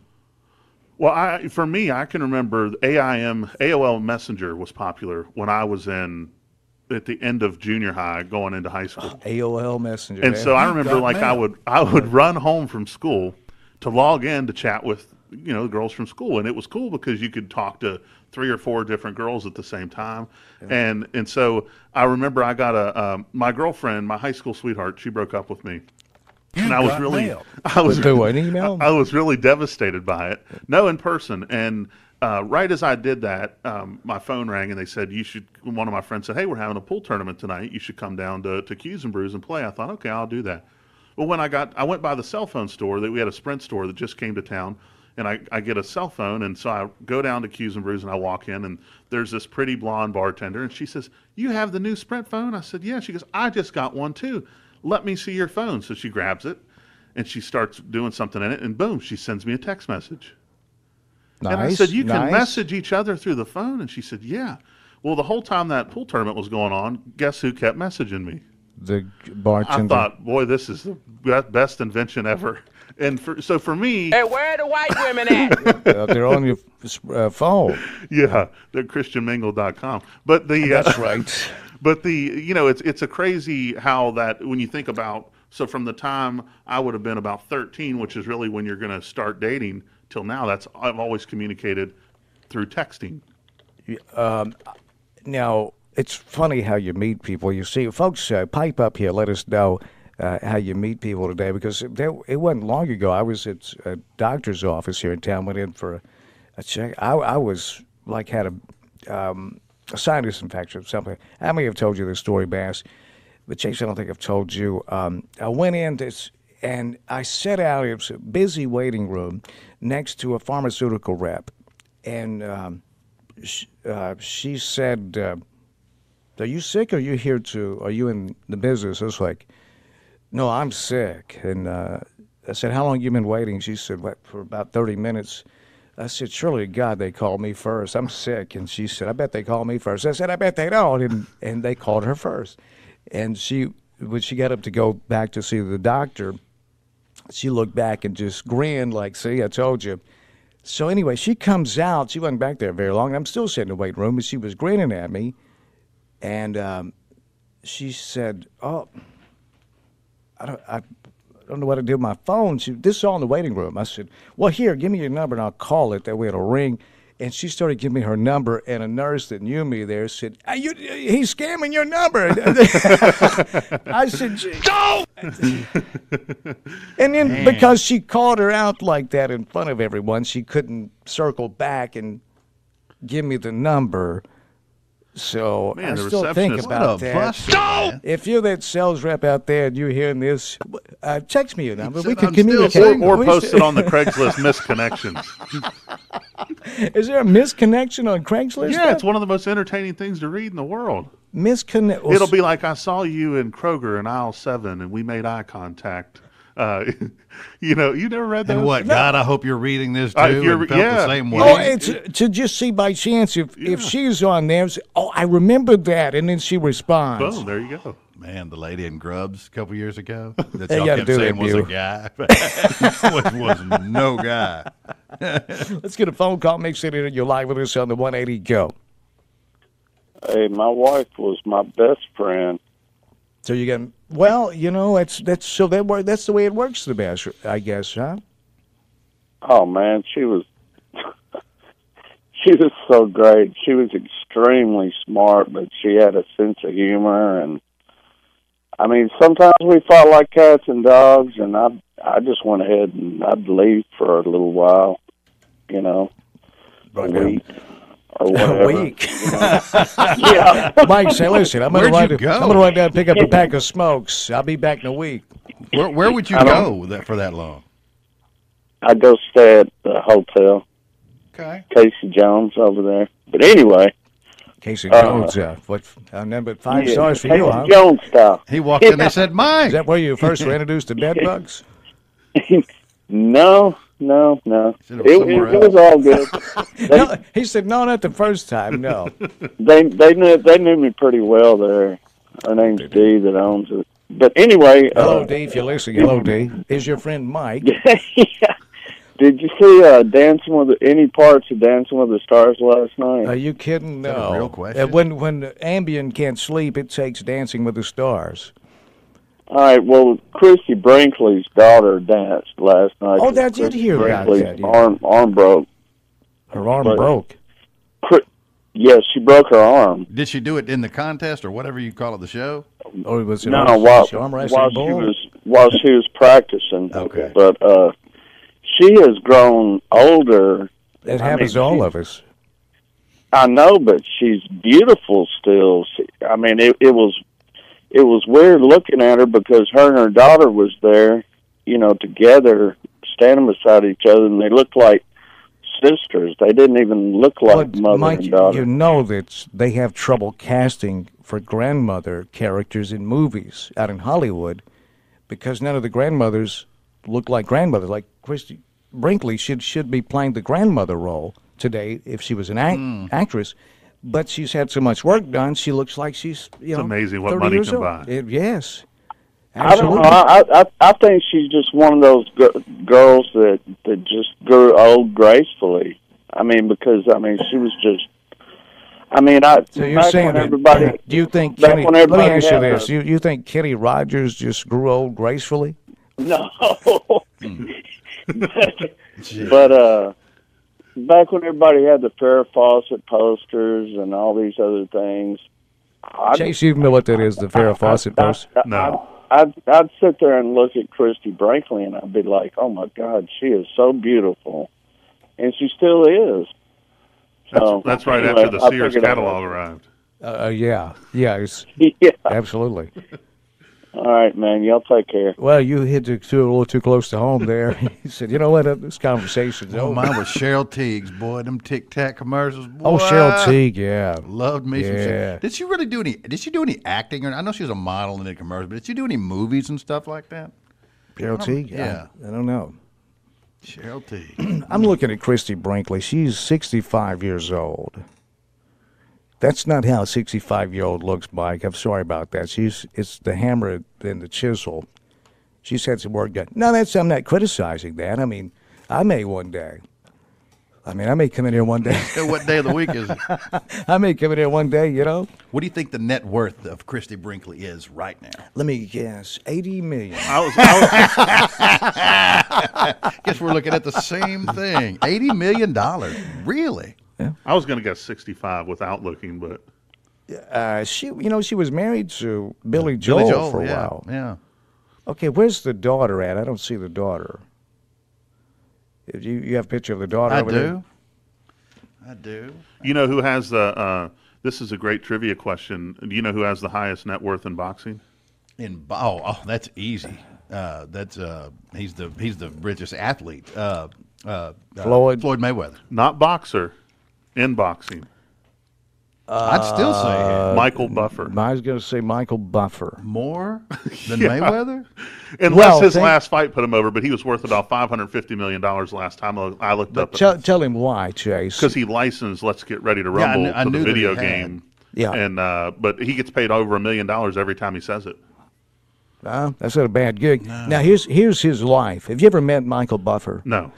Well, for me, I can remember AOL Messenger was popular when I was at the end of junior high going into high school. AOL Messenger. And so I remember I would run home from school to log in to chat with, the girls from school. And it was cool because you could talk to 3 or 4 different girls at the same time. Yeah. And so I remember I got my girlfriend, my high school sweetheart, she broke up with me. And I was really devastated by it. No, in person. And right as I did that, my phone rang and they said, one of my friends said, hey, we're having a pool tournament tonight. You should come down to Q's and Brews and play. I thought, okay, I'll do that. Well, when I went by the cell phone store, we had a Sprint store that just came to town, and I get a cell phone, and so I go down to Q's and Brews and I walk in, and there's this pretty blonde bartender, and she says, you have the new Sprint phone? I said, yeah. She goes, I just got one too. Let me see your phone. So she grabs it, and she starts doing something in it, and boom, she sends me a text message. Nice, and I said, you can message each other through the phone? And she said, yeah. Well, the whole time that pool tournament was going on, guess who kept messaging me? The bartender. I thought, boy, this is the best invention ever. And so for me... Hey, where are the white women at? They're on your phone. Yeah, they're ChristianMingle.com. But that's right. But it's a crazy how that, when you think about, so from the time I would have been about 13, which is really when you're going to start dating, till now, I've always communicated through texting. Now, it's funny how you meet people. You see, folks, pipe up here. Let us know how you meet people today, because it wasn't long ago. I was at a doctor's office here in town, went in for a check. I was had a sinus infection or something. I may have told you this story, Bass, but Chase, I don't think I've told you. I went in and I sat out. It was a busy waiting room next to a pharmaceutical rep, and she said, "Are you sick? Or are you in the business?" I was like, "No, I'm sick." And I said, "How long have you been waiting?" She said, "For about 30 minutes." I said, "Surely to God they called me first. I'm sick." And she said, "I bet they called me first." I said, "I bet they don't." And they called her first. And when she got up to go back to see the doctor, she looked back and just grinned like, "See, I told you." So anyway, she comes out. She wasn't back there very long. I'm still sitting in the waiting room, but she was grinning at me. And she said, "Oh, I don't know what to do with my phone." This is all in the waiting room. I said, "Well, here, give me your number and I'll call it. That way it'll ring." And she started giving me her number, and a nurse that knew me there said, "He's scamming your number." I said, "Go!" And then because she called her out like that in front of everyone, she couldn't circle back and give me the number. So I still think about that. If you're that sales rep out there and you're hearing this, text me your number. We can communicate. Or post it on the Craigslist misconnections. Is there a misconnection on Craigslist? Yeah, it's one of the most entertaining things to read in the world. It'll be like, I saw you in Kroger in aisle 7 and we made eye contact. You never read that? And what? No. God, I hope you're reading this too. And felt the same way. Oh, it's to just see by chance if she's on there. Oh, I remember that, and then she responds. Boom! There you go. Man, the lady in Grubbs a couple years ago that y'all kept saying was a guy, was no guy. Let's get a phone call. Make sure that you're live with us on the 180 Go. Hey, my wife was my best friend. So you get that's the way it works the best, I guess, huh? Oh man, she was so great. She was extremely smart, but she had a sense of humor, and I mean, sometimes we fought like cats and dogs, and I just went ahead and I'd leave for a little while, you know, a week or whatever. A week. You know? Yeah. Mike, say, listen, I'm going to run down and pick up a pack of smokes. I'll be back in a week. Where would you go for that long? I'd go stay at the hotel. Okay. Casey Jones over there. But anyway. Casey Jones, number 5 stars for you, huh? Casey Jones style. He walked in, they said, Mike. Is that where you first were introduced to bed bugs? No. It was all good. No, he said, no, not the first time, no. They knew me pretty well there. Her name's Dee that owns it. But anyway. Hello, Dee, if you're listening. Hello, Dee. Is your friend Mike? Yeah. Did you see any parts of Dancing with the Stars last night? Are you kidding? No. That's a real question. When Ambien can't sleep, it takes Dancing with the Stars. All right. Well, Christy Brinkley's daughter danced last night. Oh, I did hear about that. Yeah. Arm broke. Her arm broke. Yes, she broke her arm. Did she do it in the contest or whatever you call it, the show? Or was it while she was practicing. Okay. But she has grown older. It happens to all of us. I know, but she's beautiful still. I mean, it was weird looking at her because her and her daughter was there, you know, together, standing beside each other, and they looked like sisters. They didn't even look like mother Mike, and daughter. You know that they have trouble casting for grandmother characters in movies out in Hollywood because none of the grandmothers look like grandmothers. Like Christy Brinkley should be playing the grandmother role today if she was an actress. But she's had so much work done, she looks like she's, it's amazing what money can buy. Yes. Absolutely. I don't know. I think she's just one of those girls that just grew old gracefully. I mean, because she was just. I mean, So you're saying that? Do you think? Let me ask you this: you think Kenny Rogers just grew old gracefully? No. But back when everybody had the Farrah Fawcett posters and all these other things, Chase, you know what that is? The Farrah Fawcett poster? No. I'd sit there and look at Christy Brinkley, and I'd be like, "Oh my God, she is so beautiful," and she still is. So, that's right after the Sears catalog arrived. Yeah, absolutely. All right, man. Y'all take care. Well, you hit it a little too close to home there. He said, "You know what? This conversation's over." Mine was Cheryl Teague's. Boy, them Tic Tac commercials. Boy, oh, Cheryl Teague, yeah, loved me. Yeah. Did she really do any? Did she do any acting? Or I know she was a model in the commercials, but did she do any movies and stuff like that? Cheryl Teague. Yeah, I don't know. Cheryl Teague. I'm looking at Christy Brinkley. She's 65 years old. That's not how a 65-year-old looks, Mike. I'm sorry about that. It's the hammer and the chisel. She's had some work done. No, I'm not criticizing that. I mean, I may one day. I may come in here one day. What day of the week is it? I may come in here one day, you know. What do you think the net worth of Christy Brinkley is right now? Let me guess, $80 million. Guess we're looking at the same thing. $80 million. Really? Yeah. I was going to guess 65 without looking, but she was married to Billy Joel for a while. Yeah. Okay, where's the daughter at? I don't see the daughter. You have a picture of the daughter? I do. You know who has the? This is a great trivia question. Do you know who has the highest net worth in boxing? That's easy. He's the richest athlete. Floyd Mayweather. Not boxer. In boxing. I'd still say him. Michael Buffer. I was going to say Michael Buffer. More than Mayweather? Unless his last fight put him over, but he was worth about $550 million last time I looked up. Tell him why, Chase. Because he licensed Let's Get Ready to Rumble for the video game. Yeah. And but he gets paid over $1 million every time he says it. That's not a bad gig. No. Now, here's his life. Have you ever met Michael Buffer? No.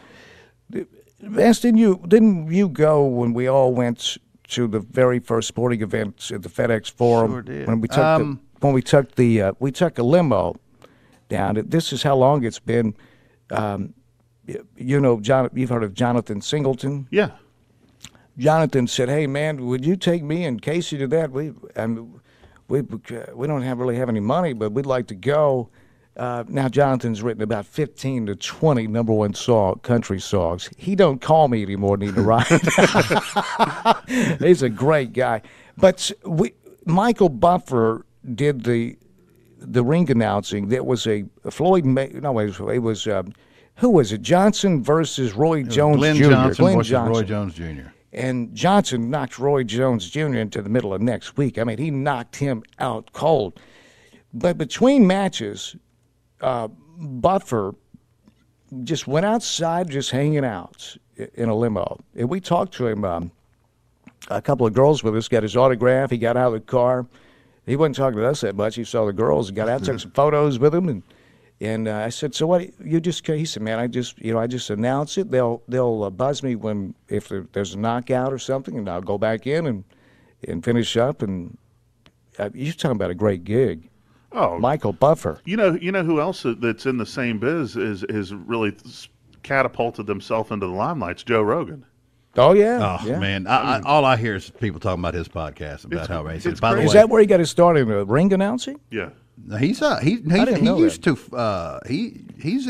Vance, didn't you go when we all went to the very first sporting event at the FedEx Forum? Sure did. When we took a limo down. This is how long it's been. You've heard of Jonathan Singleton? Yeah. Jonathan said, "Hey man, would you take me and Casey to that? we don't really have any money, but we'd like to go. Now Jonathan's written about 15 to 20 number one country songs. He don't call me anymore, Nina Ryan. He's a great guy. But Michael Buffer did the ring announcing. There was a Floyd it was who was it? Johnson versus Roy Jones Glenn Jr. Johnson Glenn versus Johnson. Roy Jones Jr. And Johnson knocked Roy Jones Jr. into the middle of next week. I mean, he knocked him out cold. But between matches, Buffer just went outside, just hanging out in a limo. And we talked to him. A couple of girls with us got his autograph. He got out of the car. He wasn't talking to us that much. He saw the girls. He got out, took some photos with them, and I said, "So what? You just?" He said, "Man, I just announce it. They'll buzz me if there's a knockout or something, and I'll go back in and finish up." And you're talking about a great gig. Oh, Michael Buffer. You know who else that's in the same biz is really catapulted themselves into the limelight? Joe Rogan. Oh yeah. Oh man, all I hear is people talking about his podcast about how racist. By the way, is that where he got his start in the ring announcing? Yeah. He's he's in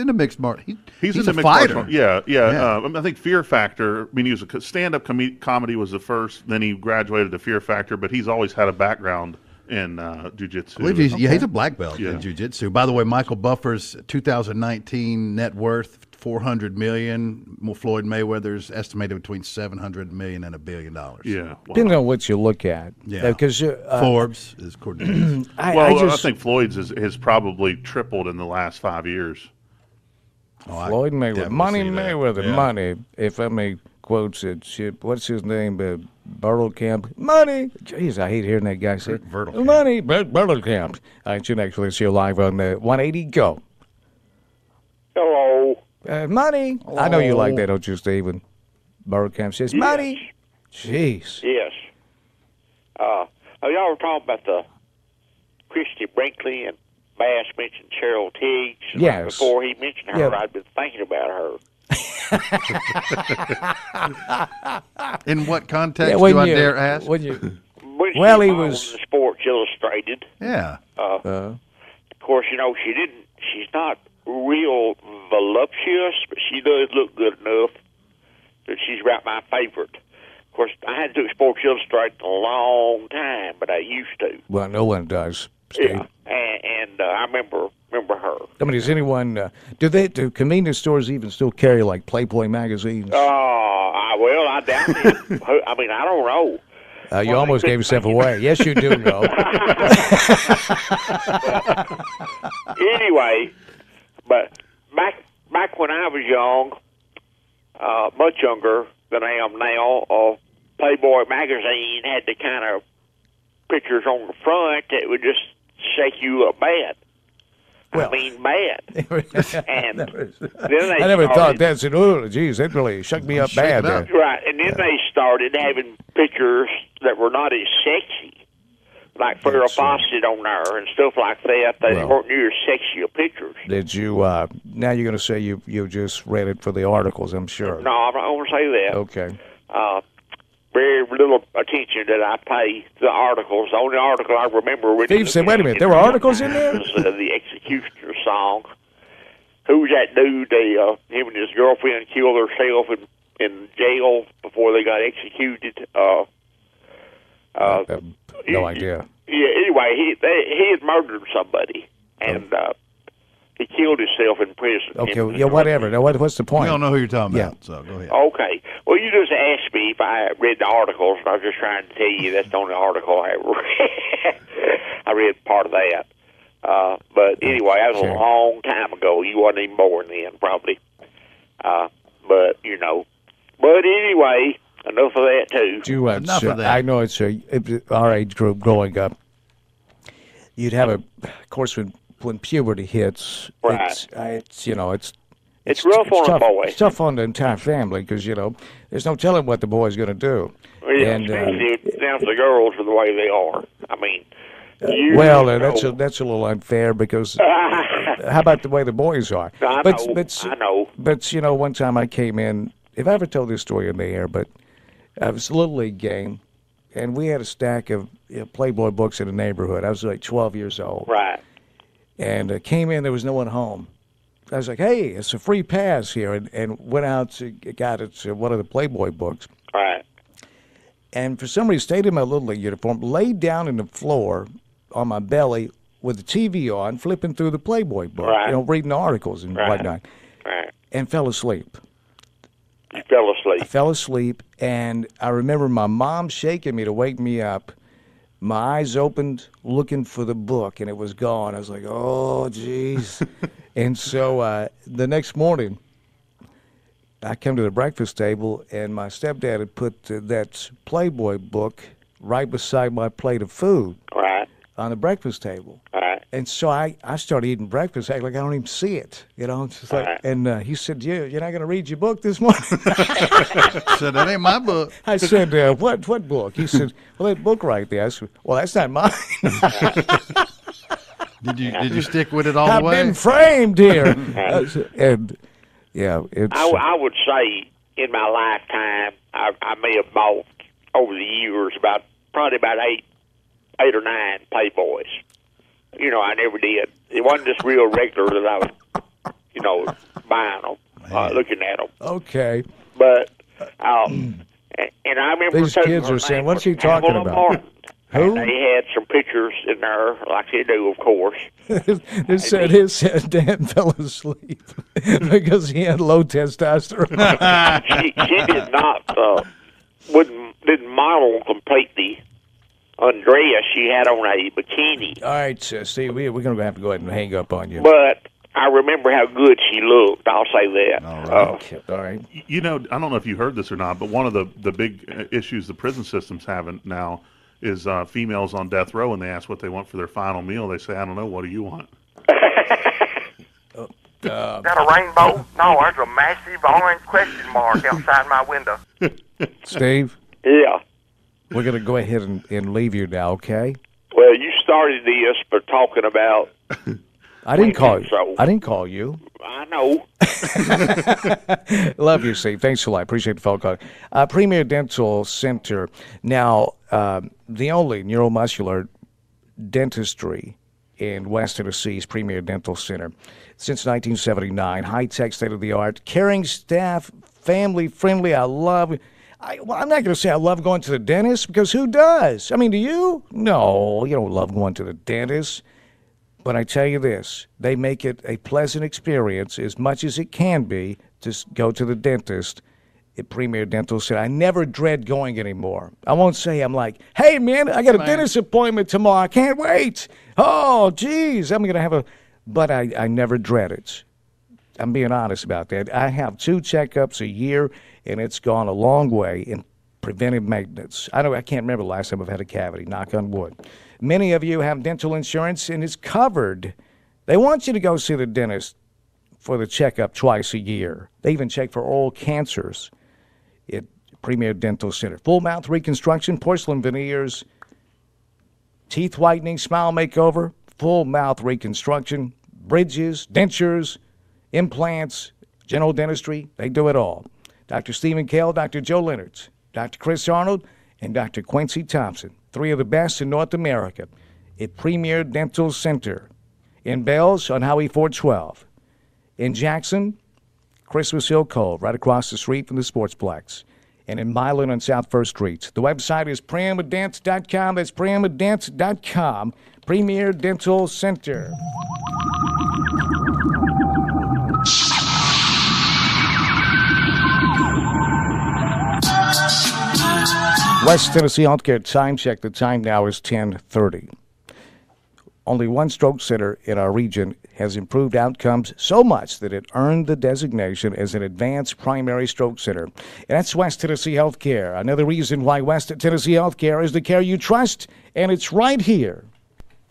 the mixed market. He's in the a fighter. Yeah. I think Fear Factor. I mean, he was a stand-up comedy was the first. Then he graduated to Fear Factor, but he's always had a background in jiu-jitsu. I believe he's a black belt in jiu-jitsu. By the way, Michael Buffer's 2019 net worth $400 million. Floyd Mayweather's estimated between $700 million and $1 billion. Yeah, wow. Depending on what you look at. Yeah, because Forbes is coordinated. I think Floyd's has probably tripled in the last 5 years. Floyd Mayweather, money. If I may quote it, what's his name? Bertelkamp, money. Jeez, I hate hearing that guy say money. Bertelkamp. I should actually see you live on the 180 Go. Hello. Money. Hello. I know you like that, don't you, Stephen? Bertelkamp says money. Jeez. Yes. Y'all were talking about the Christy Brinkley and Bass mentioned Cheryl Tiggs. Yes. Before he mentioned her, I'd been thinking about her. In what context do I dare ask? When he was in Sports Illustrated. Yeah. Of course, she's not real voluptuous, but she does look good enough that she's about my favorite. Of course, I had to do Sports Illustrated a long time, but I used to. Well, no one does, Steve. Yeah, and I remember her. I mean, does anyone, do convenience stores even still carry, like, Playboy magazines? I doubt it. I mean, I don't know. You almost gave yourself away. Yes, you do know. Anyway, but back when I was young, much younger than I am now, Playboy magazine had the kind of pictures on the front that would just shake you up bad. Well, I mean, bad. And then I never thought that. Said, oh, geez, that really shook me up bad. Right, and then they started having pictures that were not as sexy, like Farrah Fawcett on there and stuff like that. They weren't near as sexy of pictures. Did you? Now you're going to say you just read it for the articles, I'm sure. No, I'm not going to say that. Okay. Very little attention that I pay to the articles. The only article I remember reading. Steve said, wait a minute, there were articles in there? Was the Executioner song. Who's that dude? Him and his girlfriend killed herself in jail before they got executed. No idea. Yeah, anyway, he had murdered somebody, and he killed himself in prison. Okay, yeah, whatever. Now, what's the point? We don't know who you're talking about, so go ahead. Okay. Well, you just asked me if I read the articles, and I was just trying to tell you that's the only article I ever read. I read part of that. But anyway, that was a long time ago. You wasn't even born then, probably. But anyway, enough of that, too. Enough of that. I know it's our age group growing up. You'd have of course, when puberty hits, right. It's rough on tough, a boy. It's tough on the entire family because, there's no telling what the boy's going to do. Yeah, and down to the girls are the way they are. I mean, that's a little unfair because how about the way the boys are? I know. But, one time I came in, if I ever told this story in the air, but it was a Little League game, and we had a stack of Playboy books in the neighborhood. I was like 12 years old. Right. And came in, there was no one home. I was like, hey, it's a free pass here, and went out to got it to one of the Playboy books. Right. And for some reason, stayed in my Little League uniform, laid down in the floor on my belly with the TV on, flipping through the Playboy book, reading articles and whatnot, and fell asleep. You fell asleep? I fell asleep, and I remember my mom shaking me to wake me up. My eyes opened, looking for the book, and it was gone. I was like, oh, jeez. And so the next morning, I come to the breakfast table, and my stepdad had put that Playboy book right beside my plate of food on the breakfast table. And so I started eating breakfast, like I don't even see it, It's just like, and he said, you're not going to read your book this morning? I said, that ain't my book. I said, what book? He said, well, that book right there. I said, well, that's not mine. Did you stick with it all the way? I've been framed here. And yeah, I would say in my lifetime, I may have bought over the years probably about eight or nine Playboys. I never did. It wasn't just real regular that I was, buying them, looking at them. Okay. But, and I remember these kids are saying, what's he talking about? Who? And they had some pictures in there, like they do, of course. It said Dan fell asleep because he had low testosterone. she did not, didn't model completely. Andrea, she had on a bikini. All right, Steve, we're going to have to go ahead and hang up on you. But I remember how good she looked. I'll say that. All right. I don't know if you heard this or not, but one of the big issues the prison system's having now is females on death row, and they ask what they want for their final meal. They say, I don't know, what do you want? Is that a rainbow? No, there's a massive orange question mark outside my window. Steve? Yeah. We're going to go ahead and leave you now, okay? Well, you started this by talking about... I didn't call you. I didn't call you. I know. Love you, Steve. Thanks a lot. Appreciate the phone call. Premier Dental Center. Now, the only neuromuscular dentistry in West Tennessee's Premier Dental Center. Since 1979, high-tech, state-of-the-art, caring staff, family-friendly. I'm not going to say I love going to the dentist, because who does? I mean, do you? No, you don't love going to the dentist. But I tell you this, they make it a pleasant experience as much as it can be to go to the dentist at Premier Dental Center. I never dread going anymore. I won't say I'm like, hey, man, I got a dentist appointment tomorrow. I can't wait. Oh, geez, I'm going to have a... But I never dread it. I'm being honest about that. I have 2 checkups a year, and it's gone a long way in preventive maintenance. I can't remember the last time I've had a cavity, knock on wood. Many of you have dental insurance, and it's covered. They want you to go see the dentist for the checkup twice a year. They even check for oral cancers at Premier Dental Center. Full mouth reconstruction, porcelain veneers, teeth whitening, smile makeover, full mouth reconstruction, bridges, dentures, implants, general dentistry. They do it all. Dr. Stephen Kale, Dr. Joe Leonards, Dr. Chris Arnold, and Dr. Quincy Thompson. 3 of the best in North America at Premier Dental Center. In Bells on Highway 412. In Jackson, Christmas Hill Cove, right across the street from the Sportsplex. And in Milan on South 1st Street. The website is PremiaDent.com. That's PremiaDent.com. Premier Dental Center. West Tennessee Healthcare time check. The time now is 10:30. Only one stroke center in our region has improved outcomes so much that it earned the designation as an advanced primary stroke center. And that's West Tennessee Healthcare. Another reason why West Tennessee Healthcare is the care you trust, and it's right here.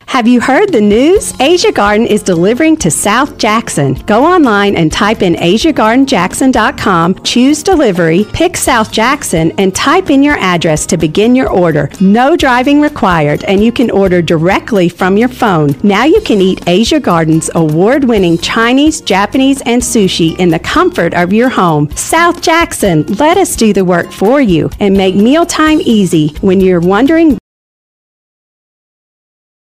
Have you heard the news? Asia Garden is delivering to South Jackson. Go online and type in AsiaGardenJackson.com, choose delivery, pick South Jackson, and type in your address to begin your order. No driving required, and you can order directly from your phone. Now you can eat Asia Garden's award-winning Chinese, Japanese, and sushi in the comfort of your home. South Jackson, let us do the work for you and make mealtime easy when you're wondering